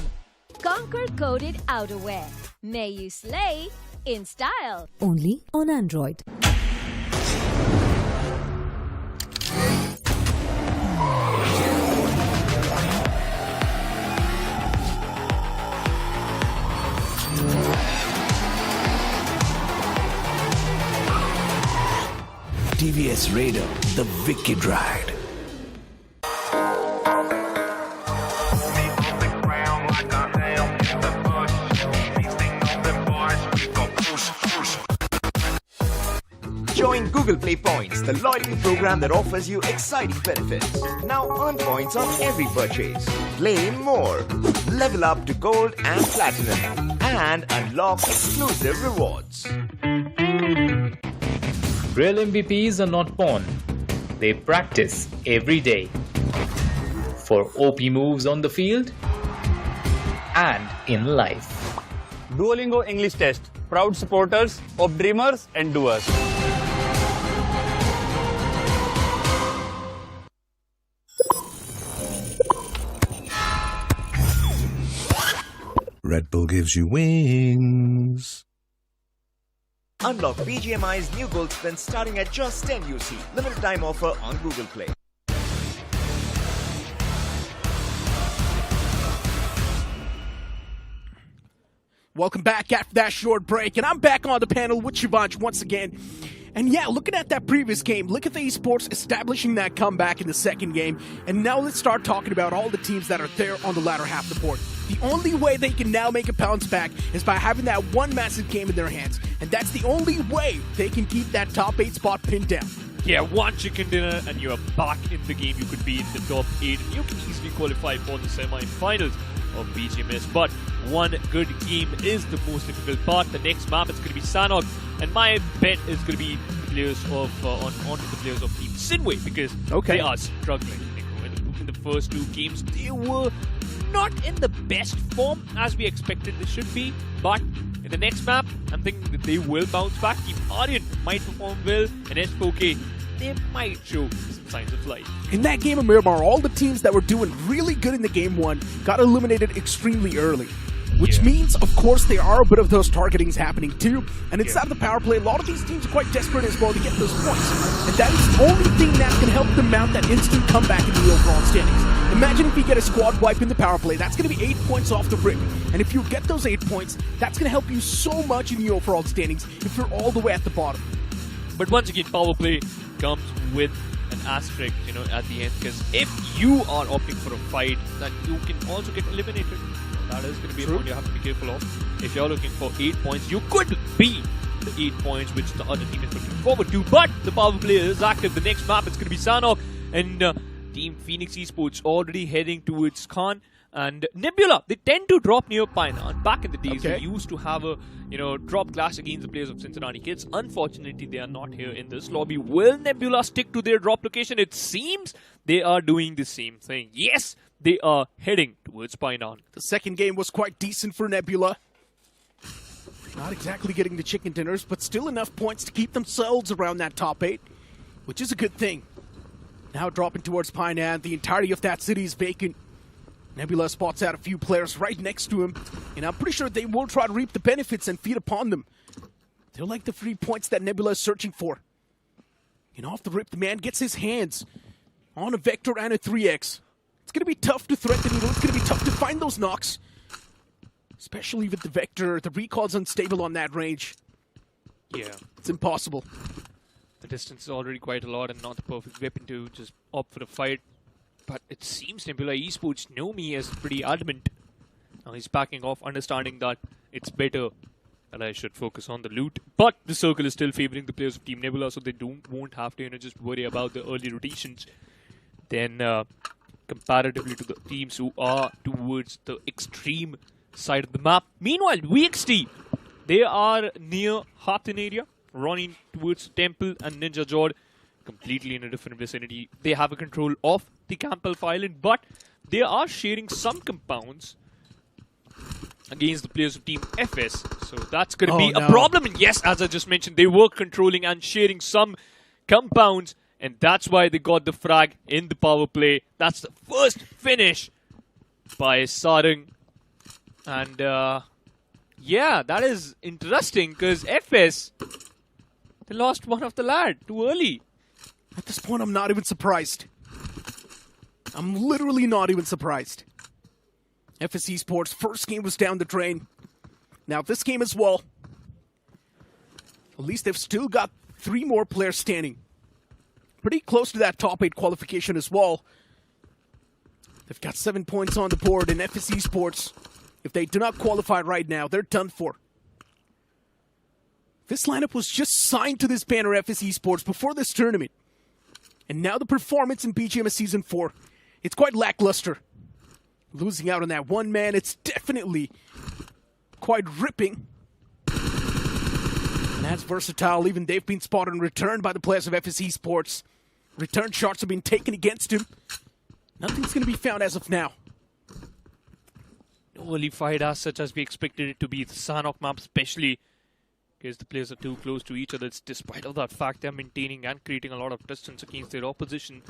S5: Conquer coded outerwear. May you slay in style.
S1: Only on Android.
S19: TVS Raider, the wicked ride.
S10: Join Google Play Points, the loyalty program that offers you exciting benefits. Now earn points on every purchase. Play more. Level up to gold and platinum. And unlock exclusive rewards.
S7: Real MVPs are not born. They practice every day. For OP moves on the field and in life.
S9: Duolingo English Test. Proud supporters of dreamers and doers.
S8: Red Bull gives you wings.
S10: Unlock BGMI's new gold spin starting at just 10 UC. Limited time offer on Google Play.
S16: Welcome back after that short break, and I'm back on the panel with Shivansh once again. And yeah, looking at that previous game, look at the esports establishing that comeback in the second game. And now let's start talking about all the teams that are there on the latter half of the board. The only way they can now make a bounce back is by having that one massive game in their hands. And that's the only way they can keep that top 8 spot pinned down.
S17: Yeah, one chicken dinner and you are back in the game. You could be in the top 8 and you can easily qualify for the semi-finals of BGMS. But one good game is the most difficult part. The next map is going to be Sanhok, and my bet is going to be players of onto the players of Team Sinewy, because they are struggling. In the first 2 games, they were not in the best form as we expected they should be, but in the next map, I'm thinking that they will bounce back. Team Aryan might perform well, and S4K, they might show some signs of life.
S16: In that game of Miramar, all the teams that were doing really good in the game 1 got eliminated extremely early. Which means, of course, there are a bit of those targetings happening too. And inside of the power play, a lot of these teams are quite desperate as well to get those points. And that is the only thing that can help them mount that instant comeback in the overall standings. Imagine if you get a squad wipe in the power play, that's going to be 8 points off the rip. And if you get those 8 points, that's going to help you so much in the overall standings if you're all the way at the bottom.
S17: But once again, power play comes with an asterisk, at the end, because if you are opting for a fight, then you can also get eliminated. That is going to be a point you have to be careful of. If you're looking for 8 points, you could be the 8 points which the other team is looking forward to. But the power play is active. The next map is going to be Sanhok, and Team Phoenix Esports already heading towards Khan. And Nebula, they tend to drop near Painan. Back in the days, they used to have a, drop clash against the players of Cincinnati Kids. Unfortunately, they are not here in this lobby. Will Nebula stick to their drop location? It seems they are doing the same thing. Yes, they are heading towards Painan.
S16: The second game was quite decent for Nebula. Not exactly getting the chicken dinners, but still enough points to keep themselves around that top 8, which is a good thing. Now dropping towards Painan, the entirety of that city is vacant. Nebula spots out a few players right next to him, and I'm pretty sure they will try to reap the benefits and feed upon them. They're like the 3 points that Nebula is searching for. And off the rip, the man gets his hands on a Vector and a 3X. It's going to be tough to thread the needle. It's going to be tough to find those knocks. Especially with the Vector. The recoil's unstable on that range.
S17: Yeah.
S16: It's impossible.
S17: The distance is already quite a lot and not the perfect weapon to just opt for the fight. But it seems Nebula Esports know me as pretty adamant. Now he's backing off, understanding that it's better that I should focus on the loot. But the circle is still favoring the players of Team Nebula, so they won't have to just worry about the early rotations. Then, comparatively to the teams who are towards the extreme side of the map. Meanwhile, VXT, they are near Hain area, running towards Temple and Ninja Jord, completely in a different vicinity. They have a control of the Camp Alpha Island, but they are sharing some compounds against the players of Team FS. So that's going to be a problem. And yes, as I just mentioned, they were controlling and sharing some compounds, and that's why they got the frag in the power play. That's the first finish by Sarang. And yeah, that is interesting because FS, they lost one of the lad too early.
S16: At this point, I'm not even surprised. I'm literally not even surprised. FS Esports' first game was down the drain. Now, this game as well. At least they've still got 3 more players standing. Pretty close to that top 8 qualification as well. They've got 7 points on the board in FS Esports. If they do not qualify right now, they're done for. This lineup was just signed to this banner, FS Esports, before this tournament. And now the performance in BGMS Season 4, it's quite lackluster. Losing out on that one man, it's definitely quite ripping. And that's versatile. Even they've been spotted and returned by the players of FS Esports. Return shots have been taken against him. Nothing's going to be found as of now.
S17: No early fight as such as we expected it to be. The Sanhok map especially, because the players are too close to each other. Despite all that fact, they're maintaining and creating a lot of distance against their opposition.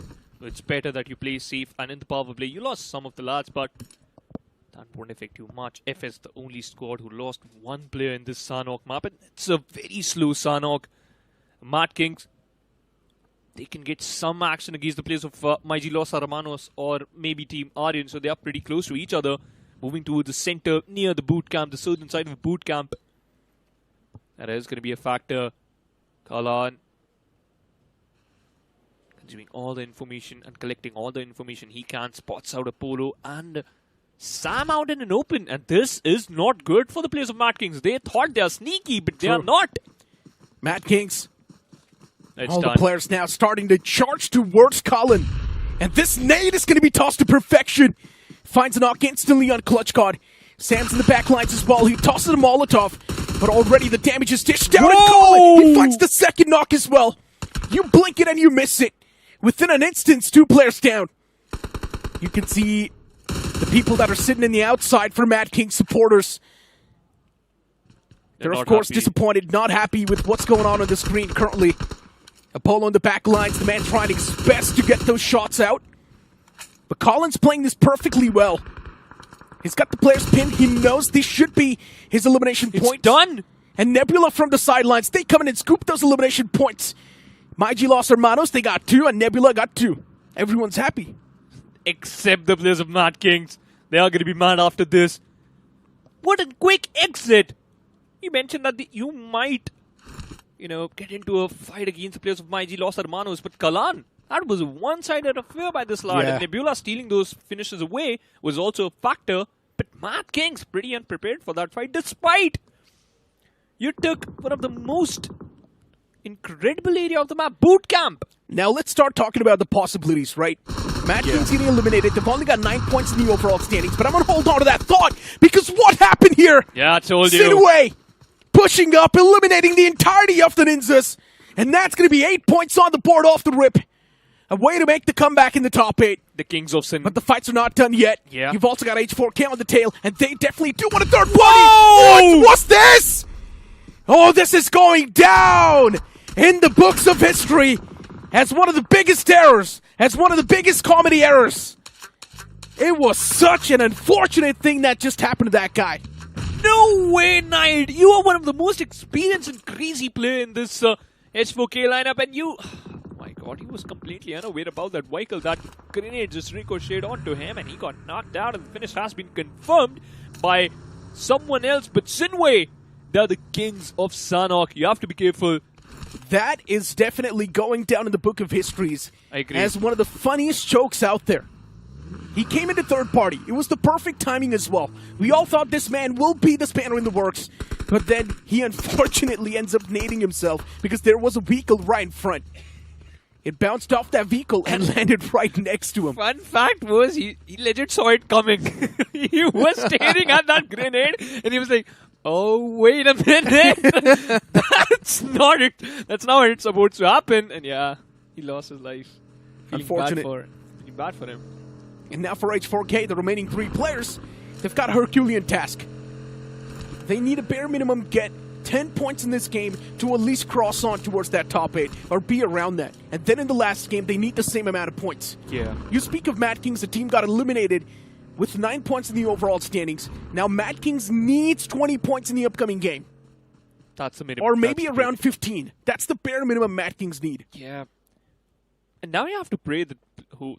S17: It's better that you play safe, and in the power play, you lost some of the lads, but that won't affect you much. FS, the only squad who lost 1 player in this Sanhok map, and it's a very slow Sanhok. Mad Kings, they can get some action against the players of Los Hermanos or maybe Team Aryan, so they are pretty close to each other. Moving towards the center, near the boot camp, the southern side of the boot camp. That is going to be a factor. Kalan doing all the information and collecting all the information he can, spots out Apollo and Sam out in an open. And this is not good for the players of Mad Kings. They thought they are sneaky, but they are not.
S16: Mad Kings.
S17: It's
S16: All
S17: done.
S16: the players now starting to charge towards Colin. And this nade is going to be tossed to perfection. Finds a knock instantly on Clutch Card. Sam's in the back lines as well. He tosses a Molotov. But already the damage is dished out. And Colin, he finds the second knock as well. You blink it and you miss it. Within an instant, 2 players down. You can see the people that are sitting in the outside for Mad King supporters. They're of course disappointed, not happy with what's going on the screen currently. Apollo in the back lines, the man trying his best to get those shots out. But Colin's playing this perfectly well. He's got the players pinned. He knows this should be his elimination point.
S17: It's done!
S16: And Nebula from the sidelines, they come in and scoop those elimination points. Los Hermanos, they got 2, and Nebula got 2. Everyone's happy.
S17: Except the players of Mad Kings. They are going to be mad after this. What a quick exit! You mentioned that you might, get into a fight against the players of Los Hermanos, but Kalan, that was a one-sided affair by this lad.
S16: Yeah.
S17: And Nebula stealing those finishes away was also a factor. But Mad Kings pretty unprepared for that fight, despite you took one of the most incredible area of the map, boot camp.
S16: Now let's start talking about the possibilities, right? Mad King's getting eliminated. They've only got 9 points in the overall standings, but I'm going to hold on to that thought because what happened here?
S17: Yeah, I told you.
S16: Sinewy pushing up, eliminating the entirety of the Ninjas, and that's going to be 8 points on the board off the rip. A way to make the comeback in the top 8.
S17: The Kings of Sin.
S16: But the fights are not done yet.
S17: Yeah.
S16: You've also got H4K on the tail, and they definitely do want a third party.
S17: Whoa!
S16: What's this? Oh, this is going down in the books of history as one of the biggest errors, as one of the biggest comedy errors. It was such an unfortunate thing that just happened to that guy.
S17: No way, Knight! You are one of the most experienced and crazy player in this H4K lineup, and you... Oh my god, he was completely unaware about that vehicle. That grenade just ricocheted onto him, and he got knocked out, and the finish has been confirmed by someone else. But Sinewy, they're the Kings of Sanhok. You have to be careful.
S16: That is definitely going down in the book of histories
S17: I agree.
S16: as one of the funniest jokes out there. He came into third party. It was the perfect timing as well. We all thought this man will be the spanner in the works, but then he unfortunately ends up nading himself because there was a vehicle right in front. It bounced off that vehicle and landed right next to him.
S17: Fun fact was, he legit saw it coming. He was staring at that grenade, and he was like, oh, wait a minute. That's not it. That's not what it's supposed to happen. And yeah, he lost his life.
S16: Unfortunate.
S17: Feeling bad for him.
S16: And now for H4K, the remaining 3 players, they've got a Herculean task. They need a bare minimum get 10 points in this game to at least cross on towards that top 8, or be around that. And then in the last game, they need the same amount of points.
S17: Yeah.
S16: You speak of Mad Kings, the team got eliminated with 9 points in the overall standings. Now Mad Kings needs 20 points in the upcoming game.
S17: That's the minimum.
S16: Or maybe around 15. That's the bare minimum Mad Kings need.
S17: Yeah. And now you have to pray that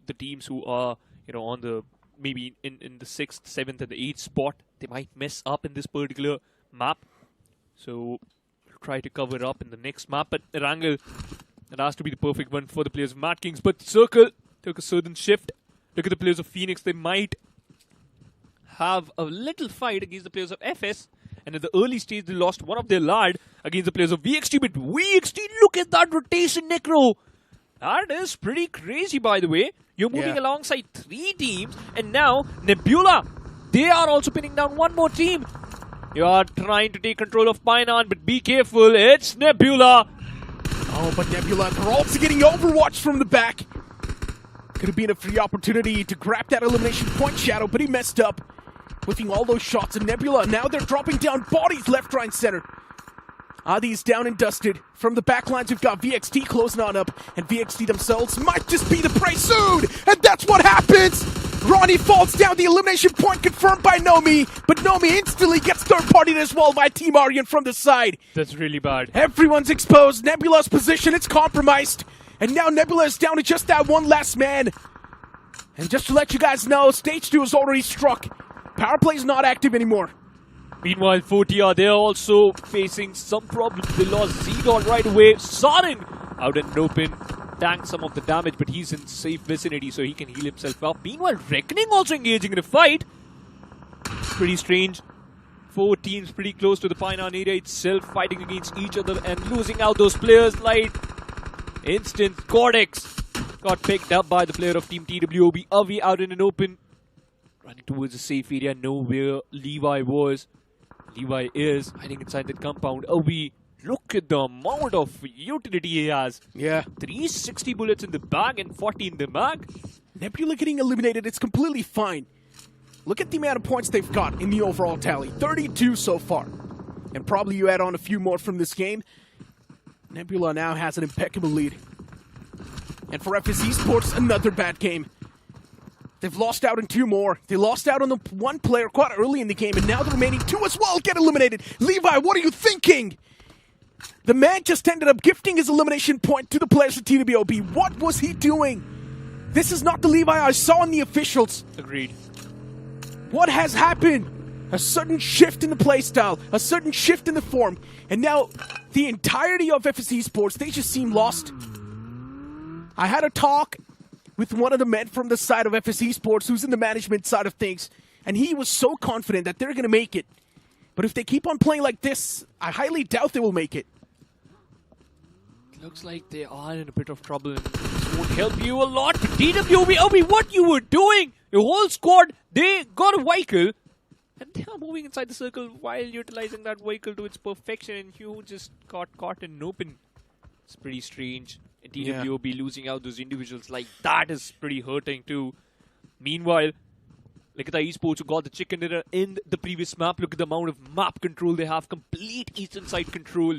S17: the teams who are, on the maybe in the 6th, 7th, and the 8th spot, they might mess up in this particular map. So try to cover it up in the next map. But Erangel, it has to be the perfect one for the players of Mad Kings. But Circle took a certain shift. Look at the players of Phoenix. They might have a little fight against the players of FS. And at the early stage, they lost one of their lad against the players of VXT. But VXT, look at that rotation, Necro. That is pretty crazy, by the way. You're moving alongside 3 teams. And now, Nebula, they are also pinning down one more team. You are trying to take control of Pinon, but be careful. It's Nebula.
S16: Oh, but Nebula, they're also getting overwatched from the back. Could have been a free opportunity to grab that elimination point, Shadow, but he messed up. Whiffing all those shots at Nebula. Now they're dropping down bodies left, right, and center. Adi's down and dusted. From the back lines, we've got VXT closing on up, and VXT themselves might just be the prey soon! And that's what happens! Ronnie falls down, the elimination point confirmed by Nomi, but Nomi instantly gets third-partied as well by Team Aryan from the side.
S17: That's really bad.
S16: Everyone's exposed, Nebula's position, it's compromised, and now Nebula is down to just that one last man. And just to let you guys know, Stage 2 is already struck. Power play is not active anymore.
S17: Meanwhile, 40R, they're also facing some problems. They lost Z-Dot right away. Saren out in the open. tank some of the damage, but he's in safe vicinity, so he can heal himself up. Meanwhile, Reckoning also engaging in a fight. Pretty strange. 4 teams pretty close to the Painan area itself, fighting against each other and losing out those players like instant Cortex. Got picked up by the player of Team TWOB. Avi out in an open. Running towards a safe area, know where Levi was. Levi is hiding inside that compound. Avi, look at the amount of utility he has.
S16: Yeah.
S17: 360 bullets in the bag and 40 in the mag.
S16: Nebula getting eliminated, it's completely fine. Look at the amount of points they've got in the overall tally. 32 so far. And probably you add on a few more from this game. Nebula now has an impeccable lead. And for FS Esports, another bad game. They've lost out in 2 more. They lost out on the 1 player quite early in the game, and now the remaining 2 as well get eliminated. Levi, what are you thinking? The man just ended up gifting his elimination point to the players of TWOB. What was he doing? This is not the Levi I saw in the officials.
S17: Agreed.
S16: What has happened? A sudden shift in the playstyle, a sudden shift in the form, and now the entirety of FS Esports, they just seem lost. I had a talk with one of the men from the side of FS Esports who's in the management side of things, and he was so confident that they're going to make it. But if they keep on playing like this, I highly doubt they will make it.
S17: Looks like they are in a bit of trouble. This won't help you a lot. But TWOB, Obi, what you were doing? Your whole squad, they got a vehicle. And they are moving inside the circle while utilizing that vehicle to its perfection. And you just got caught in open. It's pretty strange. And TWOB losing out those individuals like that is pretty hurting too. Meanwhile, look at the esports who got the chicken dinner in the previous map. Look at the amount of map control they have. Complete eastern side control.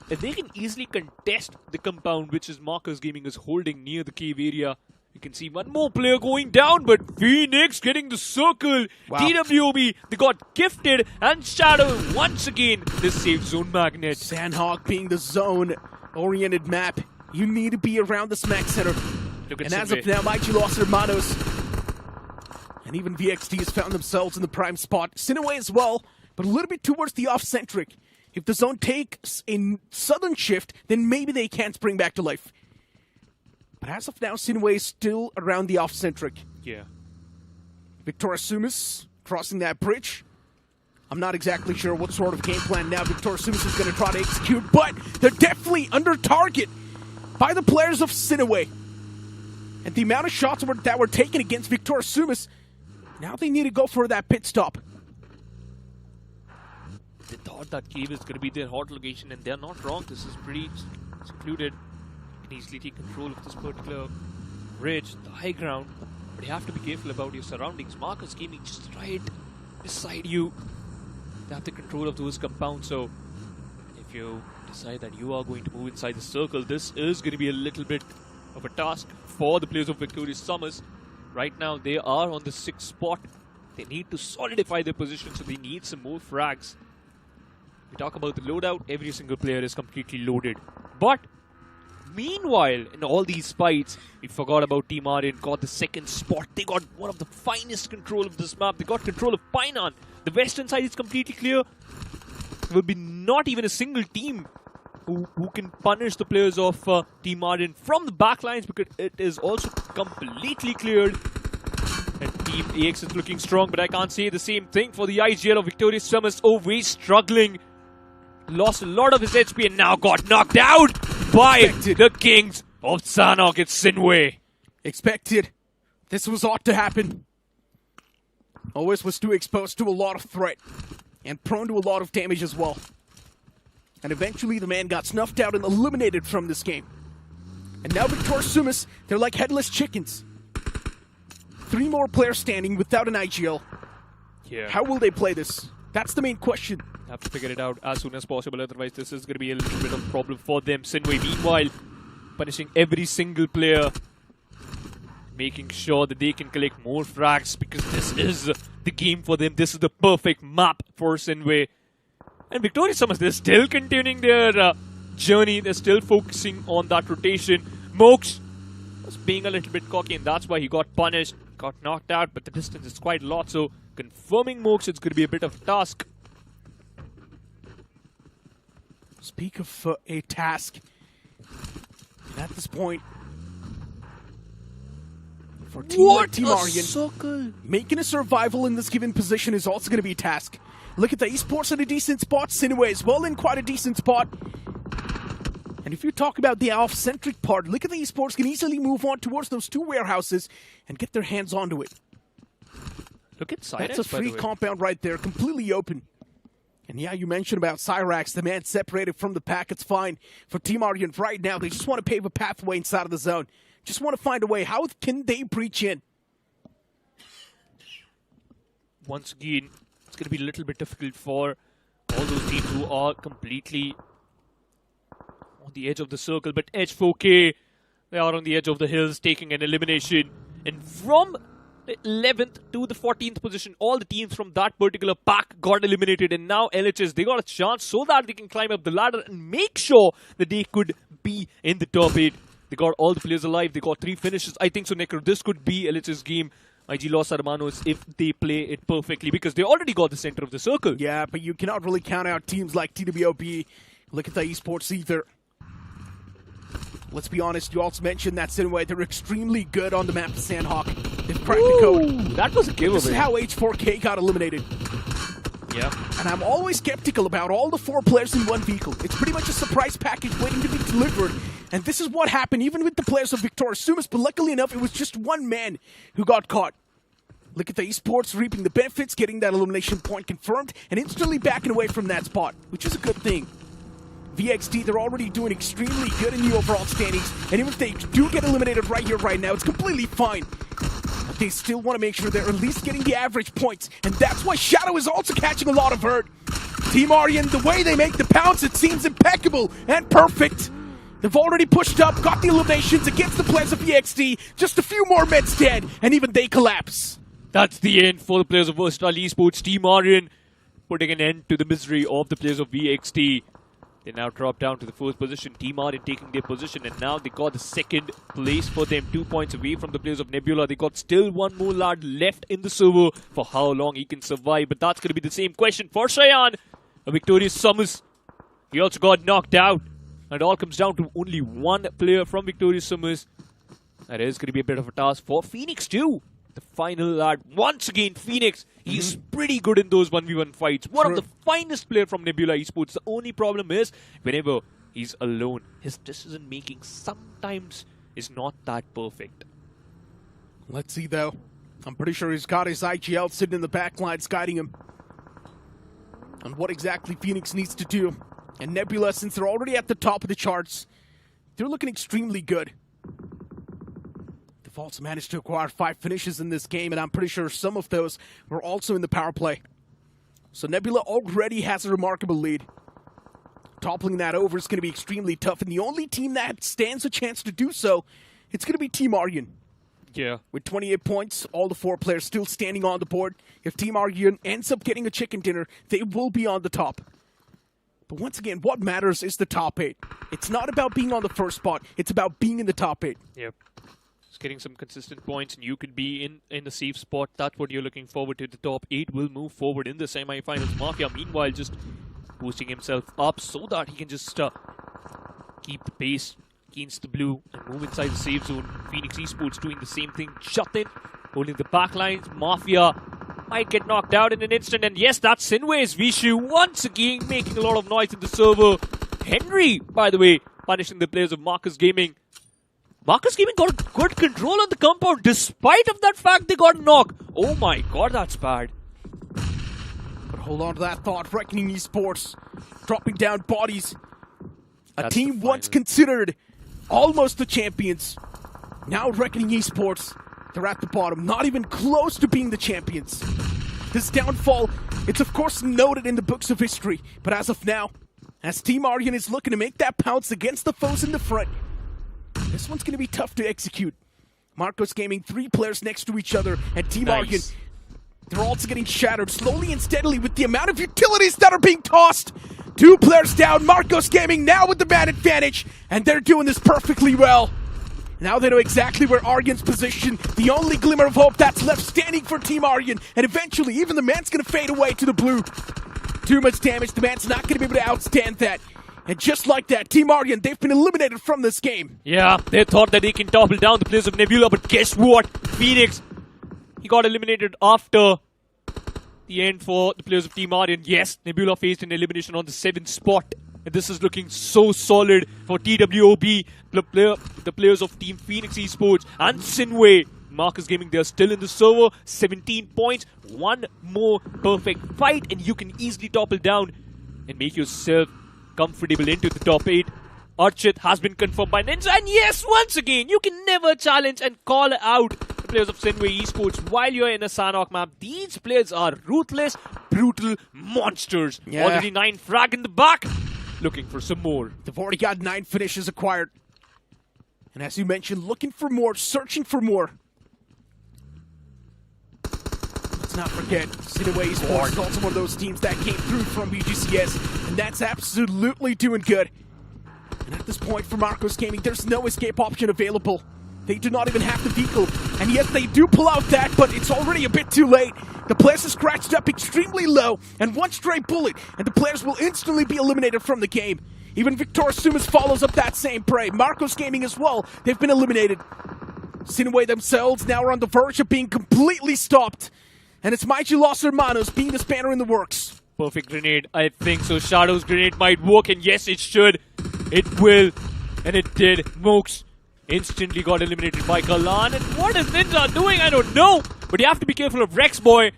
S17: If they can easily contest the compound which is Marcus Gaming is holding near the cave area. You can see one more player going down, but Phoenix getting the circle. Wow. TWOB, they got gifted, and Shadow once again the safe zone magnet.
S16: Sanhok being the zone-oriented map. You need to be around the smack center. And as of now, Mighty Los Hermanos and even VXT has found themselves in the prime spot. Sinewy as well, but a little bit towards the off-centric. If the zone takes a sudden shift, then maybe they can spring back to life. But as of now, Sinewy is still around the off-centric.
S17: Yeah.
S16: Victor Sumis crossing that bridge. I'm not exactly sure what sort of game plan now Victor Sumis is going to try to execute, but they're definitely under target by the players of Sinewy. And the amount of shots that were taken against Victor Sumis, now they need to go for that pit stop.
S17: They thought that cave is going to be their hot location, and they're not wrong. This is pretty secluded. You can easily take control of this particular ridge, the high ground, but you have to be careful about your surroundings. Marcus Gaming just right beside you. They have the control of those compounds, so if you decide that you are going to move inside the circle, this is going to be a little bit of a task for the players of Victorious Summers. Right now, they are on the 6th spot. They need to solidify their position, so they need some more frags. We talk about the loadout, every single player is completely loaded. But meanwhile, in all these fights, we forgot about Team Aryan, got the 2nd spot. They got one of the finest control of this map. They got control of Painan. The western side is completely clear. There will be not even a single team who can punish the players of Team Aryan from the backlines, because it is also completely cleared. And Team AX is looking strong, but I can't say the same thing for the IGL of Victorious Summers. Always struggling. Lost a lot of his HP and now got knocked out by the Kings of Sanhok. It's Sinewy.
S16: Expected. This was ought to happen. Always was too exposed to a lot of threat and prone to a lot of damage as well. And eventually the man got snuffed out and eliminated from this game. And now Victorious Summers, they're like headless chickens. 3 more players standing without an IGL.
S17: Yeah.
S16: How will they play this? That's the main question.
S17: Have to figure it out as soon as possible, otherwise this is going to be a little bit of a problem for them. Sinewy, meanwhile, punishing every single player, making sure that they can collect more frags, because this is the game for them. This is the perfect map for Sinewy. And Victorious Summers, they're still continuing their journey. They're still focusing on that rotation. Mox was being a little bit cocky, and that's why he got punished, got knocked out, but the distance is quite a lot, so confirming Mox, it's going to be a bit of a task.
S16: Speak of a task. And at this point, for Team Aryan,
S17: circle!
S16: Making a survival in this given position is also going to be a task. Look at the Esports in a decent spot. Sinewy as well in quite a decent spot. And if you talk about the off-centric part, look at the Esports can easily move on towards those two warehouses and get their hands onto it.
S17: Look at Cyrax,
S16: That's a free compound right there, completely open. And yeah, you mentioned about Cyrax, the man separated from the pack. It's fine for Team Aryan right now. They just want to pave a pathway inside of the zone. Just want to find a way. How can they breach in?
S17: Once again, it's going to be a little bit difficult for all those teams who are completely on the edge of the circle. But H4K, they are on the edge of the hills, taking an elimination. And from the 11th to the 14th position, all the teams from that particular pack got eliminated. And now LHS, they got a chance so that they can climb up the ladder and make sure that they could be in the top 8. They got all the players alive. They got 3 finishes. I think so, Necro, this could be LHS game. IG Los Hermanos if they play it perfectly, because they already got the center of the circle.
S16: Yeah, but you cannot really count out teams like TWOP. Look at the Esports either. Let's be honest, you also mentioned that Sinewy, they're extremely good on the map of Sanhok. They've cracked the code.
S17: That was a giveaway.
S16: This is how H4K got eliminated.
S17: Yeah.
S16: And I'm always skeptical about all the 4 players in one vehicle. It's pretty much a surprise package waiting to be delivered. And this is what happened even with the players of Victoria Sumas, but luckily enough, it was just one man who got caught. Look at the Esports reaping the benefits, getting that elimination point confirmed, and instantly backing away from that spot, which is a good thing. VXT, they're already doing extremely good in the overall standings, and even if they do get eliminated right here, right now, it's completely fine. But they still want to make sure they're at least getting the average points, and that's why Shadow is also catching a lot of hurt. Team Aryan, the way they make the pounce, it seems impeccable and perfect. They've already pushed up, got the eliminations against the players of VXT, just a few more meds dead, and even they collapse.
S17: That's the end for the players of Versatile Esports. Team Aryan putting an end to the misery of the players of VXT. They now drop down to the 4th position. Team Aryan taking their position, and now they got the 2nd place for them, 2 points away from the players of Nebula. They got still one more lad left in the server for how long he can survive. But that's going to be the same question for Cheyenne. A victorious Summers. He also got knocked out. And it all comes down to only one player from Victorious Summers. That is going to be a bit of a task for Phoenix too. The final lad. Once again, Phoenix. He's pretty good in those 1v1 fights. One of the finest players from Nebula Esports. The only problem is, whenever he's alone, his decision making sometimes is not that perfect.
S16: Let's see though. I'm pretty sure he's got his IGL sitting in the back lines guiding him on what exactly Phoenix needs to do. And Nebula, since they're already at the top of the charts, they're looking extremely good. They've also managed to acquire 5 finishes in this game, and I'm pretty sure some of those were also in the power play. So Nebula already has a remarkable lead. Toppling that over is going to be extremely tough, and the only team that stands a chance to do so, it's going to be Team Aryan.
S17: Yeah.
S16: With 28 points, all the 4 players still standing on the board. If Team Aryan ends up getting a chicken dinner, they will be on the top. But once again, what matters is the top 8. It's not about being on the first spot. It's about being in the top 8.
S17: Yep. Just getting some consistent points, and you could be in a safe spot. That's what you're looking forward to. The top 8 will move forward in the semi-finals. Mafia, meanwhile, just boosting himself up so that he can just keep the pace against the blue and move inside the safe zone. Phoenix Esports doing the same thing. Jatin holding the back lines. Mafia might get knocked out in an instant. And yes, that's Sinewy's Vishu once again making a lot of noise in the server. Henry, by the way, punishing the players of Marcus Gaming. Marcus Gaming got good control on the compound despite of that fact they got knocked. Oh my god, that's bad.
S16: But hold on to that thought. Reckoning Esports dropping down bodies. A team once considered almost the champions. Now Reckoning Esports, they're at the bottom, not even close to being the champions. This downfall, it's of course noted in the books of history, but as of now, as Team Aryan is looking to make that pounce against the foes in the front, this one's going to be tough to execute. Marcos Gaming, 3 players next to each other, and Team Aryan, they're also getting shattered slowly and steadily with the amount of utilities that are being tossed. 2 players down, Marcos Gaming now with the man advantage, and they're doing this perfectly well. Now they know exactly where Aryan's positioned, the only glimmer of hope that's left standing for Team Aryan, and eventually even the man's going to fade away to the blue. Too much damage, the man's not going to be able to outstand that. And just like that, Team Aryan, they've been eliminated from this game.
S17: Yeah, they thought that they can topple down the players of Nebula, but guess what? Phoenix, he got eliminated after the end for the players of Team Aryan. Yes, Nebula faced an elimination on the 7th spot. And this is looking so solid for TWOB, the players of Team Phoenix Esports and Sinewy. Marcus Gaming, they're still in the server. 17 points, one more perfect fight, and you can easily topple down and make yourself comfortable into the top 8. Archit has been confirmed by Ninja, and yes, once again, you can never challenge and call out the players of Sinewy Esports while you're in a Sanhok map. These players are ruthless, brutal monsters.
S16: Yeah.
S17: Already 9 frag in the back, looking for some more.
S16: They've already got 9 finishes acquired. And as you mentioned, looking for more, searching for more. Let's not forget, Sinewy Esports is also one of those teams that came through from BGCS, and that's absolutely doing good. And at this point for Marcos Gaming, there's no escape option available. They do not even have the vehicle. And yes, they do pull out that, but it's already a bit too late. The players are scratched up extremely low, and one stray bullet, and the players will instantly be eliminated from the game. Even Victor Sumas follows up that same prey. Marcos Gaming as well, they've been eliminated. Sinewy themselves now are on the verge of being completely stopped. And it's Los Hermanos being the spanner in the works.
S17: Perfect grenade. I think so. Shadow's grenade might work, and yes, it should. It will. And it did. Mox instantly got eliminated by Kalan. And what is Ninja doing? I don't know. But you have to be careful of Rex Boy.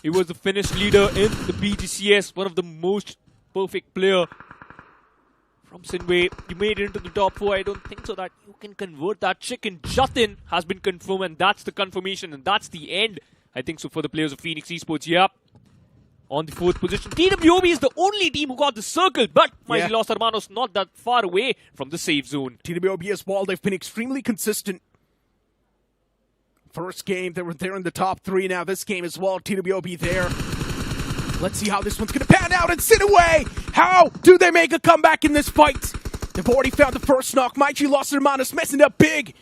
S17: He was the Finnish leader in the BGCS. One of the most perfect player from Sinewy. You made it into the top 4. I don't think so that you can convert that chicken. Jatin has been confirmed, and that's the confirmation. And that's the end. I think so for the players of Phoenix Esports. Yep. On the 4th position. TWOB is the only team who got the circle, but Los Hermanos not that far away from the safe zone.
S16: TWOB as well, they've been extremely consistent. First game, they were there in the top 3. Now this game as well, TWOB there. Let's see how this one's going to pan out. And Sinewy, how do they make a comeback in this fight? They've already found the first knock. Los Hermanos messing up big.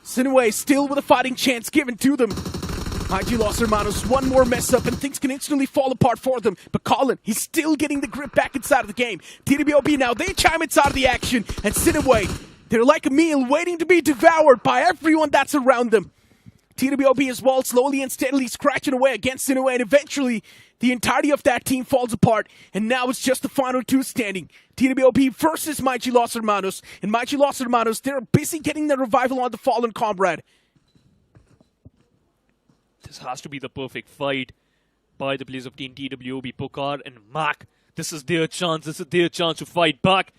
S16: Sinewy still with a fighting chance given to them. Los Hermanos, one more mess up and things can instantly fall apart for them. But Colin, he's still getting the grip back inside of the game. TWOB now, they chime inside of the action. And Sinewy, they're like a meal waiting to be devoured by everyone that's around them. TWOB as well, slowly and steadily scratching away against Sinewy, and eventually the entirety of that team falls apart. And now it's just the final 2 standing. TWOB versus Los Hermanos. And Los Hermanos, they're busy getting the revival on the fallen comrade.
S17: This has to be the perfect fight by the players of Team TWOB, Pokar and Mac. This is their chance. This is their chance to fight back.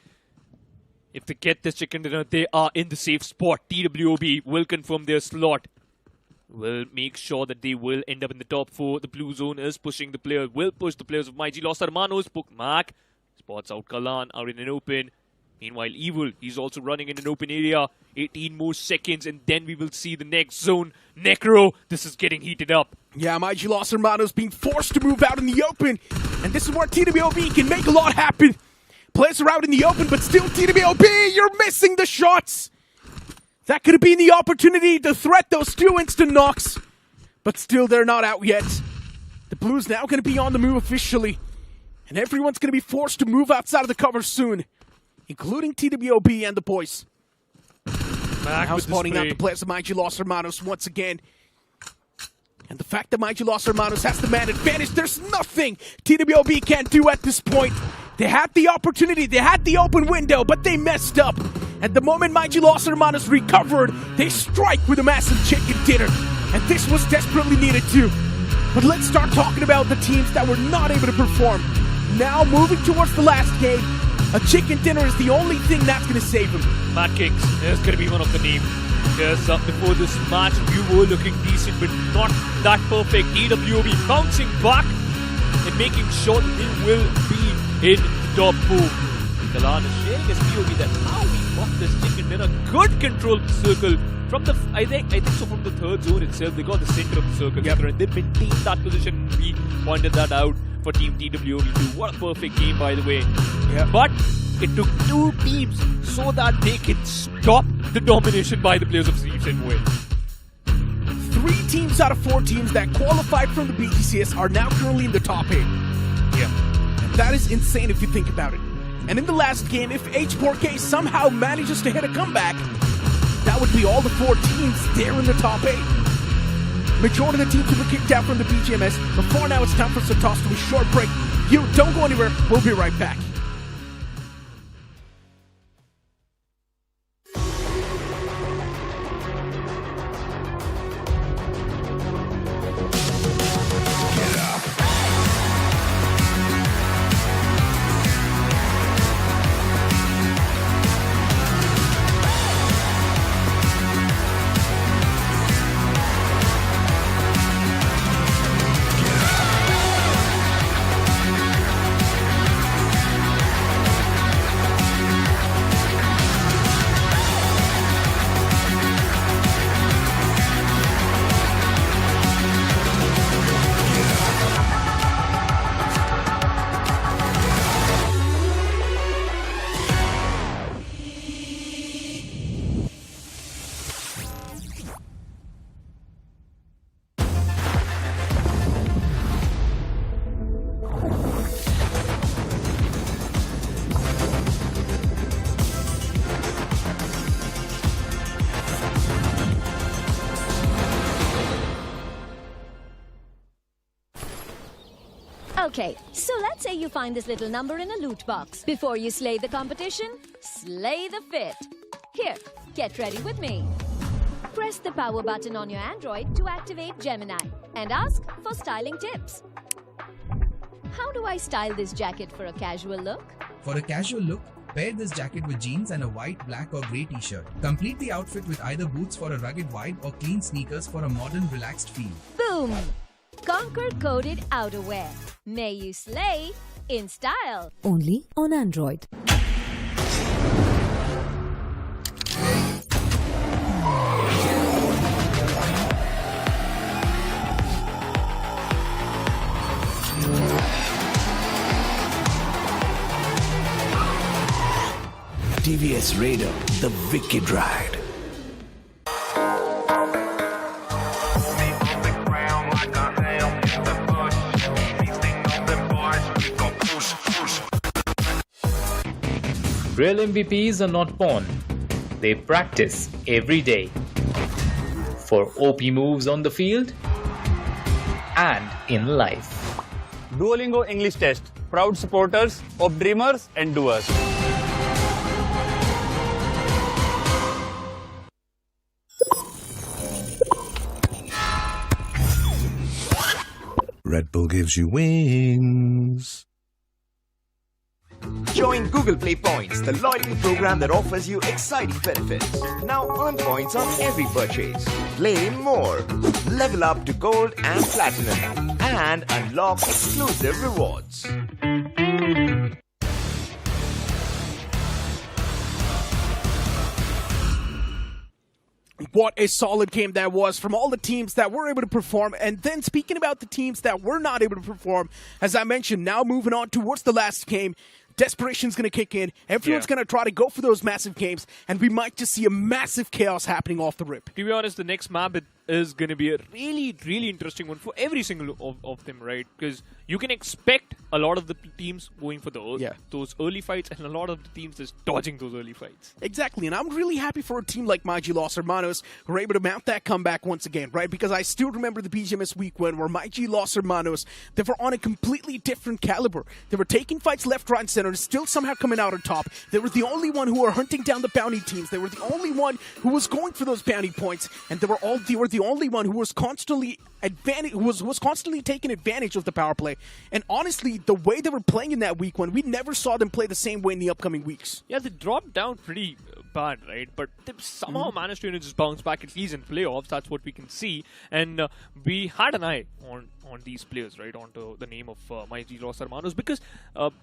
S17: If they get this chicken dinner, they are in the safe spot. TWOB will confirm their slot. Will make sure that they will end up in the top 4. The blue zone is pushing the player. Will push the players of Los Hermanos. Mac spots out Kalan out in an open. Meanwhile, Evil, he's also running in an open area. 18 more seconds, and then we will see the next zone. Necro, this is getting heated up.
S16: Yeah, Los Hermanos being forced to move out in the open. And this is where TWOB can make a lot happen. Players are out in the open, but still TWOB, you're missing the shots. That could have been the opportunity to threat those 2 instant knocks. But still, they're not out yet. The Blues now going to be on the move officially. And everyone's going to be forced to move outside of the cover soon. Including TWOB and the boys. Now spawning out the players of Los Hermanos once again. And the fact that Los Hermanos has the man advantage, there's nothing TWOB can't do at this point. They had the opportunity, they had the open window, but they messed up. At the moment Los Hermanos recovered, they strike with a massive chicken dinner. And this was desperately needed too. But let's start talking about the teams that were not able to perform. Now moving towards the last game. A chicken dinner is the only thing that's going to save him.
S17: Mad Kings is going to be one of the names. Yes, before this match, you were looking decent, but not that perfect. TWOB bouncing back and making sure that they will be in the top 4. Kalan is sharing his POV that how he got this chicken dinner. Good control of the circle. From the, I think so from the 3rd zone itself, they got the center of the circle. Yep. And they maintained that position. We pointed that out for Team TWOB too. What a perfect game, by the way. Yeah. But it took 2 teams so that they can stop the domination by the players of Sinewy.
S16: 3 teams out of 4 teams that qualified from the BGCS are now currently in the top 8.
S17: Yeah.
S16: That is insane if you think about it. And in the last game, if H4K somehow manages to hit a comeback, that would be all the 4 teams there in the top 8. Majority of the teams will be kicked out from the BGMS. But for now, it's time for us to toss to a short break. You don't go anywhere. We'll be right back.
S5: Okay, so let's say you find this little number in a loot box. Before you slay the competition, slay the fit. Here, get ready with me. Press the power button on your Android to activate Gemini and ask for styling tips. How do I style this jacket for a casual look?
S6: For a casual look, pair this jacket with jeans and a white, black or grey t-shirt. Complete the outfit with either boots for a rugged vibe or clean sneakers for a modern, relaxed feel.
S5: Boom! Conquer coded outerwear. May you slay in style.
S1: Only on Android.
S19: TVS Radar, the wicked ride.
S7: Real MVPs are not born. They practice every day. For OP moves on the field and in life.
S9: Duolingo English Test. Proud supporters of dreamers and doers.
S8: Red Bull gives you wings.
S10: Join Google Play Points, the loyalty program that offers you exciting benefits. Now earn points on every purchase. Play more. Level up to gold and platinum. And unlock exclusive rewards.
S16: What a solid game that was from all the teams that were able to perform. And then speaking about the teams that were not able to perform, as I mentioned, now moving on towards the last game, desperation's going to kick in. Everyone's going to try to go for those massive games, and we might just see a massive chaos happening off the rip.
S17: To be honest, the next map is going to be a really, really interesting one for every single of them, right? Because you can expect a lot of the teams going for those early fights, and a lot of the teams just dodging those early fights.
S16: Exactly, and I'm really happy for a team like Los Hermanos who are able to mount that comeback once again, right? Because I still remember the BGMS week one where Los Hermanos, they were on a completely different caliber. They were taking fights left, right, and center, still somehow coming out on top. They were the only one who were hunting down the bounty teams. They were the only one who was going for those bounty points, and they were the only one who was constantly taking advantage of the power play. And honestly, the way they were playing in that week one, we never saw them play the same way in the upcoming weeks.
S17: Yeah, they dropped down pretty bad, right? But they somehow managed to just bounce back, at least in playoffs. That's what we can see. And we had an eye on these players, right? Onto the name of Los Hermanos, because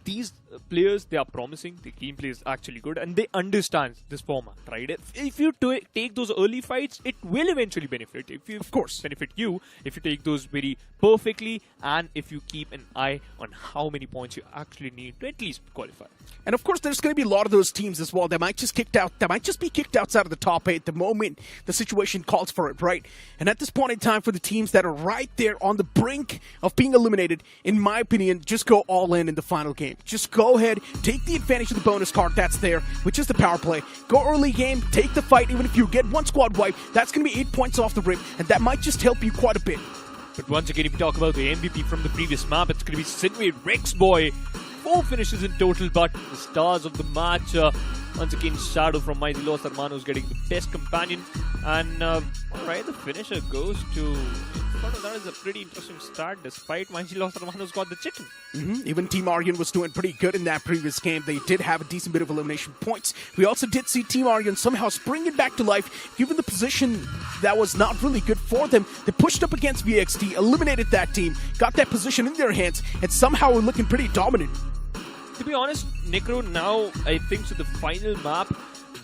S17: these players, they are promising. The gameplay is actually good, and they understand this format, right? If you take those early fights, it will eventually benefit. Of course, benefit you if you take those very perfectly, and if you keep an eye on how many points you actually need to at least qualify.
S16: And of course, there's going to be a lot of those teams as well that might just be kicked outside of the top 8 the moment the situation calls for it, right? And at this point in time, for the teams that are right there on the brink brink of being eliminated, in my opinion, just go all in the final game. Just go ahead, take the advantage of the bonus card that's there, which is the power play. Go early game, take the fight, even if you get one squad wipe, that's going to be 8 points off the rip, and that might just help you quite a bit.
S17: But once again, if we talk about the MVP from the previous map, it's going to be Sinewy Boy. 4 finishes in total, but the stars of the match, once again, Shadow from Mighty Los Hermanos getting the best companion. And, alright, the finisher goes to... That is a pretty interesting start, despite Mighty Los Hermanos got the chicken.
S16: Even Team Aryan was doing pretty good in that previous game. They did have a decent bit of elimination points. We also did see Team Aryan somehow spring it back to life, given the position that was not really good for them. They pushed up against VXT, eliminated that team, got that position in their hands, and somehow were looking pretty dominant.
S17: To be honest, Necro, now I think so the final map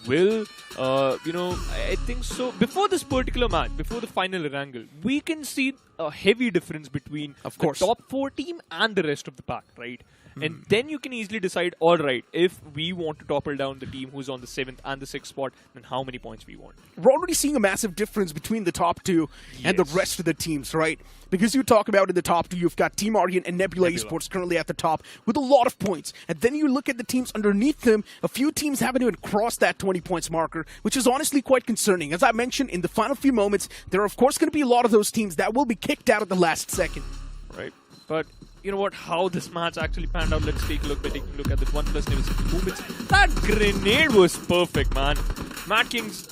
S17: will, I think so. Before this particular match, before the final Erangel, we can see a heavy difference between the top 4 team and the rest of the pack, right? And then you can easily decide, alright, if we want to topple down the team who's on the 7th and the 6th spot, then how many points we want.
S16: We're already seeing a massive difference between the top 2 and the rest of the teams, right? Because you talk about in the top 2, you've got Team Aryan and Nebula Esports currently at the top with a lot of points. And then you look at the teams underneath them, a few teams haven't even crossed that 20 points marker, which is honestly quite concerning. As I mentioned, in the final few moments, there are of course going to be a lot of those teams that will be kicked out at the last second.
S17: Right, but you know what, how this match actually panned out, let's take a look at the OnePlus movements. That grenade was perfect, man. Mad Kings,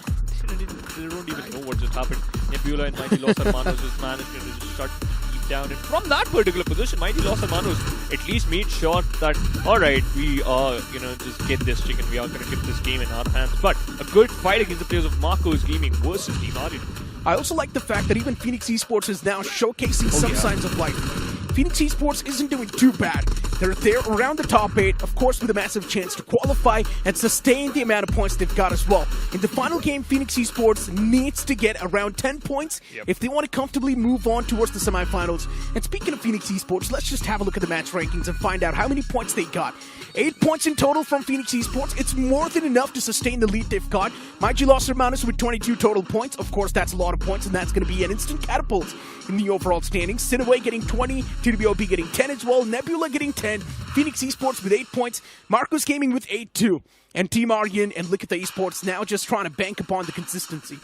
S17: they don't even know what just happened. Nebula and Mighty Los Hermanos just managed to just shut deep down. And from that particular position, Mighty Los Hermanos at least made sure that, alright, we are, just get this chicken. We are going to get this game in our hands. But a good fight against the players of Marco's Gaming versus Team Aryan.
S16: I also like the fact that even Phoenix Esports is now showcasing some signs of life. Phoenix Esports isn't doing too bad. They're there around the top 8, of course with a massive chance to qualify and sustain the amount of points they've got as well. In the final game, Phoenix Esports needs to get around 10 points if they want to comfortably move on towards the semifinals. And speaking of Phoenix Esports, let's just have a look at the match rankings and find out how many points they got. 8 points in total from Phoenix Esports. It's more than enough to sustain the lead they've got. Mighty Los Hermanos with 22 total points. Of course, that's a lot of points, and that's going to be an instant catapult in the overall standings. Sinewy getting 20, TWOP getting 10 as well, Nebula getting 10, Phoenix Esports with 8 points, Marco's Gaming with 8 too, and Team Aryan and Liye Esports now just trying to bank upon the consistency.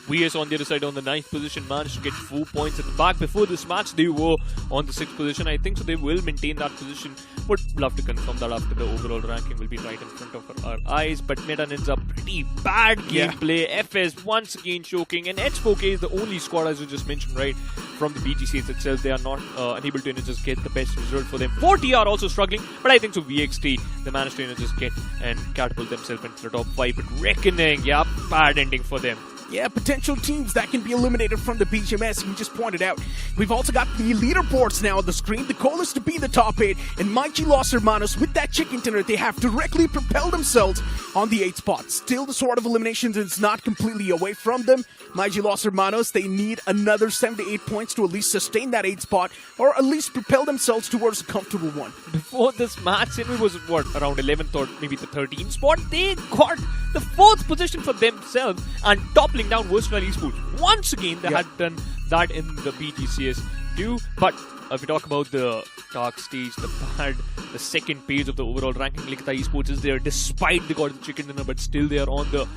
S17: VS on the other side on the 9th position managed to get 4 points at the back. Before this match, they were on the 6th position. I think so they will maintain that position. Would love to confirm that after the overall ranking will be right in front of our eyes. But Meta ends up pretty bad gameplay. FS once again choking. And H4K is the only squad, as you just mentioned, right, from the BGCS itself. They are not unable to just get the best result for them. 4T are also struggling. But I think so VXT, they managed to just get and catapult themselves into the top 5. But Reckoning, bad ending for them.
S16: Yeah, potential teams that can be eliminated from the BGMS, you just pointed out. We've also got the leaderboards now on the screen. The goal is to be the top 8, and Mighty Los Hermanos, with that chicken dinner, they have directly propelled themselves on the 8th spot. Still, the sword of eliminations is not completely away from them. Mighty Los Hermanos, they need another 7 to 8 points to at least sustain that 8th spot, or at least propel themselves towards a comfortable one.
S17: Before this match, Sinewy was, around 11th or maybe the 13th spot. They got the 4th position for themselves and toppling down Versatile Esports. Once again, they had done that in the BGCS too. But if we talk about the dark stage, the second page of the overall ranking, Liye Esports is there despite they got the chicken dinner, but still they are on the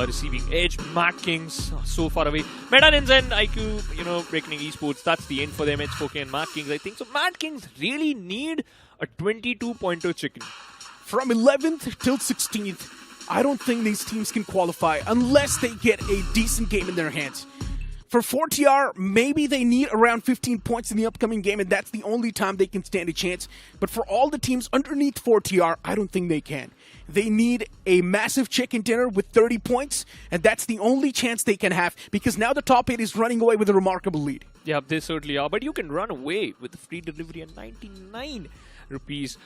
S17: receiving edge. Mad Kings so far away. Medanins and IQ, Reckoning Esports, that's the end for them. H4K and Mad Kings, I think. So Mad Kings really need a 22-pointer chicken.
S16: From 11th till 16th, I don't think these teams can qualify unless they get a decent game in their hands. For 4TR, maybe they need around 15 points in the upcoming game, and that's the only time they can stand a chance. But for all the teams underneath 4TR, I don't think they can. They need a massive chicken dinner with 30 points, and that's the only chance they can have, because now the top 8 is running away with a remarkable lead.
S17: Yeah, they certainly are. But you can run away with the free delivery and 99 rupees,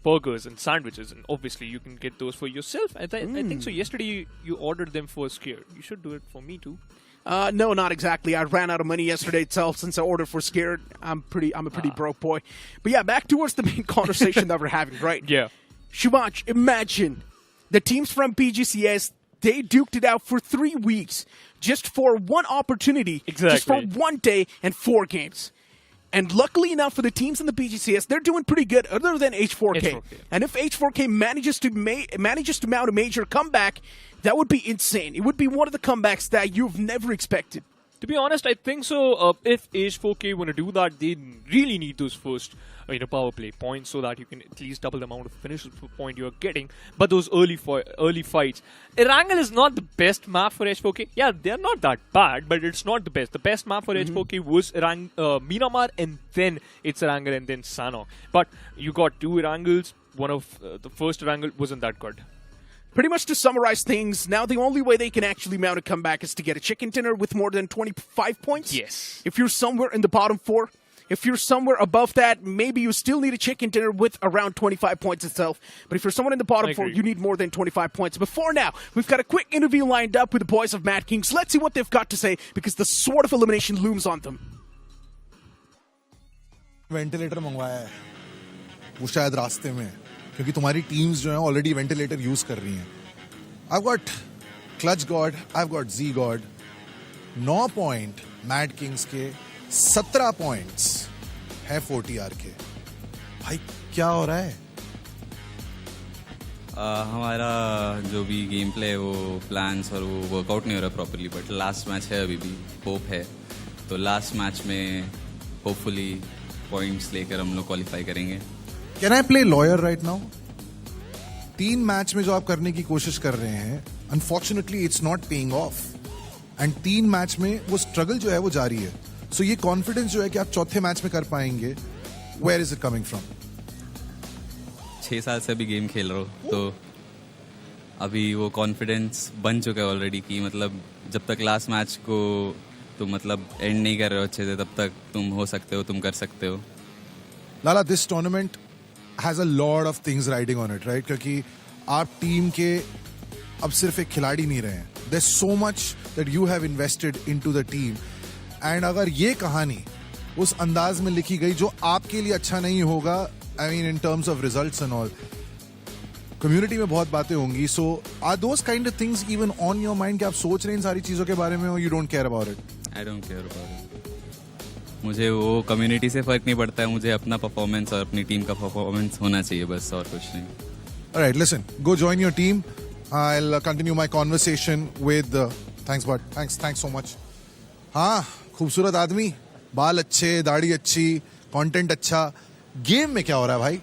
S17: burgers and sandwiches, and obviously you can get those for yourself. I think so. Yesterday you ordered them for Scared. You should do it for me too.
S16: No, not exactly. I ran out of money yesterday itself since I ordered for Scared. I'm a pretty broke boy. But yeah, back towards the main conversation that we're having, right?
S17: Yeah.
S16: Shubhansh, imagine the teams from BGCS, they duked it out for 3 weeks just for one opportunity, just for one day and 4 games. And luckily enough for the teams in the BGCS, they're doing pretty good other than H4K. And if H4K manages to mount a major comeback, that would be insane. It would be one of the comebacks that you've never expected.
S17: To be honest, I think so. If H4K want to do that, they really need those first power play points so that you can at least double the amount of finishes per point you're getting. But those early fights, Erangel is not the best map for H4K. Yeah, they're not that bad, but it's not the best. The best map for H4K was Miramar, and then it's Erangel and then Sanhok. But you got two Erangels. One of the first Erangel wasn't that good.
S16: Pretty much to summarize things, now the only way they can actually mount a comeback is to get a chicken dinner with more than 25 points.
S17: Yes.
S16: If you're somewhere in the bottom 4, if you're somewhere above that, maybe you still need a chicken dinner with around 25 points itself. But if you're someone in the bottom 4, you need more than 25 points. Before now, we've got a quick interview lined up with the boys of Mad Kings. Let's see what they've got to say, because the sword of elimination looms on them.
S13: Ventilator मंगवाया है वो शायद रास्ते में, क्योंकि तुम्हारी teams जो हैं ऑलरेडी वेंटिलेटर यूज कर रही हैं. I've got Clutch God, I've got Z God. 9 point mad Kings के, 17 पॉइंट्स है 40R के. भाई क्या हो रहा है?
S1: हमारा जो भी गेम प्ले है वो प्लान्स और वो वर्कआउट नहीं हो रहा प्रॉपरली, बट लास्ट मैच है, अभी भी होप है. तो लास्ट मैच में होपफुली पॉइंट्स लेकर हम लोग क्वालिफाई करेंगे.
S13: Can I play lawyer right now? 3 match में जो आप करने की कोशिश कर रहे हैं, unfortunately it's not paying off. And 3 match में वो स्ट्रगल जो है वो जारी है. सो ये कॉन्फिडेंस जो है कि आप चौथे मैच में कर पाएंगे, where is it coming from?
S1: 6 साल से अभी गेम खेल रहा हूँ, तो अभी वो कॉन्फिडेंस बन चुका है ऑलरेडी कि मतलब जब तक लास्ट मैच को तुम मतलब एंड नहीं कर रहे हो अच्छे से, तब तक तुम हो सकते हो, तुम कर सकते हो.
S13: लाला, this tournament has a lot of things riding on it, right? क्योंकि आप टीम के अब सिर्फ एक खिलाड़ी नहीं रहे हैं. There is so much that you have invested into the team. And अगर ये कहानी उस अंदाज में लिखी गई जो आपके लिए अच्छा नहीं होगा, I mean in terms of results and all, community में बहुत बातें होंगी. So are those kind of things even on your mind कि आप सोच रहे हैं इन सारी चीजों के बारे में, और you don't care about it?
S1: I don't care about it. मुझे वो कम्युनिटी से फर्क नहीं पड़ता है, मुझे अपना परफॉर्मेंस और अपनी टीम का परफॉर्मेंस होना चाहिए बस, और कुछ नहीं.
S13: Alright, listen, go join your team. I'll continue my conversation with thanks bud, thanks so much. हाँ, खूबसूरत आदमी, बाल अच्छे, दाढ़ी अच्छी, कंटेंट अच्छा. गेम में क्या हो रहा है भाई?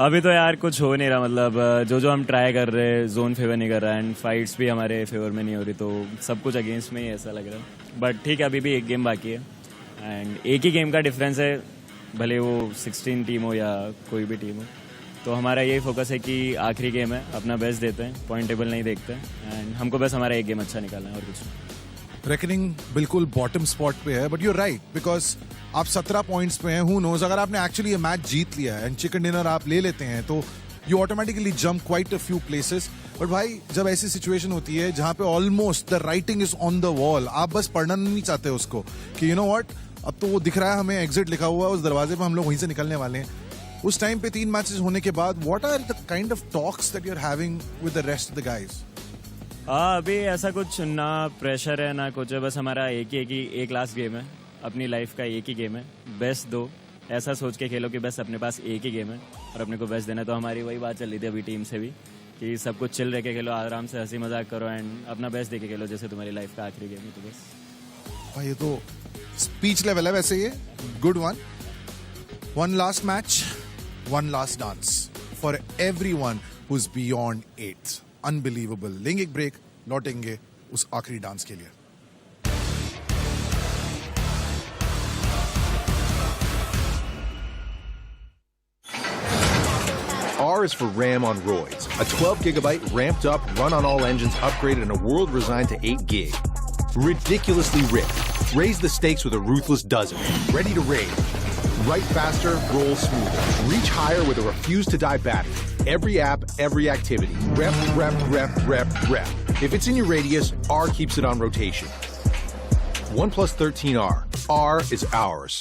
S21: अभी तो यार कुछ हो नहीं रहा, मतलब जो हम ट्राई कर रहे हैं जोन फेवर नहीं कर रहा है, एंड फाइट्स भी हमारे फेवर में नहीं हो रही, तो सब कुछ अगेंस्ट में ही ऐसा लग रहा है. बट ठीक है, अभी भी एक गेम बाकी है, एंड एक ही गेम का डिफरेंस है, भले वो 16 टीम हो या कोई भी टीम हो. तो हमारा यही फोकस है कि आखिरी गेम है, अपना बेस्ट देते हैं, पॉइंट टेबल नहीं देखते हैं, एंड हमको बस हमारा एक गेम अच्छा निकालना है और कुछ नहीं.
S13: रेकनिंग बिल्कुल बॉटम स्पॉट पे है, but you are right, because आप 17 पॉइंट्स पे हैं. हु नोज, अगर आपने एक्चुअली ये मैच जीत लिया है एंड चिकन डिनर आप ले लेते हैं, तो you automatically jump quite a few places. But भाई, जब ऐसी सिचुएशन होती है जहां पे almost the writing is on the wall, आप बस पढ़ना नहीं चाहते उसको कि यू नो व्हाट, अब तो वो दिख रहा है हमें, एग्जिट लिखा हुआ है उस दरवाजे पे, हम लोग वहीं से निकलने वाले हैं. उस टाइम पे 3 मैचेस होने के बाद what are the kind of talks that you are having with the rest of the guys?
S21: अभी ऐसा कुछ ना प्रेशर है ना कुछ है, बस हमारा एक लास्ट गेम है, अपनी लाइफ का एक ही गेम है, बेस्ट दो, ऐसा सोच के खेलो कि बस अपने पास एक ही गेम है और अपने को बेस्ट देना. तो हमारी वही बात चल रही थी अभी टीम से भी कि सब कुछ चिल रह के खेलो, आराम से हंसी मजाक करो एंड अपना बेस्ट दे के खेलो, जैसे तुम्हारी लाइफ का आखिरी गेम है. तो बस
S13: ये तो स्पीच लेवल है वैसे. ये good one. One last match, one last dance for everyone who is beyond 8th. Unbelievable. लेंगे एक ब्रेक, लौटेंगे उस आखिरी डांस के लिए.
S11: R is for RAM on roids. A 12 gigabyte ramped up, run on all engines, upgraded, and a world resigned to 8 gig. Ridiculously ripped. Raise the stakes with a ruthless dozen. Ready to raid. Write faster, roll smoother. Reach higher with a refuse to die battery. Every app, every activity. Rep, rep, rep, rep, rep. If it's in your radius, R keeps it on rotation. OnePlus 13R. R is ours.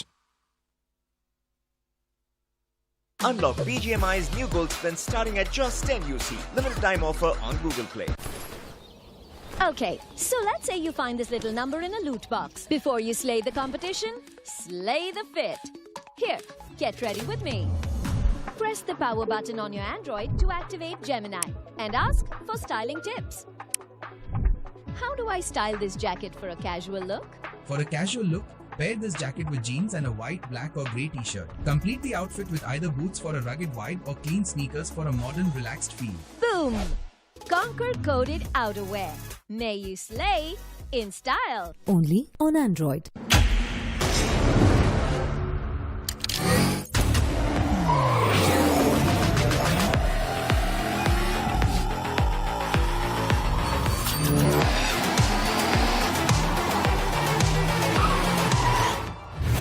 S10: Unlock BGMI's new gold spin starting at just 10 UC. Limited time offer on Google Play.
S5: Okay, so let's say you find this little number in a loot box. Before you slay the competition, slay the fit. Here, get ready with me. Press the power button on your Android to activate Gemini and ask for styling tips. How do I style this jacket for a casual look?
S6: For a casual look, pair this jacket with jeans and a white, black or grey t-shirt. Complete the outfit with either boots for a rugged vibe or clean sneakers for a modern, relaxed feel.
S5: Boom! Conquer coded outerwear. May you slay in style.
S12: Only on Android.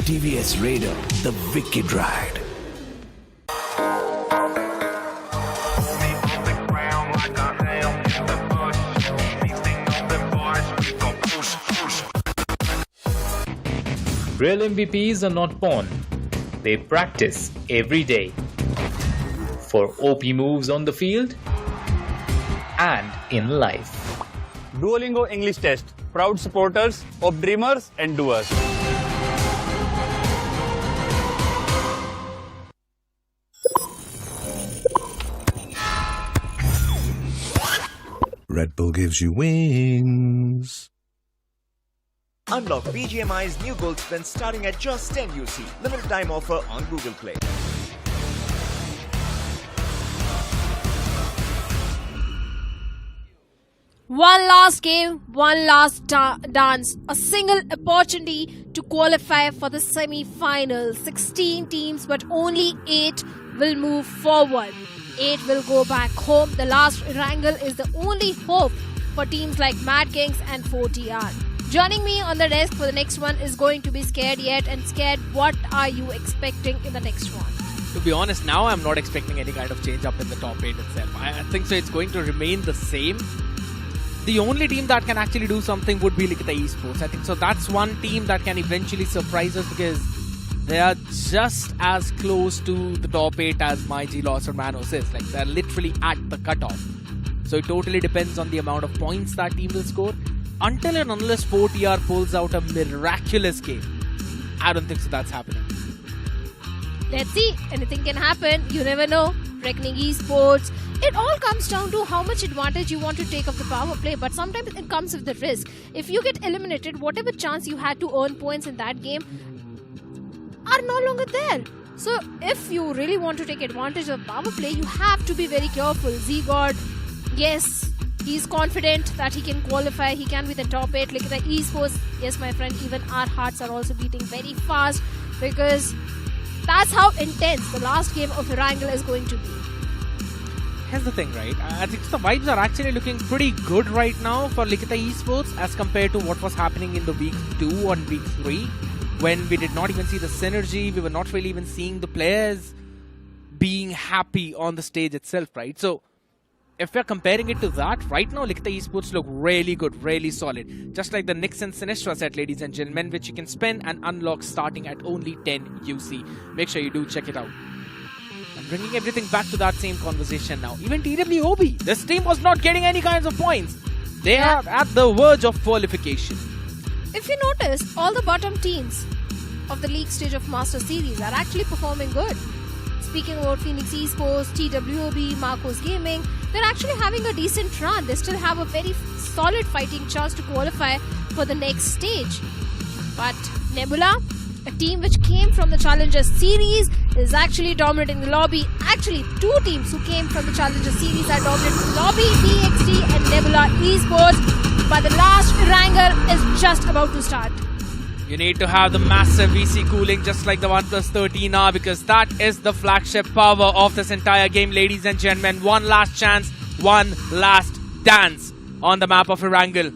S19: TVS Raider, the wicked ride.
S7: Real MVPs are not born. They practice every day. For OP moves on the field and in life.
S9: Duolingo English Test. Proud supporters of dreamers and doers.
S8: Red Bull gives you wings.
S10: Unlock BGMI's new gold spin starting at just 10 UC. Limited time offer on Google Play.
S22: One last game, one last dance. A single opportunity to qualify for the semi-finals. 16 teams, but only 8 will move forward. 8 will go back home. The last Erangel is the only hope for teams like Mad Kings and 4TR. Joining me on the desk for the next one is going to be Scared Yet. And Scared, what are you expecting in the next one?
S4: To be honest, now I'm not expecting any kind of change up in the top 8 itself. I think so it's going to remain the same. The only team that can actually do something would be Sinewy Esports. I think so that's one team that can eventually surprise us because they are just as close to the top 8 as my Los Hermanos is. Like, they're literally at the cutoff. So it totally depends on the amount of points that team will score. Until and unless 4TR pulls out a miraculous game, I don't think so that's happening.
S22: Let's see. Anything can happen. You never know. Reckoning Esports. It all comes down to how much advantage you want to take of the power play, but sometimes it comes with the risk. If you get eliminated, whatever chance you had to earn points in that game are no longer there. So if you really want to take advantage of power play, you have to be very careful. Z-God, yes, he's confident that he can qualify. He can be the top 8. Look at the Esports. Yes, my friend, even our hearts are also beating very fast because that's how intense the last game of Erangel is going to be.
S4: Here's the thing, right? I think the vibes are actually looking pretty good right now for Sinewy Esports as compared to what was happening in the week 2 and week 3 when we did not even see the synergy. We were not really even seeing the players being happy on the stage itself, right? So if we're comparing it to that, right now Sinewy Esports look really good, really solid. Just like the Nyx and Sinistra set, ladies and gentlemen, which you can spin and unlock starting at only 10 UC. Make sure you do check it out. I'm bringing everything back to that same conversation now. Even TWOB, this team was not getting any kinds of points. They are at the verge of qualification.
S22: If you notice, all the bottom teams of the league stage of Master Series are actually performing good. Speaking about Phoenix Esports, TWOB, Marcos Gaming, they're actually having a decent run. They still have a very solid fighting chance to qualify for the next stage. But Nebula, a team which came from the Challengers Series, is actually dominating the lobby. Actually, 2 teams who came from the Challengers Series are dominating the lobby, BXT and Nebula Esports. But the last Erangel is just about to start.
S4: You need to have the massive VC cooling just like the OnePlus 13R because that is the flagship power of this entire game, ladies and gentlemen. One last chance, one last dance on the map of Erangel.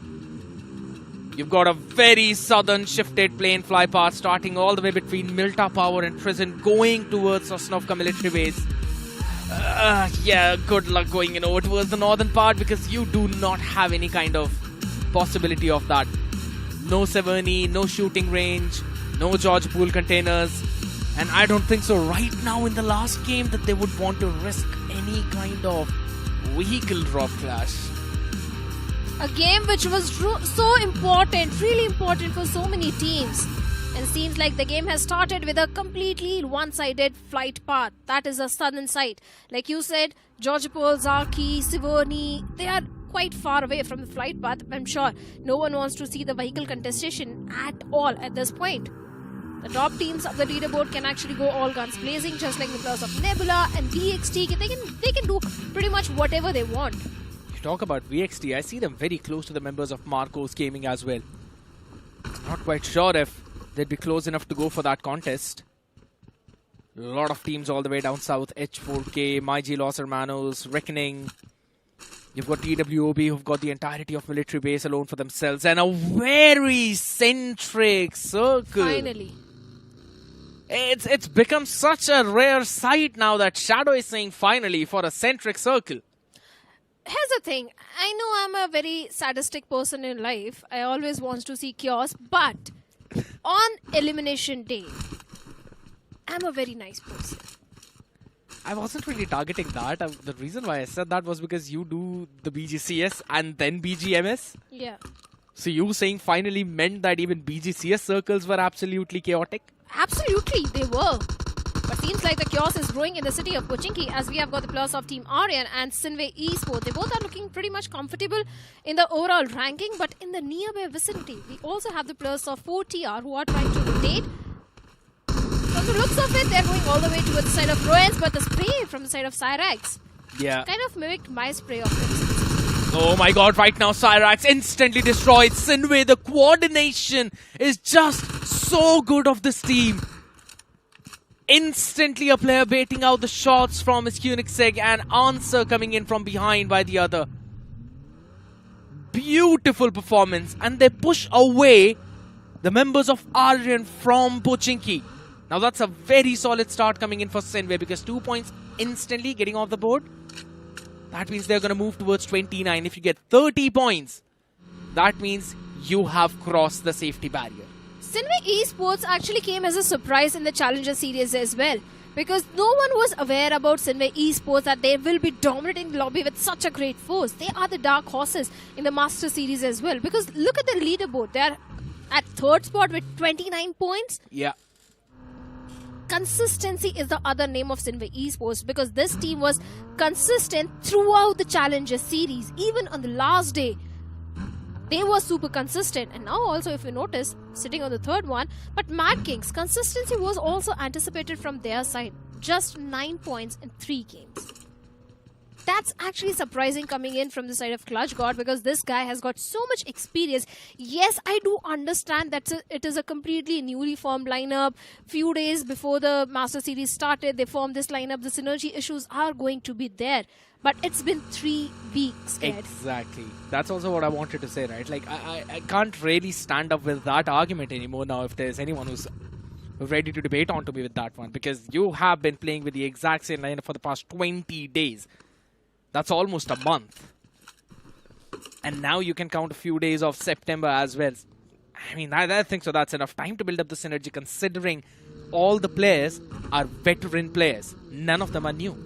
S4: You've got a very southern shifted plane fly path starting all the way between Milta Power and Prison going towards Sosnovka military base. Yeah, good luck going over towards the northern part because you do not have any kind of possibility of that. No Severny, no shooting range, no George Pool containers. And I don't think so right now in the last game that they would want to risk any kind of vehicle drop clash.
S22: A game which was so important, really important for so many teams. And it seems like the game has started with a completely one-sided flight path. That is the southern side. Like you said, Georgopol, Zaki, Sivorni, they are quite far away from the flight path. I'm sure no one wants to see the vehicle contestation at all at this point. The top teams of the leaderboard can actually go all guns blazing, just like the players of Nebula and VXT. They can do pretty much whatever they want.
S4: You talk about VXT, I see them very close to the members of Marcos Gaming as well. Not quite sure if they'd be close enough to go for that contest. A lot of teams all the way down south. H4K, MyG, Los Hermanos, Reckoning. You've got TWOB who've got the entirety of military base alone for themselves. And a very centric circle.
S22: Finally.
S4: It's become such a rare sight now that Shadow is saying finally for a centric circle.
S22: Here's the thing. I know I'm a very sadistic person in life. I always want to see chaos. But on elimination day, I'm a very nice person.
S4: I wasn't really targeting that. The reason why I said that was because you do the BGCS and then BGMS.
S22: Yeah.
S4: So you saying finally meant that even BGCS circles were absolutely chaotic?
S22: Absolutely, they were. But seems like the chaos is growing in the city of Pochinki, as we have got the players of Team Aryan and Sinewy Esports. They both are looking pretty much comfortable in the overall ranking, but in the nearby vicinity, we also have the players of 4TR who are trying to rotate. From the looks of it, they're going all the way towards the side of Royals, but the spray from the side of Cyrax kind of mimicked my spray of them.
S4: Oh my god, right now Cyrax instantly destroyed Sinewy. The coordination is just so good of this team. Instantly a player baiting out the shots from his Koenigsegg and answer coming in from behind by the other. Beautiful performance, and they push away the members of Aryan from Pochinki. Now that's a very solid start coming in for Sinewy, because 2 points instantly getting off the board. That means they're going to move towards 29. If you get 30 points, that means you have crossed the safety barrier.
S22: Sinewy Esports actually came as a surprise in the Challenger series as well, because no one was aware about Sinewy Esports that they will be dominating the lobby with such a great force. They are the dark horses in the Master series as well, because look at the leaderboard. They are at third spot with 29 points.
S4: Yeah.
S22: Consistency is the other name of Sinewy Esports, because this team was consistent throughout the Challenger series. Even on the last day, they were super consistent. And now also, if you notice, sitting on the third one, but Mad Kings, consistency was also anticipated from their side. Just 9 points in 3 games. That's actually surprising coming in from the side of Clutch God, because this guy has got so much experience. Yes, I do understand that it is a completely newly formed lineup. Few days before the Master Series started, they formed this lineup. The synergy issues are going to be there. But it's been 3 weeks, kid.
S4: Exactly. That's also what I wanted to say, right? Like, I can't really stand up with that argument anymore now if there's anyone who's ready to debate onto me with that one. Because you have been playing with the exact same lineup for the past 20 days. That's almost a month. And now you can count a few days of September as well. I mean, I think so that's enough time to build up the synergy, considering all the players are veteran players. None of them are new.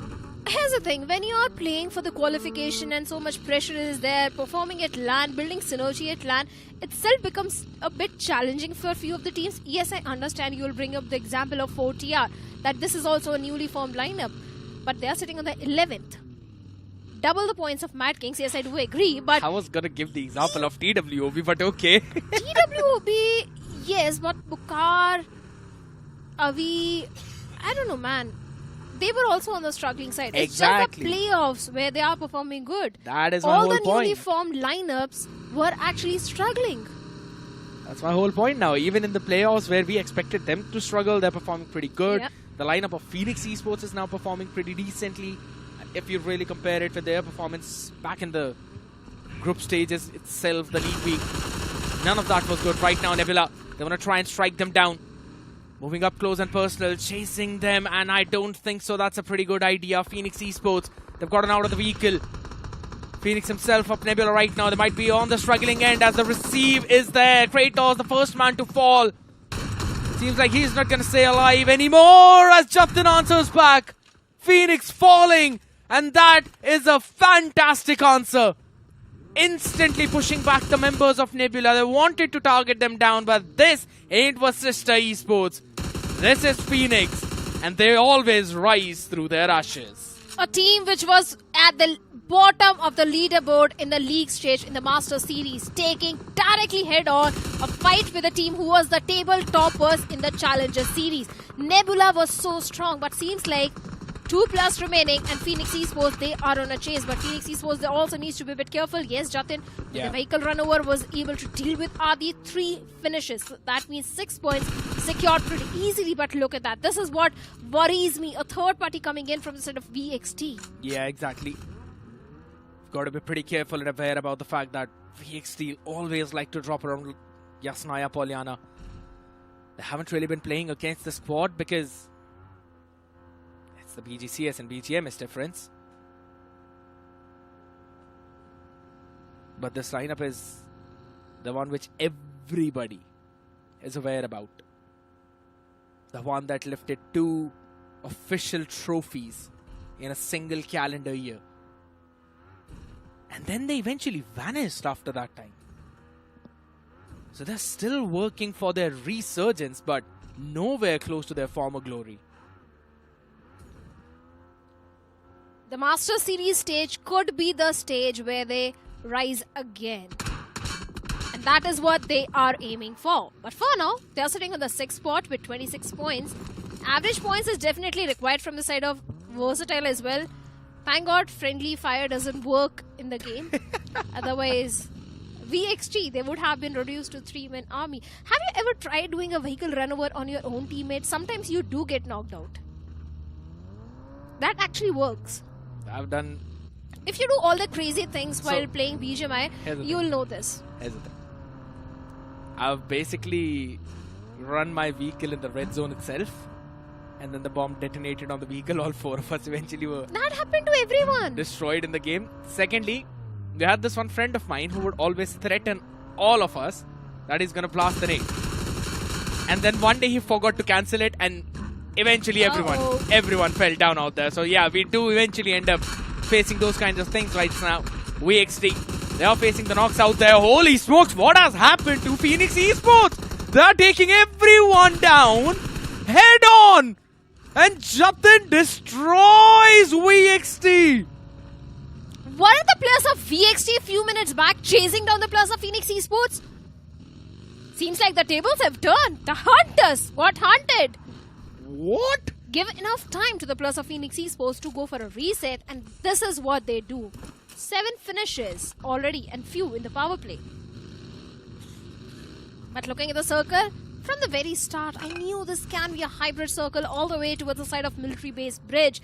S22: Here's the thing, when you are playing for the qualification and so much pressure is there, performing at LAN, building synergy at LAN, itself becomes a bit challenging for a few of the teams. Yes, I understand you will bring up the example of 4TR, that this is also a newly formed lineup, but they are sitting on the 11th. Double the points of Mad Kings, yes, I do agree, but...
S4: I was gonna give the example of TWOB, but okay.
S22: TWOB, yes, but Bukar, Avi, I don't know, man. They were also on the struggling side.
S4: Exactly.
S22: It's just the playoffs where they are performing good.
S4: That is my whole point.
S22: All the newly formed lineups were actually struggling.
S4: That's my whole point now. Even in the playoffs where we expected them to struggle, they're performing pretty good.
S22: Yep.
S4: The lineup of Phoenix Esports is now performing pretty decently. If you really compare it with their performance back in the group stages itself, the league week, none of that was good. Right now, Nebula, they want to try and strike them down. Moving up close and personal, chasing them, and I don't think so. That's a pretty good idea. Phoenix Esports, they've gotten out of the vehicle. Phoenix himself up Nebula right now. They might be on the struggling end as the receive is there. Kratos, the first man to fall. Seems like he's not going to stay alive anymore as Justin answers back. Phoenix falling, and that is a fantastic answer. instantly pushing back the members of Nebula. They wanted to target them down, but this ain't was Sister Esports. This is Phoenix, and they always rise through their ashes.
S22: A team which was at the bottom of the leaderboard in the league stage in the Master Series, taking directly head-on a fight with a team who was the table toppers in the Challenger Series. Nebula was so strong, but seems like 2+ remaining, and Phoenix Esports, they are on a chase. But Phoenix Esports, they also needs to be a bit careful. Yes, Jatin, the vehicle runover was able to deal with the 3 finishes. So that means 6 points secured pretty easily. But look at that. This is what worries me. A third party coming in from the side of VXT.
S4: Yeah, exactly. Got to be pretty careful and aware about the fact that VXT always like to drop around Yasnaya Polyana. They haven't really been playing against the squad because it's the BGCS and BGMS difference. But this lineup is the one which everybody is aware about. The one that lifted 2 official trophies in a single calendar year. And then they eventually vanished after that time. So they're still working for their resurgence, but nowhere close to their former glory.
S22: The Master Series stage could be the stage where they rise again. And that is what they are aiming for. But for now, they're sitting on the 6th spot with 26 points. Average points is definitely required from the side of Versatile as well. Thank God friendly fire doesn't work in the game. Otherwise, VXT, they would have been reduced to 3-man army. Have you ever tried doing a vehicle runover on your own teammates? Sometimes you do get knocked out. That actually works.
S4: I've done...
S22: If you do all the crazy things while playing BGMI, you'll know this.
S4: I've basically run my vehicle in the red zone itself. And then the bomb detonated on the vehicle. All 4 of us eventually were...
S22: That happened to everyone.
S4: ...destroyed in the game. Secondly, we had this one friend of mine who would always threaten all of us that he's going to blast the raid. And then one day he forgot to cancel it, and eventually everyone fell down out there. So yeah, we do eventually end up facing those kinds of things right now. VXT, they are facing the knocks out there. Holy smokes, what has happened to Phoenix Esports? They're taking everyone down head on. And Jatin destroys VXT.
S22: Weren't the players of VXT a few minutes back chasing down the players of Phoenix Esports? Seems like the tables have turned. The hunters got hunted.
S4: What?
S22: Give enough time to the players of Phoenix Esports to go for a reset, and this is what they do. 7 finishes already and few in the power play. But looking at the circle, from the very start, I knew this can be a hybrid circle all the way towards the side of military base bridge.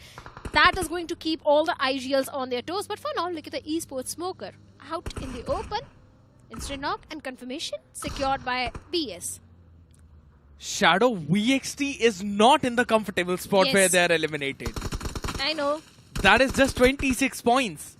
S22: That is going to keep all the IGLs on their toes. But for now, look at the esports smoker. Out in the open. Instant knock and confirmation secured by BS.
S4: Shadow, VXT is not in the comfortable spot where they are eliminated.
S22: I know.
S4: That is just 26 points.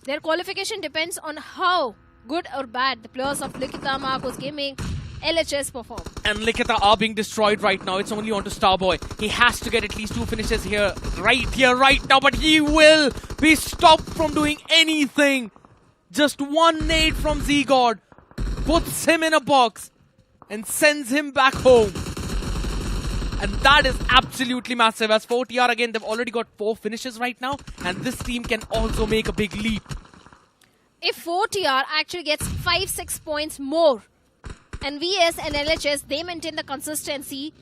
S22: Their qualification depends on how good or bad the players of Likita, Marcos Gaming, LHS perform.
S4: And Likita are being destroyed right now. It's only on to Starboy. He has to get at least 2 finishes here, right now. But he will be stopped from doing anything. Just one nade from Z-God puts him in a box and sends him back home. And that is absolutely massive. As 4TR, again, they've already got 4 finishes right now. And this team can also make a big leap.
S22: If 4TR actually gets 5-6 points more, and VS and LHS, they maintain the consistency,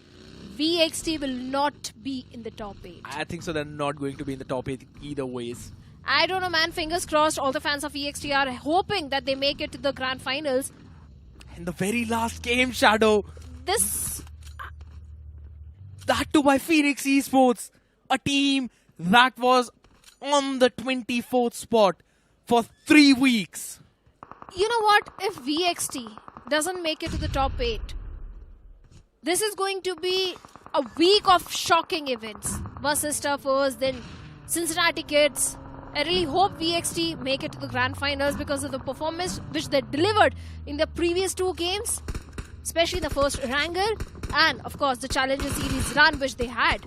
S22: VXT will not be in the top 8.
S4: I think so. They're not going to be in the top 8 either ways.
S22: I don't know, man. Fingers crossed. All the fans of VXT are hoping that they make it to the grand finals.
S4: In the very last game, Shadow. That too by Phoenix Esports. A team that was on the 24th spot for 3 weeks.
S22: You know what? If VXT doesn't make it to the top 8, this is going to be a week of shocking events. Versus Stuffers, then Cincinnati Kids. I really hope VXT make it to the grand finals because of the performance which they delivered in the previous 2 games, especially the first Erangel and of course the Challenger Series run which they had.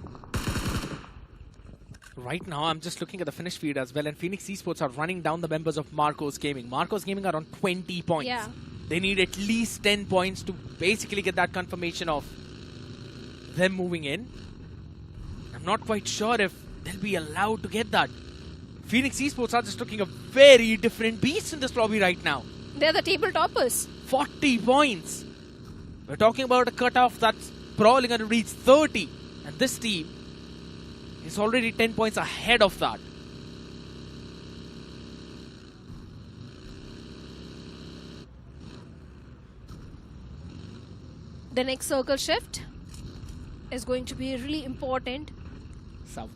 S4: Right now, I'm just looking at the finish feed as well, and Phoenix Esports are running down the members of Marcos Gaming. Marcos Gaming are on 20 points.
S22: Yeah.
S4: They need at least 10 points to basically get that confirmation of them moving in. I'm not quite sure if they'll be allowed to get that. Phoenix Esports are just looking a very different beast in this lobby right now.
S22: They're the table toppers.
S4: 40 points. We're talking about a cutoff that's probably going to reach 30. And this team is already 10 points ahead of that.
S22: The next circle shift is going to be really important.
S4: South.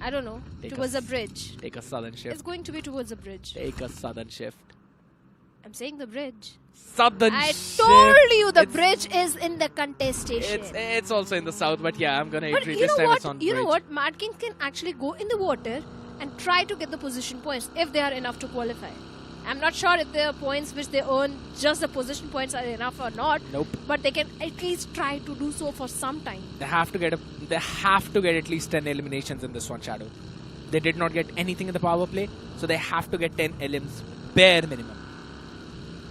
S22: I don't know. Towards a bridge.
S4: Take a southern shift.
S22: It's going to be towards a bridge.
S4: Take a southern shift.
S22: I'm saying the bridge.
S4: Southern
S22: I
S4: shift.
S22: told you the bridge is in the contestation.
S4: It's also in the south, but yeah, I'm gonna
S22: But
S4: agree.
S22: you
S4: This
S22: know
S4: time
S22: what?
S4: it's on
S22: You know
S4: bridge.
S22: what? Mad Kings can actually go in the water and try to get the position points if they are enough to qualify. I'm not sure if the points which they earn, just the position points, are enough or not.
S4: Nope.
S22: But they can at least try to do so for some time.
S4: They have to get at least 10 eliminations in this one, Shadow. They did not get anything in the power play, so they have to get 10 elims, bare minimum.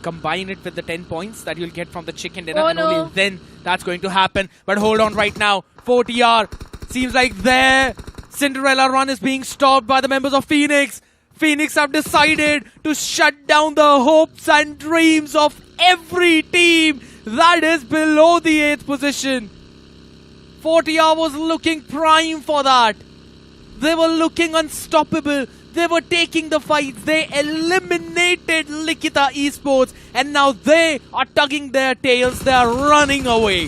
S4: Combine it with the 10 points that you'll get from the chicken dinner, and only then that's going to happen. But hold on right now. 40R. Seems like their Cinderella run is being stopped by the members of Phoenix. Phoenix have decided to shut down the hopes and dreams of every team that is below the 8th position. 40R was looking prime for that. They were looking unstoppable. They were taking the fights. They eliminated Likita Esports, and now they are tugging their tails. They are running away.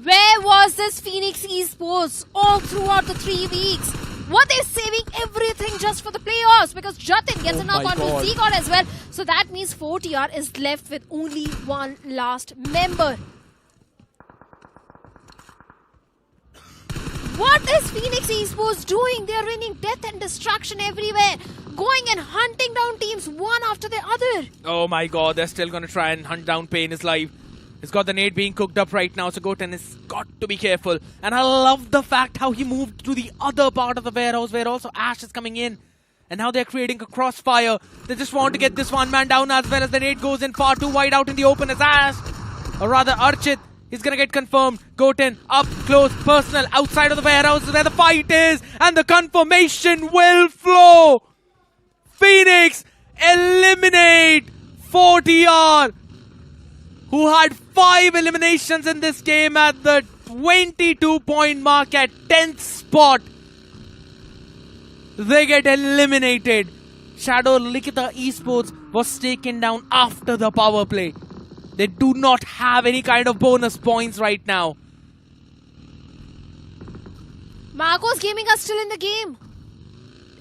S22: Where was this Phoenix Esports all throughout the 3 weeks? Were they saving everything just for the playoffs? Because Jatin gets a knock on to Z-God as well. So that means 40R is left with only one last member. What is Phoenix Esports doing? They are raining death and destruction everywhere. Going and hunting down teams one after the other.
S4: Oh my god, they're still going to try and hunt down Pain is live. He's got the nade being cooked up right now, so Goten has got to be careful. And I love the fact how he moved to the other part of the warehouse where also Ash is coming in. And now they're creating a crossfire. They just want to get this one man down as well as the nade goes in far too wide out in the open as Ash. Or rather Archit. He's gonna get confirmed. Goten, up close, personal, outside of the warehouse where the fight is. And the confirmation will flow. Phoenix eliminate 40R, who had 5 eliminations in this game at the 22-point mark at 10th spot. They get eliminated. Shadow Likita Esports was taken down after the power play. They do not have any kind of bonus points right now.
S22: Marcos Gaming are still in the game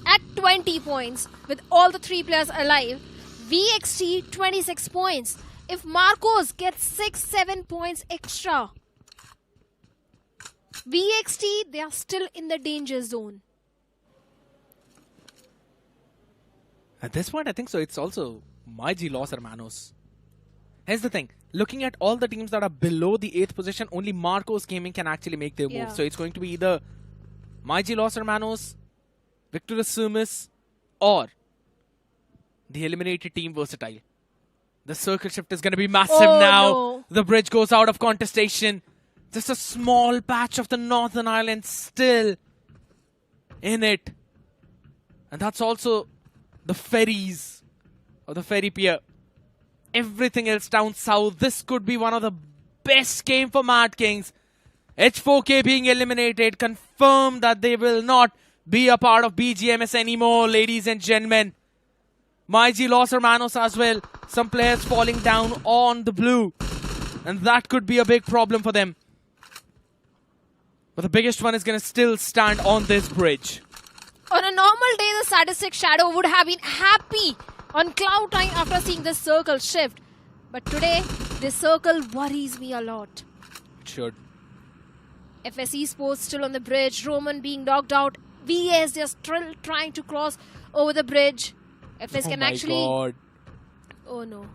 S22: at 20 points with all the 3 players alive. VXT 26 points. If Marcos gets 6-7 points extra, VXT, they are still in the danger zone.
S4: At this point, I think so. It's also Maiji Los Hermanos. Here's the thing. Looking at all the teams that are below the 8th position, only Marcos Gaming can actually make their move. So it's going to be either Maiji Los Hermanos, Victorus Sumis, or the eliminated team Versatile. The circle shift is going to be massive now.
S22: No.
S4: The bridge goes out of contestation. Just a small patch of the Northern Island still in it. And that's also the ferries or the ferry pier. Everything else down south. This could be one of the best game for Mad Kings. H4K being eliminated. Confirmed that they will not be a part of BGMS anymore, ladies and gentlemen. Maiji Los Hermanos as well. Some players falling down on the blue. And that could be a big problem for them. But the biggest one is going to still stand on this bridge.
S22: On a normal day, the sadistic Shadow would have been happy on cloud nine after seeing this circle shift. But today, this circle worries me a lot.
S4: It should.
S22: FS Esports still on the bridge. Roman being knocked out. VS, they're still trying to cross over the bridge. FS can actually...
S4: God.
S22: Oh no.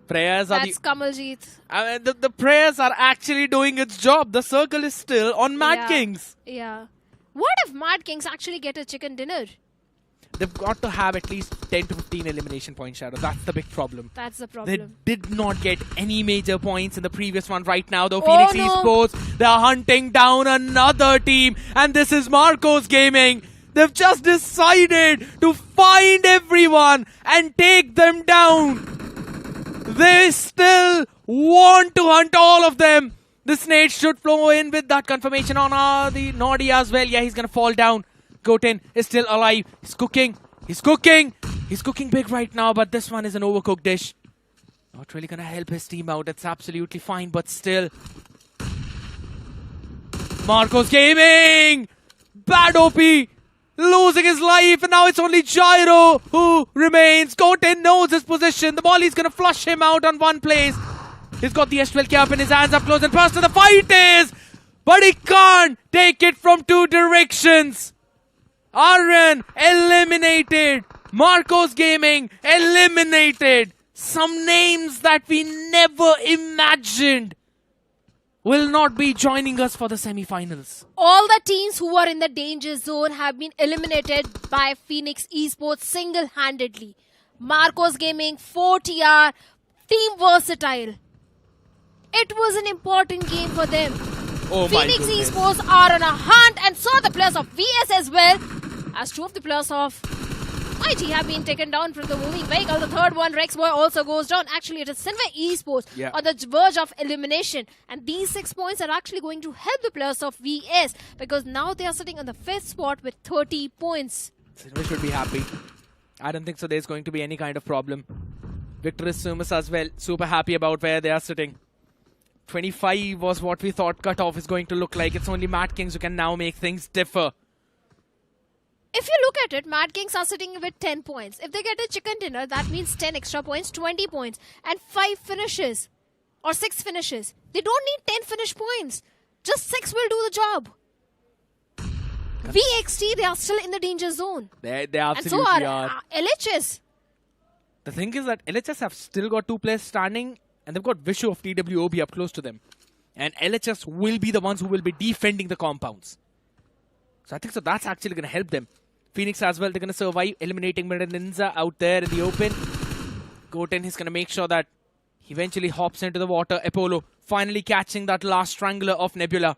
S4: Prayers are
S22: That's Kamaljit.
S4: I mean, the prayers are actually doing its job. The circle is still on Mad Kings.
S22: Yeah. What if Mad Kings actually get a chicken dinner?
S4: They've got to have at least 10 to 15 elimination points, Shadow. That's the big problem.
S22: That's the
S4: They
S22: problem.
S4: did not get any major points in the previous one. Right now, though,
S22: Oh,
S4: Phoenix
S22: no.
S4: Esports, they're hunting down another team. And this is Marcos Gaming. They've just decided to find everyone and take them down. They still want to hunt all of them. The snake should flow in with that confirmation on the Nordi as well. Yeah, he's going to fall down. Goten is still alive. He's cooking. He's cooking. He's cooking big right now, but this one is an overcooked dish. Not really going to help his team out. It's absolutely fine, but still. Marcos Gaming! Bad OP! Losing his life, and now it's only Gyro who remains. Goten knows his position. The Molly's going to flush him out on one place. He's got the S12 cap in his hands up close and personal. The fight is, but he can't take it from two directions. Arren eliminated. Marcos Gaming eliminated. Some names that we never imagined will not be joining us for the semi-finals.
S22: All the teams who are in the danger zone have been eliminated by Phoenix Esports single-handedly. Marcos Gaming, 4TR, Team Versatile. It was an important game for them.
S4: Oh my
S22: Phoenix
S4: goodness.
S22: Esports are on a hunt and saw the players of VS as well, as two of the players of Mighty have been taken down from the moving vehicle. The third one, Rexboy, also goes down. Actually, it is Sinewy Esports on the verge of elimination. And these 6 points are actually going to help the players of VS, because now they are sitting on the 5th spot with 30 points.
S4: We should be happy. I don't think so there's going to be any kind of problem. Victor is Sumus as well. Super happy about where they are sitting. 25 was what we thought cutoff is going to look like. It's only Mad Kings who can now make things differ.
S22: If you look at it, Mad Kings are sitting with 10 points. If they get a chicken dinner, that means 10 extra points, 20 points, and 5 finishes or 6 finishes. They don't need 10 finish points. Just 6 will do the job. VXT, they are still in the danger zone.
S4: They
S22: And so
S4: absolutely
S22: are
S4: are.
S22: LHS.
S4: The thing is that LHS have still got 2 players standing, and they've got Vishu of TWOB up close to them. And LHS will be the ones who will be defending the compounds. So I think so that's actually going to help them. Phoenix as well, they're going to survive, eliminating Ninja out there in the open. Goten is going to make sure that he eventually hops into the water. Apollo finally catching that last strangler of Nebula.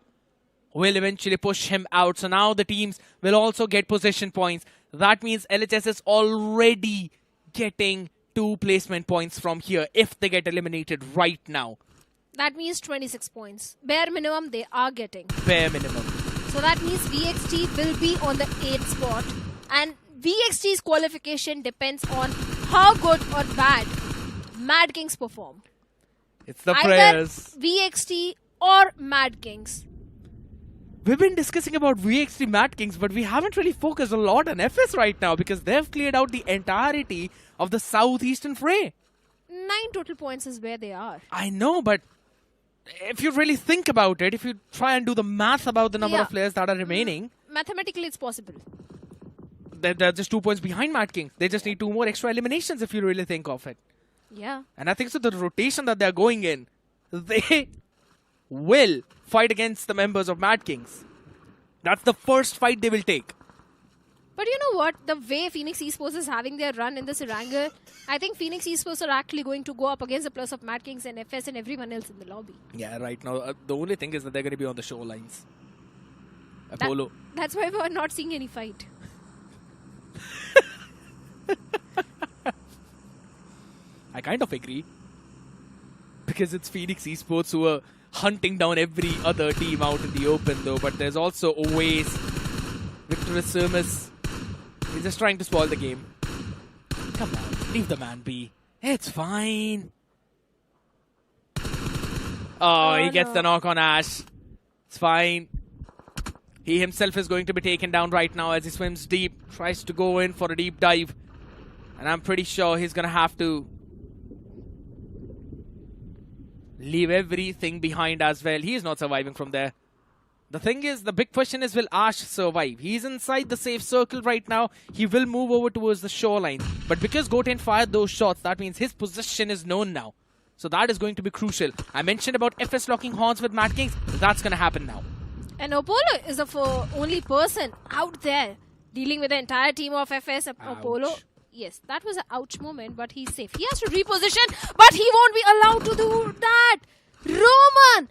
S4: Will eventually push him out. So now the teams will also get possession points. That means LHS is already getting 2 placement points from here if they get eliminated right now.
S22: That means 26 points. Bare minimum they are getting.
S4: Bare minimum.
S22: So that means VXT will be on the 8th spot. And VXT's qualification depends on how good or bad Mad Kings perform.
S4: It's the
S22: Either
S4: prayers.
S22: VXT or Mad Kings.
S4: We've been discussing about VXT Mad Kings, but we haven't really focused a lot on FS right now because they've cleared out the entirety of the southeastern fray.
S22: 9 total points is where they are.
S4: I know, but if you really think about it, if you try and do the math about the number of players that are remaining,
S22: Mathematically, it's possible.
S4: they're just 2 points behind Mad Kings. They just need 2 more extra eliminations if you really think of it.
S22: Yeah.
S4: And I think so the rotation that they're going in, they will fight against the members of Mad Kings. That's the first fight they will take.
S22: But you know what? The way Phoenix Esports is having their run in this Erangel, I think Phoenix Esports are actually going to go up against the players of Mad Kings and FS and everyone else in the lobby.
S4: Yeah, right now, the only thing is that they're going to be on the shorelines. Apollo.
S22: That's why we're not seeing any fight.
S4: I kind of agree. Because it's Phoenix Esports who are hunting down every other team out in the open though. But there's also always Victor Sumus. He's just trying to spoil the game. Come on, leave the man be. It's fine. Oh, he gets the knock on Ash. It's fine. He himself is going to be taken down right now as he swims deep. Tries to go in for a deep dive. And I'm pretty sure he's going to have to leave everything behind as well. He is not surviving from there. The thing is, the big question is, will Ash survive? He's inside the safe circle right now. He will move over towards the shoreline. But because Goten fired those shots, that means his position is known now. So that is going to be crucial. I mentioned about FS locking horns with Mad Kings. That's going to happen now.
S22: And Apollo is the only person out there dealing with the entire team of FS. Apollo, yes, that was an ouch moment, but he's safe. He has to reposition, but he won't be allowed to do that. Roman,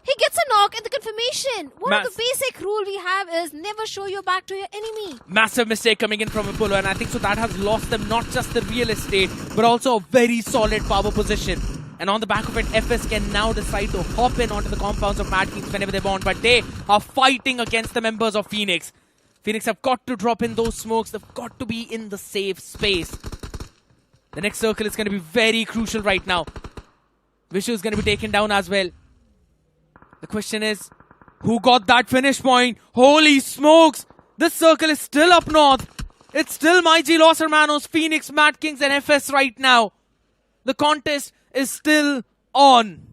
S22: he gets a knock and the confirmation. One of the basic rule we have is never show your back to your enemy.
S4: Massive mistake coming in from Apollo, and I think so that has lost them not just the real estate, but also a very solid power position. And on the back of it, FS can now decide to hop in onto the compounds of Mad Kings whenever they want, but they are fighting against the members of Phoenix. Phoenix have got to drop in those smokes. They've got to be in the safe space. The next circle is going to be very crucial right now. Vishu is going to be taken down as well. The question is, who got that finish point? Holy smokes! This circle is still up north. It's still MyG, Los Hermanos, Phoenix, Mad Kings and FS right now. The contest is still on.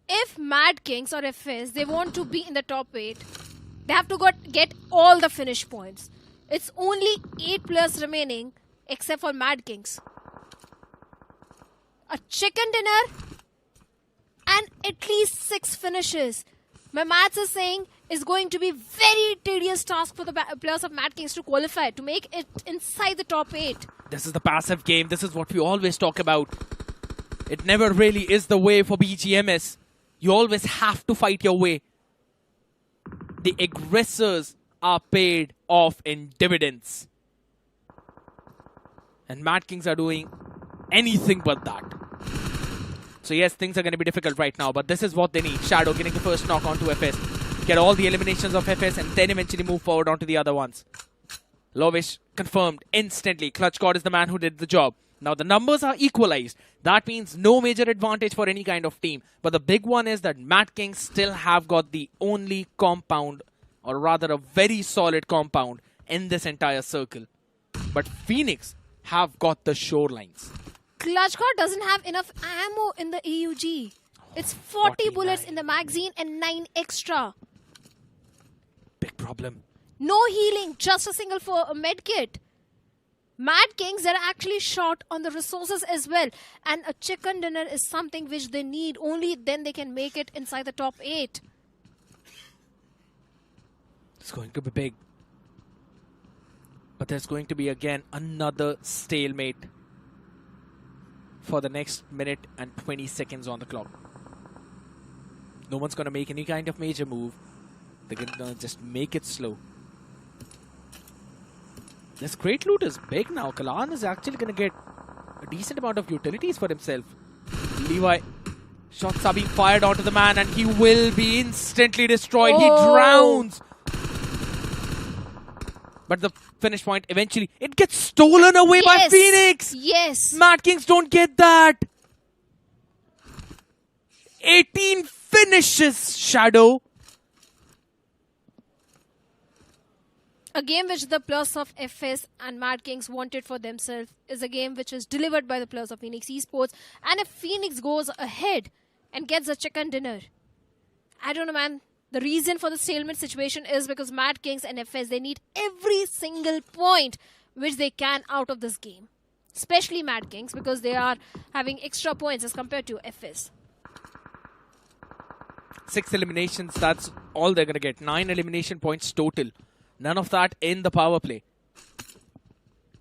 S22: If Mad Kings or FS, they want to be in the top 8, they have to get all the finish points. It's only 8 players remaining except for Mad Kings. A chicken dinner and at least 6 finishes. My maths is saying it's going to be very tedious task for the players of Mad Kings to qualify, to make it inside the top 8.
S4: This is the passive game. This is what we always talk about. It never really is the way for BGMS. You always have to fight your way. The aggressors are paid off in dividends. And Mad Kings are doing anything but that. So yes, things are going to be difficult right now, but this is what they need. Shadow getting the first knock onto FS. Get all the eliminations of FS and then eventually move forward onto the other ones. Lovish confirmed instantly. Clutch God is the man who did the job. Now the numbers are equalized. That means no major advantage for any kind of team. But the big one is that Mad Kings still have got the only compound, or rather a very solid compound in this entire circle. But Phoenix have got the shorelines.
S22: Clutch God doesn't have enough ammo in the AUG. It's 40 bullets in the magazine and 9 extra.
S4: Big problem.
S22: No healing, just a single med kit. Mad Kings are actually short on the resources as well. And a chicken dinner is something which they need. Only then they can make it inside the top 8.
S4: It's going to be big. But there's going to be again another stalemate for the next minute and 20 seconds on the clock. No one's going to make any kind of major move. They're going to just make it slow. This great loot is big now. Kalan is actually going to get a decent amount of utilities for himself. Levi, shots are being fired onto the man and he will be instantly destroyed. He drowns. But the finish point eventually, it gets stolen away by Phoenix.
S22: Yes.
S4: Mad Kings don't get that. 18 finishes, Shadow.
S22: A game which the players of FS and Mad Kings wanted for themselves is a game which is delivered by the players of Phoenix Esports. And if Phoenix goes ahead and gets a chicken dinner, I don't know, man. The reason for the stalemate situation is because Mad Kings and FS, they need every single point which they can out of this game. Especially Mad Kings, because they are having extra points as compared to FS.
S4: 6 eliminations, that's all they're going to get. 9 elimination points total. None of that in the power play.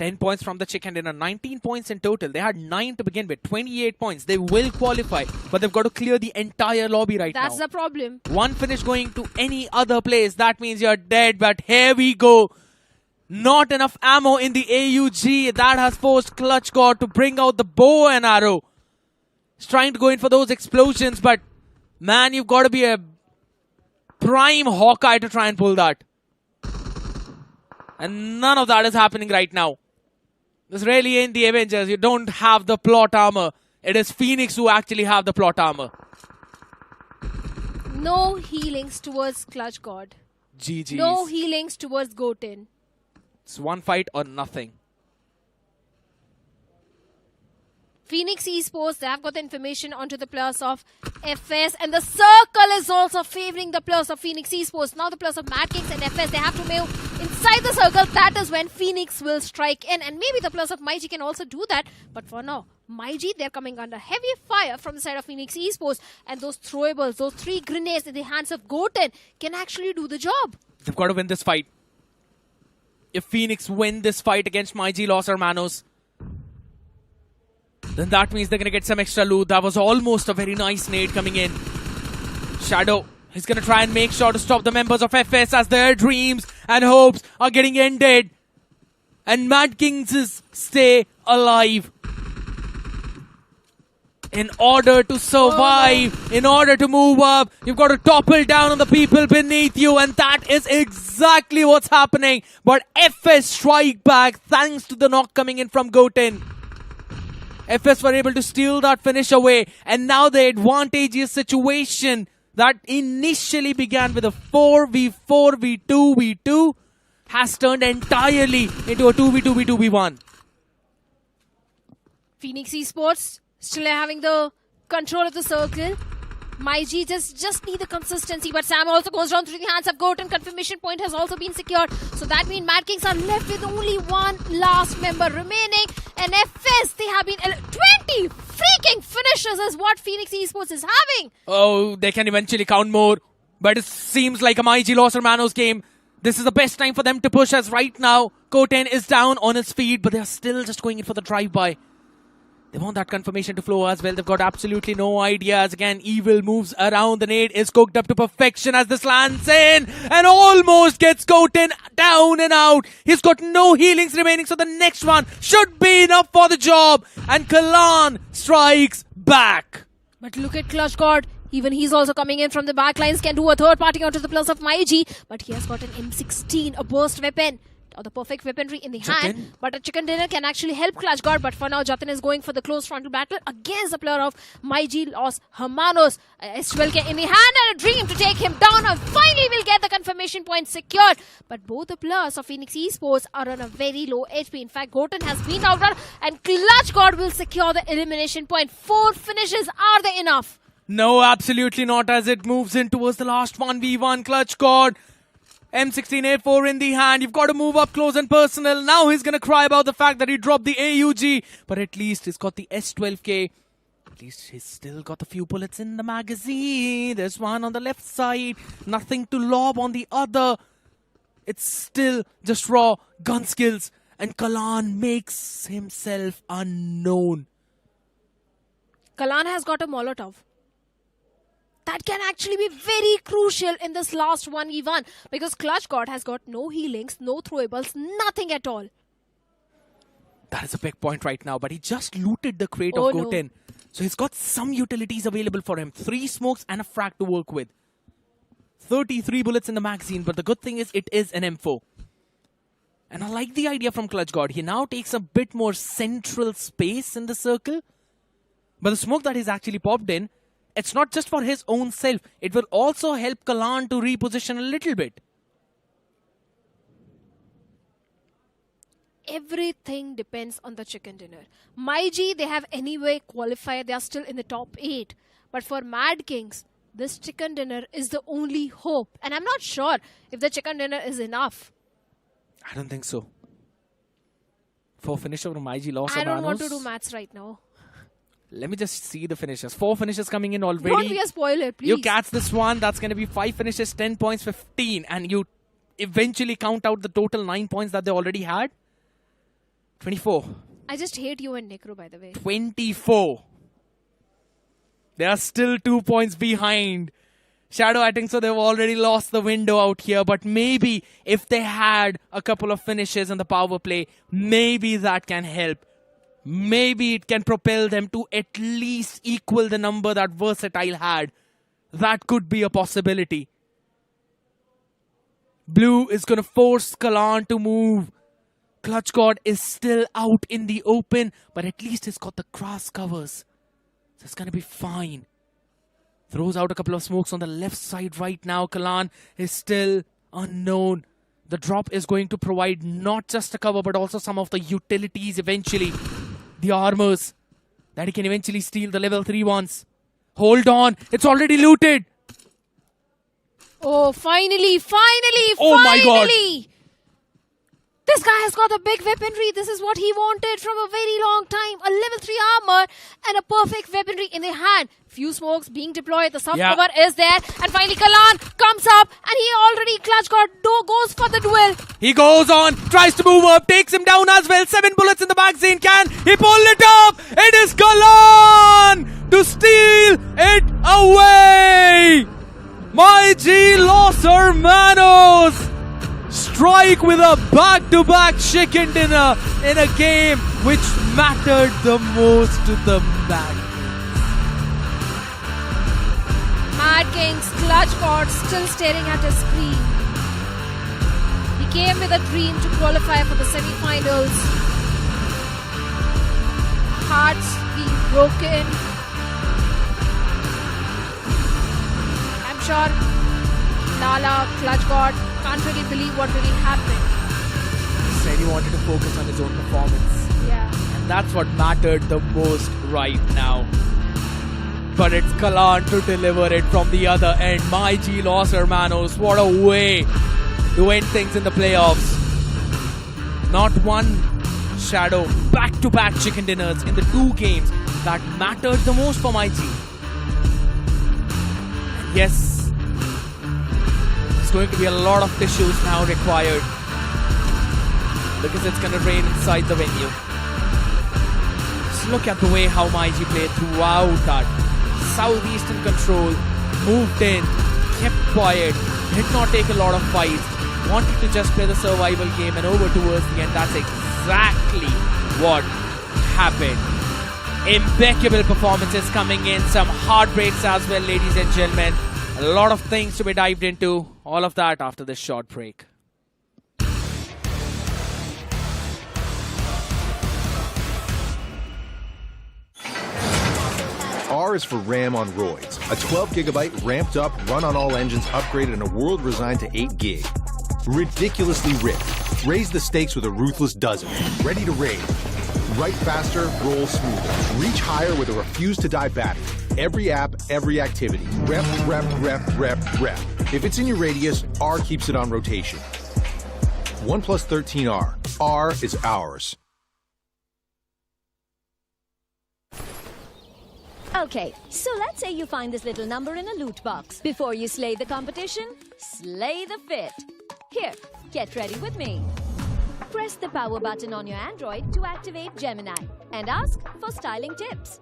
S4: 10 points from the chicken dinner, 19 points in total. They had 9 to begin with, 28 points. They will qualify, but they've got to clear the entire lobby right now.
S22: That's the problem.
S4: One finish going to any other place, that means you're dead, but here we go. Not enough ammo in the AUG. That has forced Clutch God to bring out the bow and arrow. He's trying to go in for those explosions, but man, you've got to be a prime Hawkeye to try and pull that. And none of that is happening right now. This really ain't the Avengers. You don't have the plot armor. It is Phoenix who actually have the plot armor.
S22: No healings towards Clutch God.
S4: GG's.
S22: No healings towards Goten.
S4: It's one fight or nothing.
S22: Phoenix Esports, they have got the information onto the players of FS, and the circle is also favoring the players of Phoenix Esports. Now the players of Mad Kings and FS, they have to move inside the circle, that is when Phoenix will strike in. And maybe the plus of MyG can also do that. But for now, MyG, they're coming under heavy fire from the side of Phoenix Esports. And those throwables, those 3 grenades in the hands of Goten can actually do the job.
S4: They've got to win this fight. If Phoenix win this fight against MyG Los Hermanos, then that means they're going to get some extra loot. That was almost a very nice nade coming in. Shadow is going to try and make sure to stop the members of FS as their dreams and hopes are getting ended. And Mad Kings stay alive. In order to survive, in order to move up, you've got to topple down on the people beneath you, and that is exactly what's happening. But FS strike back thanks to the knock coming in from Goten. FS were able to steal that finish away, and now the advantageous situation that initially began with a 4v4, v2, v2 has turned entirely into a 2v2, v2, v1.
S22: Phoenix Esports still having the control of the circle. MyG just need the consistency, but Sam also goes down through the hands of Goten. Confirmation point has also been secured. So that means Mad Kings are left with only one last member remaining. And FS, they have been 20 freaking finishes is what Phoenix Esports is having.
S4: Oh, they can eventually count more. But it seems like a MyG Los Hermanos game. This is the best time for them to push us right now. Goten is down on his feet, but they're still just going in for the drive-by. They want that confirmation to flow as well. They've got absolutely no idea. As again, Evil moves around. The nade is cooked up to perfection as this lands in and almost gets Goten down and out. He's got no healings remaining, so the next one should be enough for the job. And Kalan strikes back.
S22: But look at Clutch God. Even he's also coming in from the backlines. Can do a third party onto the plus of MyG. But he has got an M16, a burst weapon. Or the perfect weaponry in the hand. But a chicken dinner can actually help Clutch God. But for now, Jatin is going for the close frontal battle against the player of MyG Los Hermanos. S12K in the hand and a dream to take him down. And finally, will get the confirmation point secured. But both the players of Phoenix Esports are on a very low HP. In fact, Goten has been outrun and Clutch God will secure the elimination point. 4 finishes. Are they enough?
S4: No, absolutely not, as it moves in towards the last 1v1. Clutch God. M16A4 in the hand. You've got to move up close and personal. Now he's going to cry about the fact that he dropped the AUG. But at least he's got the S12K. At least he's still got a few bullets in the magazine. There's one on the left side. Nothing to lob on the other. It's still just raw gun skills. And Kalan makes himself unknown.
S22: Kalan has got a Molotov. That can actually be very crucial in this last 1v1 because Clutch God has got no healings, no throwables, nothing at all.
S4: That is a big point right now, but he just looted the crate of Goten. No. So he's got some utilities available for him. 3 smokes and a frag to work with. 33 bullets in the magazine, but the good thing is it is an M4. And I like the idea from Clutch God. He now takes a bit more central space in the circle. But the smoke that he's actually popped in, it's not just for his own self. It will also help Kalan to reposition a little bit.
S22: Everything depends on the chicken dinner. MyG, they have anyway qualified. They are still in the top 8. But for Mad Kings, this chicken dinner is the only hope. And I'm not sure if the chicken dinner is enough.
S4: I don't think so. For finisher from MyG Los Hermanos.
S22: I don't want to do maths right now.
S4: Let me just see the finishes. 4 finishes coming in already.
S22: Don't be a spoiler, please.
S4: You catch this one. That's going to be 5 finishes, 10 points, 15. And you eventually count out the total 9 points that they already had. 24.
S22: I just hate you and Necro, by the way.
S4: 24. They are still 2 points behind. Shadow, I think so. They've already lost the window out here. But maybe if they had a couple of finishes in the power play, maybe that can help. Maybe it can propel them to at least equal the number that Versatile had. That could be a possibility. Blue is going to force Kalan to move. Clutch God is still out in the open, but at least he's got the grass covers. So it's going to be fine. Throws out a couple of smokes on the left side right now. Kalan is still unknown. The drop is going to provide not just a cover, but also some of the utilities eventually. The armors that he can eventually steal, the level 3 ones. Hold on. It's already looted.
S22: Oh, finally.
S4: Oh my God.
S22: This guy has got a big weaponry. This is what he wanted from a very long time. A level 3 armor and a perfect weaponry in the hand. Few smokes being deployed. The soft cover is there. And finally Kalan comes up and he already clutch got goes for the duel.
S4: He goes on, tries to move up, takes him down as well. 7 bullets in the magazine. Can he pull it up? It is Kalan to steal it away. My G Los Hermanos strike with a back-to-back chicken dinner in a game which mattered the most to the Mad
S22: King's clutch god still staring at his screen. He came with a dream to qualify for the semi-finals. Hearts being broken. I'm sure Lala, clutch god, can't really believe what really happened.
S4: He said he wanted to focus on his own performance.
S22: Yeah.
S4: And that's what mattered the most right now. But it's Kalan to deliver it from the other end. My G Los Hermanos, what a way to end things in the playoffs. Not one shadow, back-to-back chicken dinners in the 2 games that mattered the most for my G. And yes, there's going to be a lot of tissues now required because it's going to rain inside the venue. Just look at the way how my G played throughout that. Southeastern control, moved in, kept quiet, did not take a lot of fights, wanted to just play the survival game, and over towards the end, that's exactly what happened. Impeccable performances coming in, some heartbreaks as well, ladies and gentlemen. A lot of things to be dived into, all of that after this short break.
S11: R is for RAM on roids. A 12GB ramped up, run on all engines, upgraded in a world resigned to 8 gig. Ridiculously ripped. Raise the stakes with a ruthless dozen. Ready to raid. Write faster, roll smoother. Reach higher with a refuse to die battery. Every app, every activity. Rep, rep, rep, rep, rep. If it's in your radius, R keeps it on rotation. OnePlus 13R. R is ours.
S5: Okay, so let's say you find this little number in a loot box. Before you slay the competition, slay the fit. Here, get ready with me. Press the power button on your Android to activate Gemini and ask for styling tips.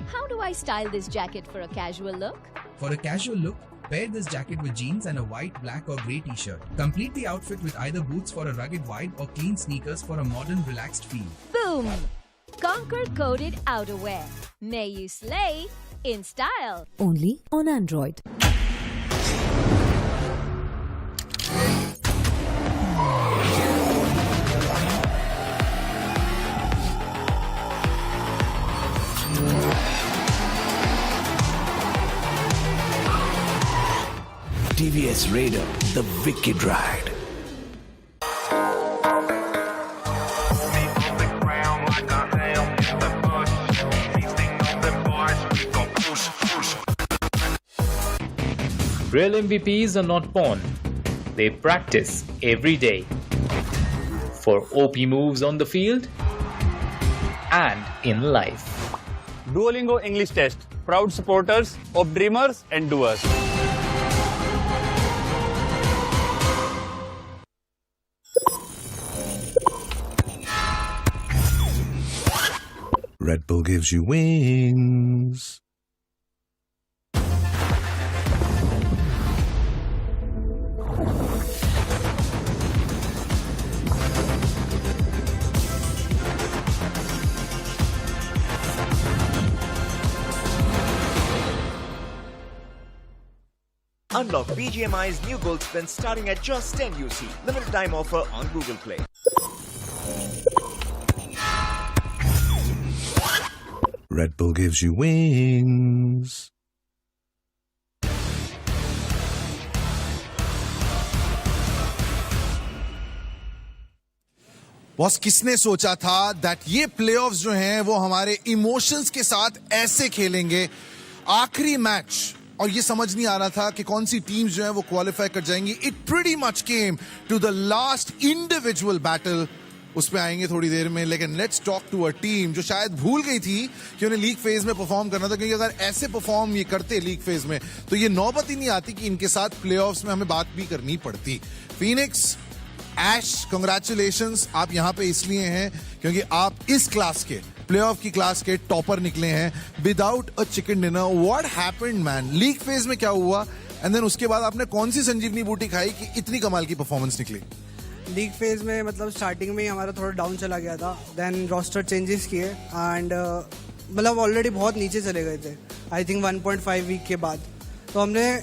S5: How do I style this jacket for a casual look?
S6: For a casual look, pair this jacket with jeans and a white, black or grey t-shirt. Complete the outfit with either boots for a rugged wide or clean sneakers for a modern, relaxed feel.
S5: Boom! Conquer coded outerwear. May you slay in style.
S12: Only on Android.
S19: TVS Raider, the wicked ride.
S7: Real MVPs are not born. They practice every day for OP moves on the field and in life.
S9: Duolingo English Test, proud supporters of dreamers and doers.
S8: Red Bull gives you wings.
S10: Unlock BGMI's new gold spin starting at just 10 UC. Limited time offer on Google Play.
S8: Red Bull gives you wings.
S13: Boss किसने सोचा था that ये playoffs जो हैं वो हमारे emotions के साथ ऐसे खेलेंगे. आखिरी मैच और ये समझ नहीं आ रहा था कि कौन सी टीम्स जो है वो क्वालिफाई कर जाएंगी. It pretty much came to the last individual battle. उस पे आएंगे थोड़ी देर में, लेकिन let's talk to a team जो शायद भूल गई थी कि उन्हें लीग फेज में परफॉर्म करना था, क्योंकि अगर ऐसे परफॉर्म ये करते लीग फेज में तो ये नौबत ही नहीं आती कि इनके साथ प्लेऑफ्स में हमें बात भी करनी पड़ती. फिनिक्स, एश, कंग्रेचुलेशंस. आप यहाँ पे इसलिए हैं क्योंकि आप इस क्लास के प्लेऑफ की क्लास के टॉपर निकले हैं without a chicken dinner. What happened man? League phase में क्या हुआ एंड देन उसके बाद आपने कौन सी संजीवनी बूटी खाई कि इतनी कमाल की परफॉर्मेंस निकली?
S12: लीग फेज में मतलब स्टार्टिंग में ही हमारा थोड़ा डाउन चला गया था. देन रोस्टर चेंजेस किए एंड मतलब ऑलरेडी बहुत नीचे चले गए थे. आई थिंक 1.5 वीक के बाद तो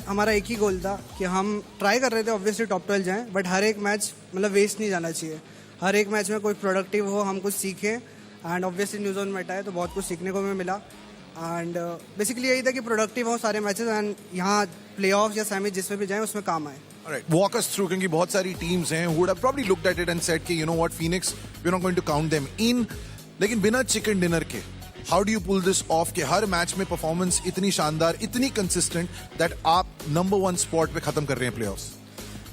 S12: हमारा एक ही गोल था कि हम ट्राई कर रहे थे ऑब्वियसली टॉप 12 जाएं, बट हर एक मैच मतलब वेस्ट नहीं जाना चाहिए. हर एक मैच में कोई प्रोडक्टिव हो, हम कुछ सीखें. एंड ऑब्वियसली न्यू जोन में हटा है तो बहुत कुछ सीखने को हमें मिला. एंड बेसिकली यही था कि प्रोडक्टिव हो सारे मैचेस एंड यहाँ प्ले ऑफ या सेमी जिसमें भी जाएं उसमें काम आए.
S13: Alright, walk us through, क्योंकि बहुत सारी टीम्स हैं who would have probably looked at it and said कि you know what, Phoenix, we're not going to count them in. लेकिन बिना चिकन डिनर के how do you pull this off कि हर match में परफॉर्मेंस इतनी शानदार, इतनी कंसिस्टेंट दैट आप नंबर 1 स्पॉट पे खत्म कर रहे हैं प्लेऑफ्स?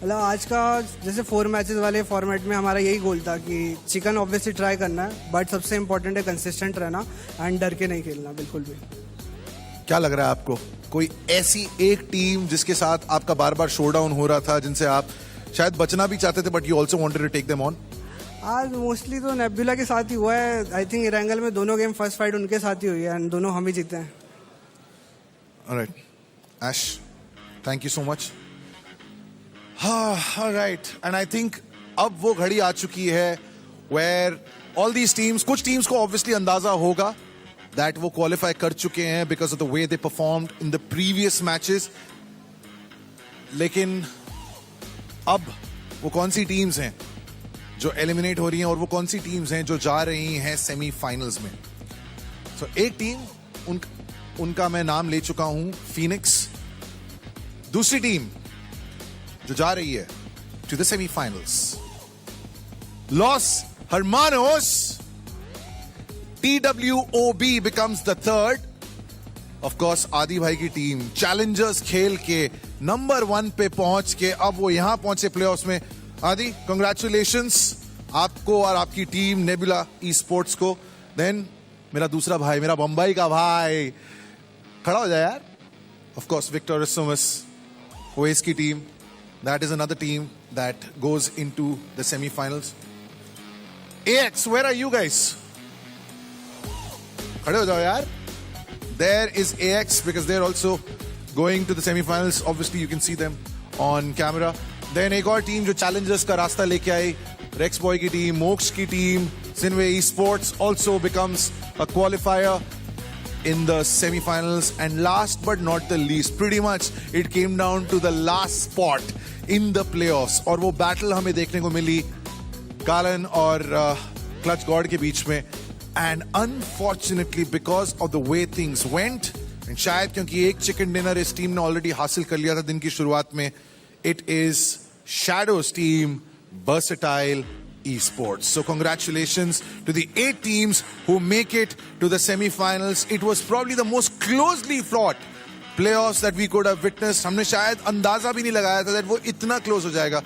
S12: मतलब आज का जैसे 4 मैचेस वाले फॉर्मेट में हमारा यही गोल था कि चिकन ऑब्वियसली ट्राई करना है, बट सबसे इंपॉर्टेंट है कंसिस्टेंट रहना एंड डर के नहीं खेलना बिल्कुल भी.
S13: क्या लग रहा है आपको, कोई ऐसी एक टीम जिसके साथ आपका बार बार शोडाउन हो रहा था, जिनसे आप शायद बचना भी चाहते थे but you also wanted to take them on?
S12: आज मोस्टली तो नेबुला के साथ ही हुआ है. आई थिंक एरेंगल में दोनों गेम फर्स्ट फाइट उनके साथ ही हुई है एंड दोनों हम ही जीते हैं.
S13: Alright Ash, thank you so much. Alright, and I think अब वो घड़ी आ चुकी है वेयर ऑल दीज टीम्स, कुछ टीम्स को ऑब्वियसली अंदाजा होगा दैट वो क्वालिफाई कर चुके हैं because of the way they performed in the previous matches. लेकिन अब वो कौन सी टीम्स हैं जो एलिमिनेट हो रही हैं और वो कौन सी टीम्स हैं जो जा रही हैं सेमीफाइनल्स में? सो एक टीम उनका मैं नाम ले चुका हूं, फिनिक्स. दूसरी टीम जो जा रही है to the semifinals, Los Hermanos. TWOB becomes the third. Of course, आदि भाई की टीम चैलेंजर्स खेल के नंबर 1 पे पहुंच के अब वो यहां पहुंचे प्लेऑफ्स में. आदि, कंग्रेचुलेशंस आपको और आपकी टीम नेबुला ई स्पोर्ट्स को. देन मेरा दूसरा भाई, मेरा बम्बई का भाई, खड़ा हो जाए यार. ऑफ कोर्स विक्टर सुमस, ओएस की team. That is another team that goes into the semifinals. AX, where are you guys? खड़े हो जाओ यार. There is AX because they're also going to the semi-finals. Obviously, you can see them on camera. Then एक और team जो Challengers का रास्ता लेके आई, रेक्स बॉय की टीम, मोक्ष की team, Sinewy Esports also becomes a qualifier in the semi-finals. And last but not the least, pretty much it came down to the last spot in the playoffs. और वो battle हमें देखने को मिली कालन और clutch God के बीच में. And unfortunately, because of the way things went, and शायद क्योंकि एक चिकन डिनर इस टीम ने ऑलरेडी हासिल कर लिया था दिन की शुरुआत में, it is Shadow's team, Versatile Esports. So congratulations to the 8 teams who make it to the semi-finals. It was probably the most closely fought playoffs that we could have witnessed. हमने शायद अंदाजा भी नहीं लगाया था that वो इतना close हो जाएगा.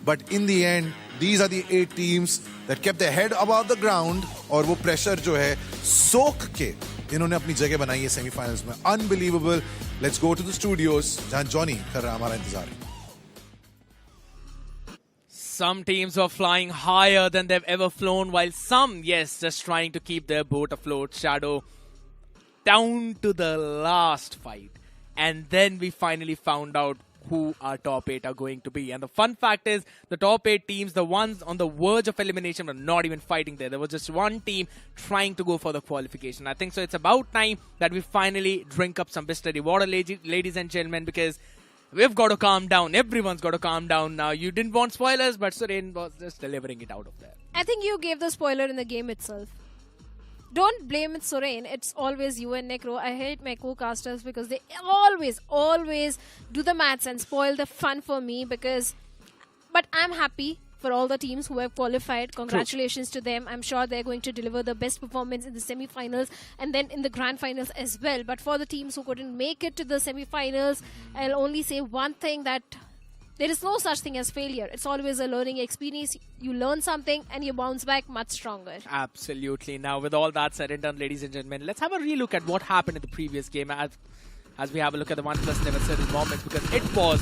S13: But in the end, these are the 8 teams that kept their head above the ground और वो प्रेशर जो है सोख के इन्होंने अपनी जगह बनाई है सेमीफाइनल्स में. Unbelievable. Let's go to the studios जहां जॉनी कर रहा है हमारा इंतजार.
S4: Some teams are flying higher than they've ever flown, while some, yes, just trying to keep their boat afloat. Shadow down to the last fight. And then we finally found out who our top 8 are going to be. And the fun fact is, the top 8 teams, the ones on the verge of elimination, were not even fighting there. There was just one team trying to go for the qualification. I think so it's about time that we finally drink up some Bisleri water, ladies and gentlemen, because we've got to calm down. Everyone's got to calm down now. You didn't want spoilers, but Suren was just delivering it out of there.
S22: I think you gave the spoiler in the game itself. Don't blame it, Suren. It's always you and Necro. I hate my co-casters because they always do the maths and spoil the fun for me. But I'm happy for all the teams who have qualified. Congratulations to them. I'm sure they're going to deliver the best performance in the semi-finals and then in the grand finals as well. But for the teams who couldn't make it to the semi-finals, I'll only say one thing, that there is no such thing as failure. It's always a learning experience. You learn something and you bounce back much stronger.
S4: Absolutely. Now, with all that said and done, ladies and gentlemen, let's have a relook at what happened in the previous game as we have a look at the OnePlus Never Settle moment, because it was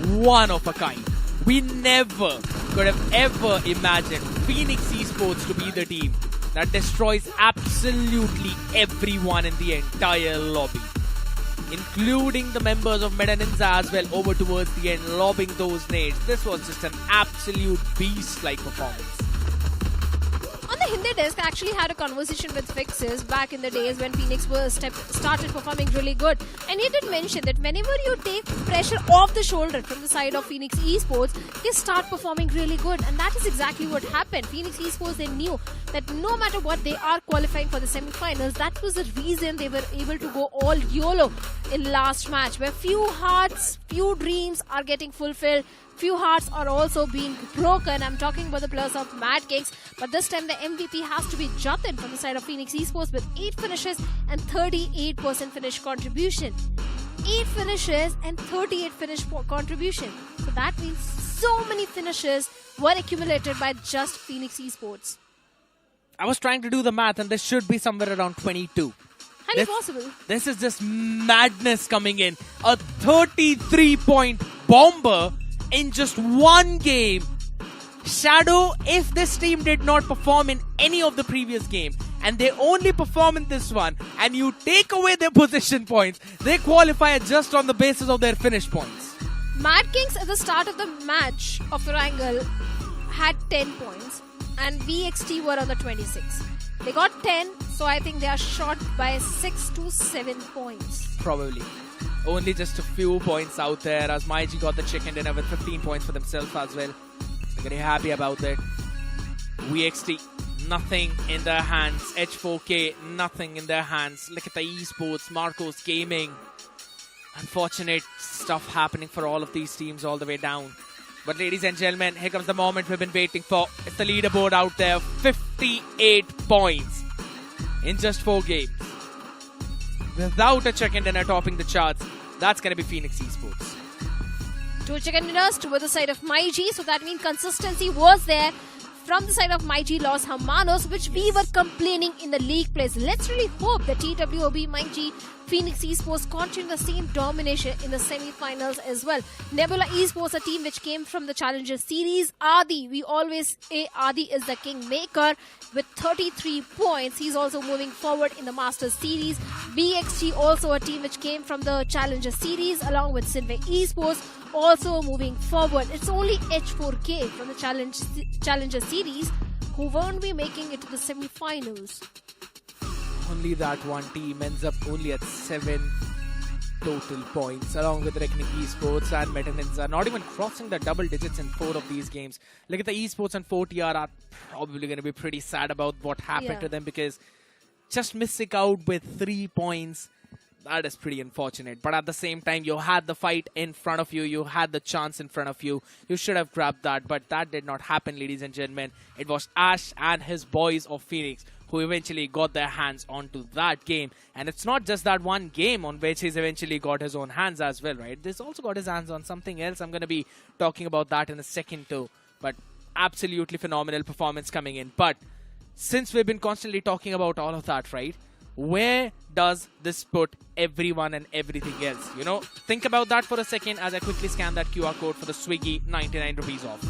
S4: one of a kind. We never could have ever imagined Phoenix Esports to be the team that destroys absolutely everyone in the entire lobby, including the members of Meta Ninja as well, over towards the end, lobbing those nades. This was just an absolute beast-like performance.
S22: On the Hindi desk, I actually had a conversation with Fixes back in the days when Phoenix started performing really good. And he did mention that whenever you take pressure off the shoulder from the side of Phoenix Esports, they start performing really good. And that is exactly what happened. Phoenix Esports, they knew that no matter what, they are qualifying for the semi-finals. That was the reason they were able to go all YOLO in last match, where few hearts, few dreams are getting fulfilled. Few hearts are also being broken. I'm talking about the players of Mad Kings. But this time the MVP has to be Jatin from the side of Phoenix Esports with 8 finishes and 38% finish contribution. 8 finishes and 38 finish contribution. So that means so many finishes were accumulated by just Phoenix Esports.
S4: I was trying to do the math and this should be somewhere around 22.
S22: Highly possible.
S4: This is just madness coming in. A 33-point bomber in just one game. Shadow, if this team did not perform in any of the previous game and they only perform in this one, and you take away their position points, they qualify just on the basis of their finish points.
S22: Mad Kings at the start of the match of Erangel had 10 points and VXT were on the 26. They got 10, so I think they are short by 6 to 7 points.
S4: Probably. Only just a few points out there, as MyG got the chicken dinner with 15 points for themselves as well. They're very happy about that. VXT, nothing in their hands. H4K, nothing in their hands. Look at the esports, Marcos Gaming. Unfortunate stuff happening for all of these teams all the way down. But ladies and gentlemen, here comes the moment we've been waiting for. It's the leaderboard out there. 58 points in just 4 games. Without a chicken dinner topping the charts, that's going to be Phoenix Esports.
S22: 2 chicken dinners toward the side of MyG, so that means consistency was there from the side of MyG Los Hermanos, which we were complaining in the league plays. Let's really hope that TWOB, MyG, Phoenix Esports continue the same domination in the semi-finals as well. Nebula Esports, a team which came from the Challenger Series. Adi, we always say Adi is the kingmaker with 33 points. He's also moving forward in the Masters Series. BXT, also a team which came from the Challenger Series, along with Sinewy Esports, also moving forward. It's only H4K from the Challenger Series who won't be making it to the semi-finals.
S4: Only that one team ends up only at 7 total points, along with Reckoning Esports and Meta Ninja, not even crossing the double digits in 4 of these games. Look at the Esports and 4TR are probably going to be pretty sad about what happened to them, because just missing out with 3 points, that is pretty unfortunate. But at the same time, you had the fight in front of you. You had the chance in front of you. You should have grabbed that. But that did not happen, ladies and gentlemen. It was Ash and his boys of Phoenix who eventually got their hands onto that game. And it's not just that one game on which he's eventually got his own hands as well, right? He's also got his hands on something else. I'm going to be talking about that in a second too. But absolutely phenomenal performance coming in. But since we've been constantly talking about all of that, right? Where does this put everyone and everything else? You know, think about that for a second as I quickly scan that QR code for the Swiggy 99 rupees off.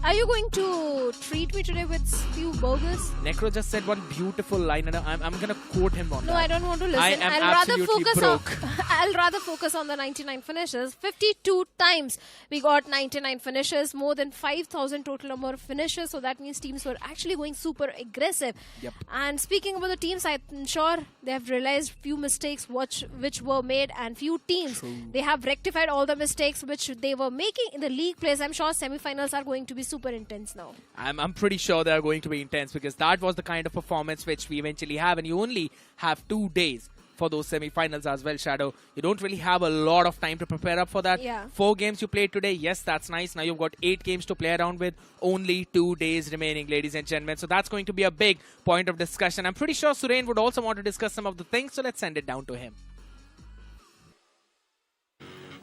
S22: Are you going to treat me today with few burgers?
S4: Necro just said one beautiful line and I'm going to quote him on that.
S22: No, I don't want to listen.
S4: I am absolutely broke.
S22: I'll rather focus on the 99 finishes. 52 times we got 99 finishes, more than 5,000 total number of finishes. So that means teams were actually going super aggressive.
S4: Yep.
S22: And speaking about the teams, I'm sure they have realized few mistakes which were made, and few teams, they have rectified all the mistakes which they were making in the league plays. I'm sure semi-finals are going to be super intense now.
S4: I'm pretty sure they are going to be intense, because that was the kind of performance which we eventually have, and you only have 2 days for those semi-finals as well, Shadow. You don't really have a lot of time to prepare up for that.
S22: Yeah.
S4: 4 games you played today. Yes, that's nice. Now you've got 8 games to play around with. Only 2 days remaining, ladies and gentlemen. So that's going to be a big point of discussion. I'm pretty sure Surain would also want to discuss some of the things. So let's send it down to him.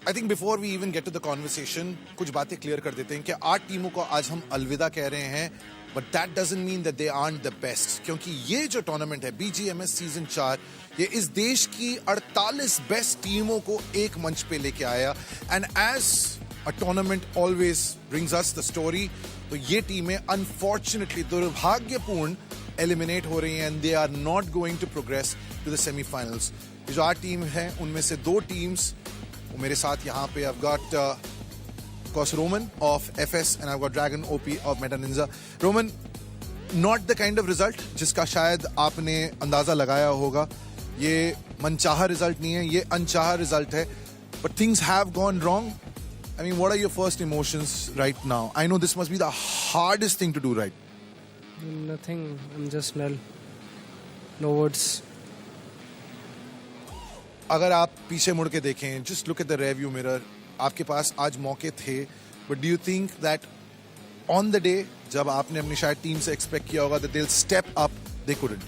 S13: I think before we even get to the conversation, कुछ बातें clear कर देते हैं कि 8 टीमों को आज हम अलविदा कह रहे हैं, but that doesn't mean that they aren't the best. क्योंकि ये जो टूर्नामेंट है BGMS सीजन 4, ये इस देश की 48 बेस्ट टीमों को एक मंच पे लेके आया. And as a tournament always brings us the story, तो ये टीमें unfortunately दुर्भाग्यपूर्ण eliminate हो रही हैं and they are not going to progress to the semi-finals. ये जो 8 टीम हैं, उनमें से 2 टीम्स वो मेरे साथ यहाँ पे. I've got of course Roman of FS and I've got Dragon OP of Meta Ninja. Roman, not the kind of result जिसका शायद आपने अंदाजा लगाया होगा. ये मनचाहा रिजल्ट नहीं है, ये अनचाहा रिजल्ट है. But things have gone wrong. I mean, what are your first emotions right now? I know this must be the hardest thing to do, right?
S15: Nothing. I'm just null. No words.
S13: अगर आप पीछे मुड़ के देखें, just look at the rearview mirror. आपके पास आज मौके थे, but do you think that on the day जब आपने अपनी शायद टीम से expect किया होगा that they'll step up, they couldn't?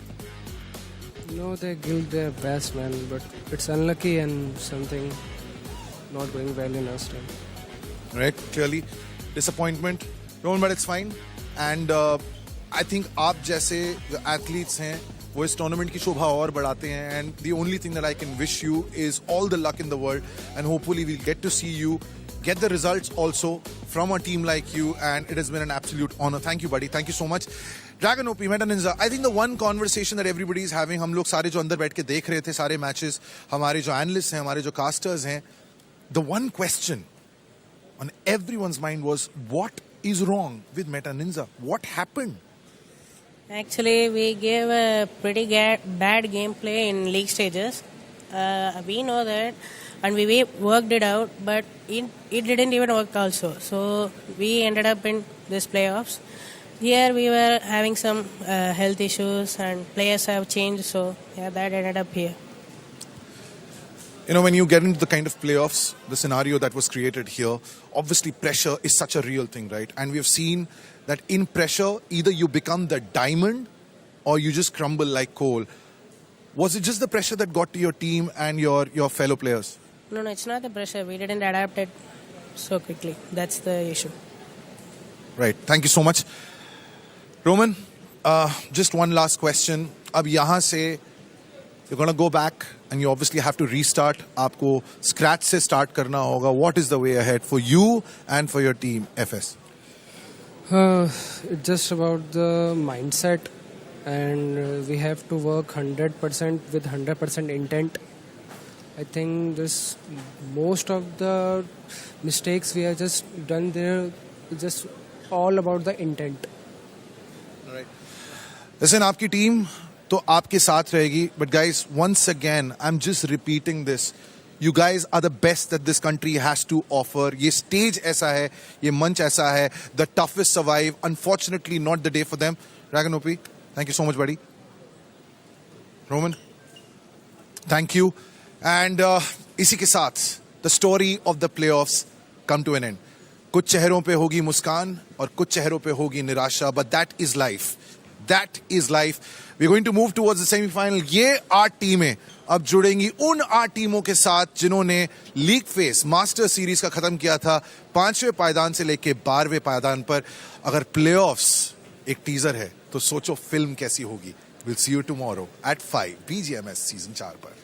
S15: No, they give their best, man, but it's unlucky and something not going well in us time.
S13: Right, clearly disappointment. Roman, but it's fine. And I think आप जैसे जो athletes हैं, वो इस tournament की शोभा और बढ़ाते हैं. And the only thing that I can wish you is all the luck in the world, and hopefully we'll get to see you get the results also from a team like you, and it has been an absolute honor. Thank you, buddy. Thank you so much. Dragon OP, Meta Ninja, I think the one conversation that everybody is having, हम लोग सारे जो अंदर बैठ के देख रहे थे सारे matches, हमारे जो analysts हैं, हमारे जो casters हैं, the one question on everyone's mind was, what is wrong with Meta Ninja? What happened?
S18: Actually, we gave a pretty bad gameplay in league stages. We know that, and we worked it out, but it didn't even work also. So we ended up in this playoffs. Here we were having some health issues, and players have changed, so yeah, that ended up here.
S13: You know, when you get into the kind of playoffs, the scenario that was created here, obviously pressure is such a real thing, right? And we've seen that in pressure, either you become the diamond or you just crumble like coal. Was it just the pressure that got to your team and your fellow players?
S18: No, it's not the pressure. We didn't adapt it so quickly. That's the issue.
S13: Right. Thank you so much. Roman, just one last question. Ab yahan se, you're going to go back and you obviously have to restart. Aapko scratch se start karna hoga. What is the way ahead for you and for your team, FS?
S15: It's just about the mindset, and we have to work 100% with 100% intent. I think this most of the mistakes we have just done there is just all about the intent.
S13: All right. Listen, aapki team to aapke saath rahegi, but guys, once again, I'm just repeating this. You guys are the best that this country has to offer. ये stage ऐसा है, ये मंच ऐसा है. The toughest survive. Unfortunately, not the day for them. Dragon OP, thank you so much, buddy. Roman, thank you. And इसी के साथ, the story of the playoffs come to an end. कुछ चेहरों पे होगी मुस्कान और कुछ चेहरों पे होगी निराशा. But that is life. That is life. We're going to move towards the semi-final. ये 8 टीमें अब जुड़ेंगी उन 8 टीमों के साथ जिन्होंने लीग फेस मास्टर सीरीज का खत्म किया था 5वें पायदान से लेके 12वें पायदान पर. अगर प्लेऑफ्स एक टीजर है तो सोचो फिल्म कैसी होगी. We'll see you tomorrow at 5 BGMS season 4 पर.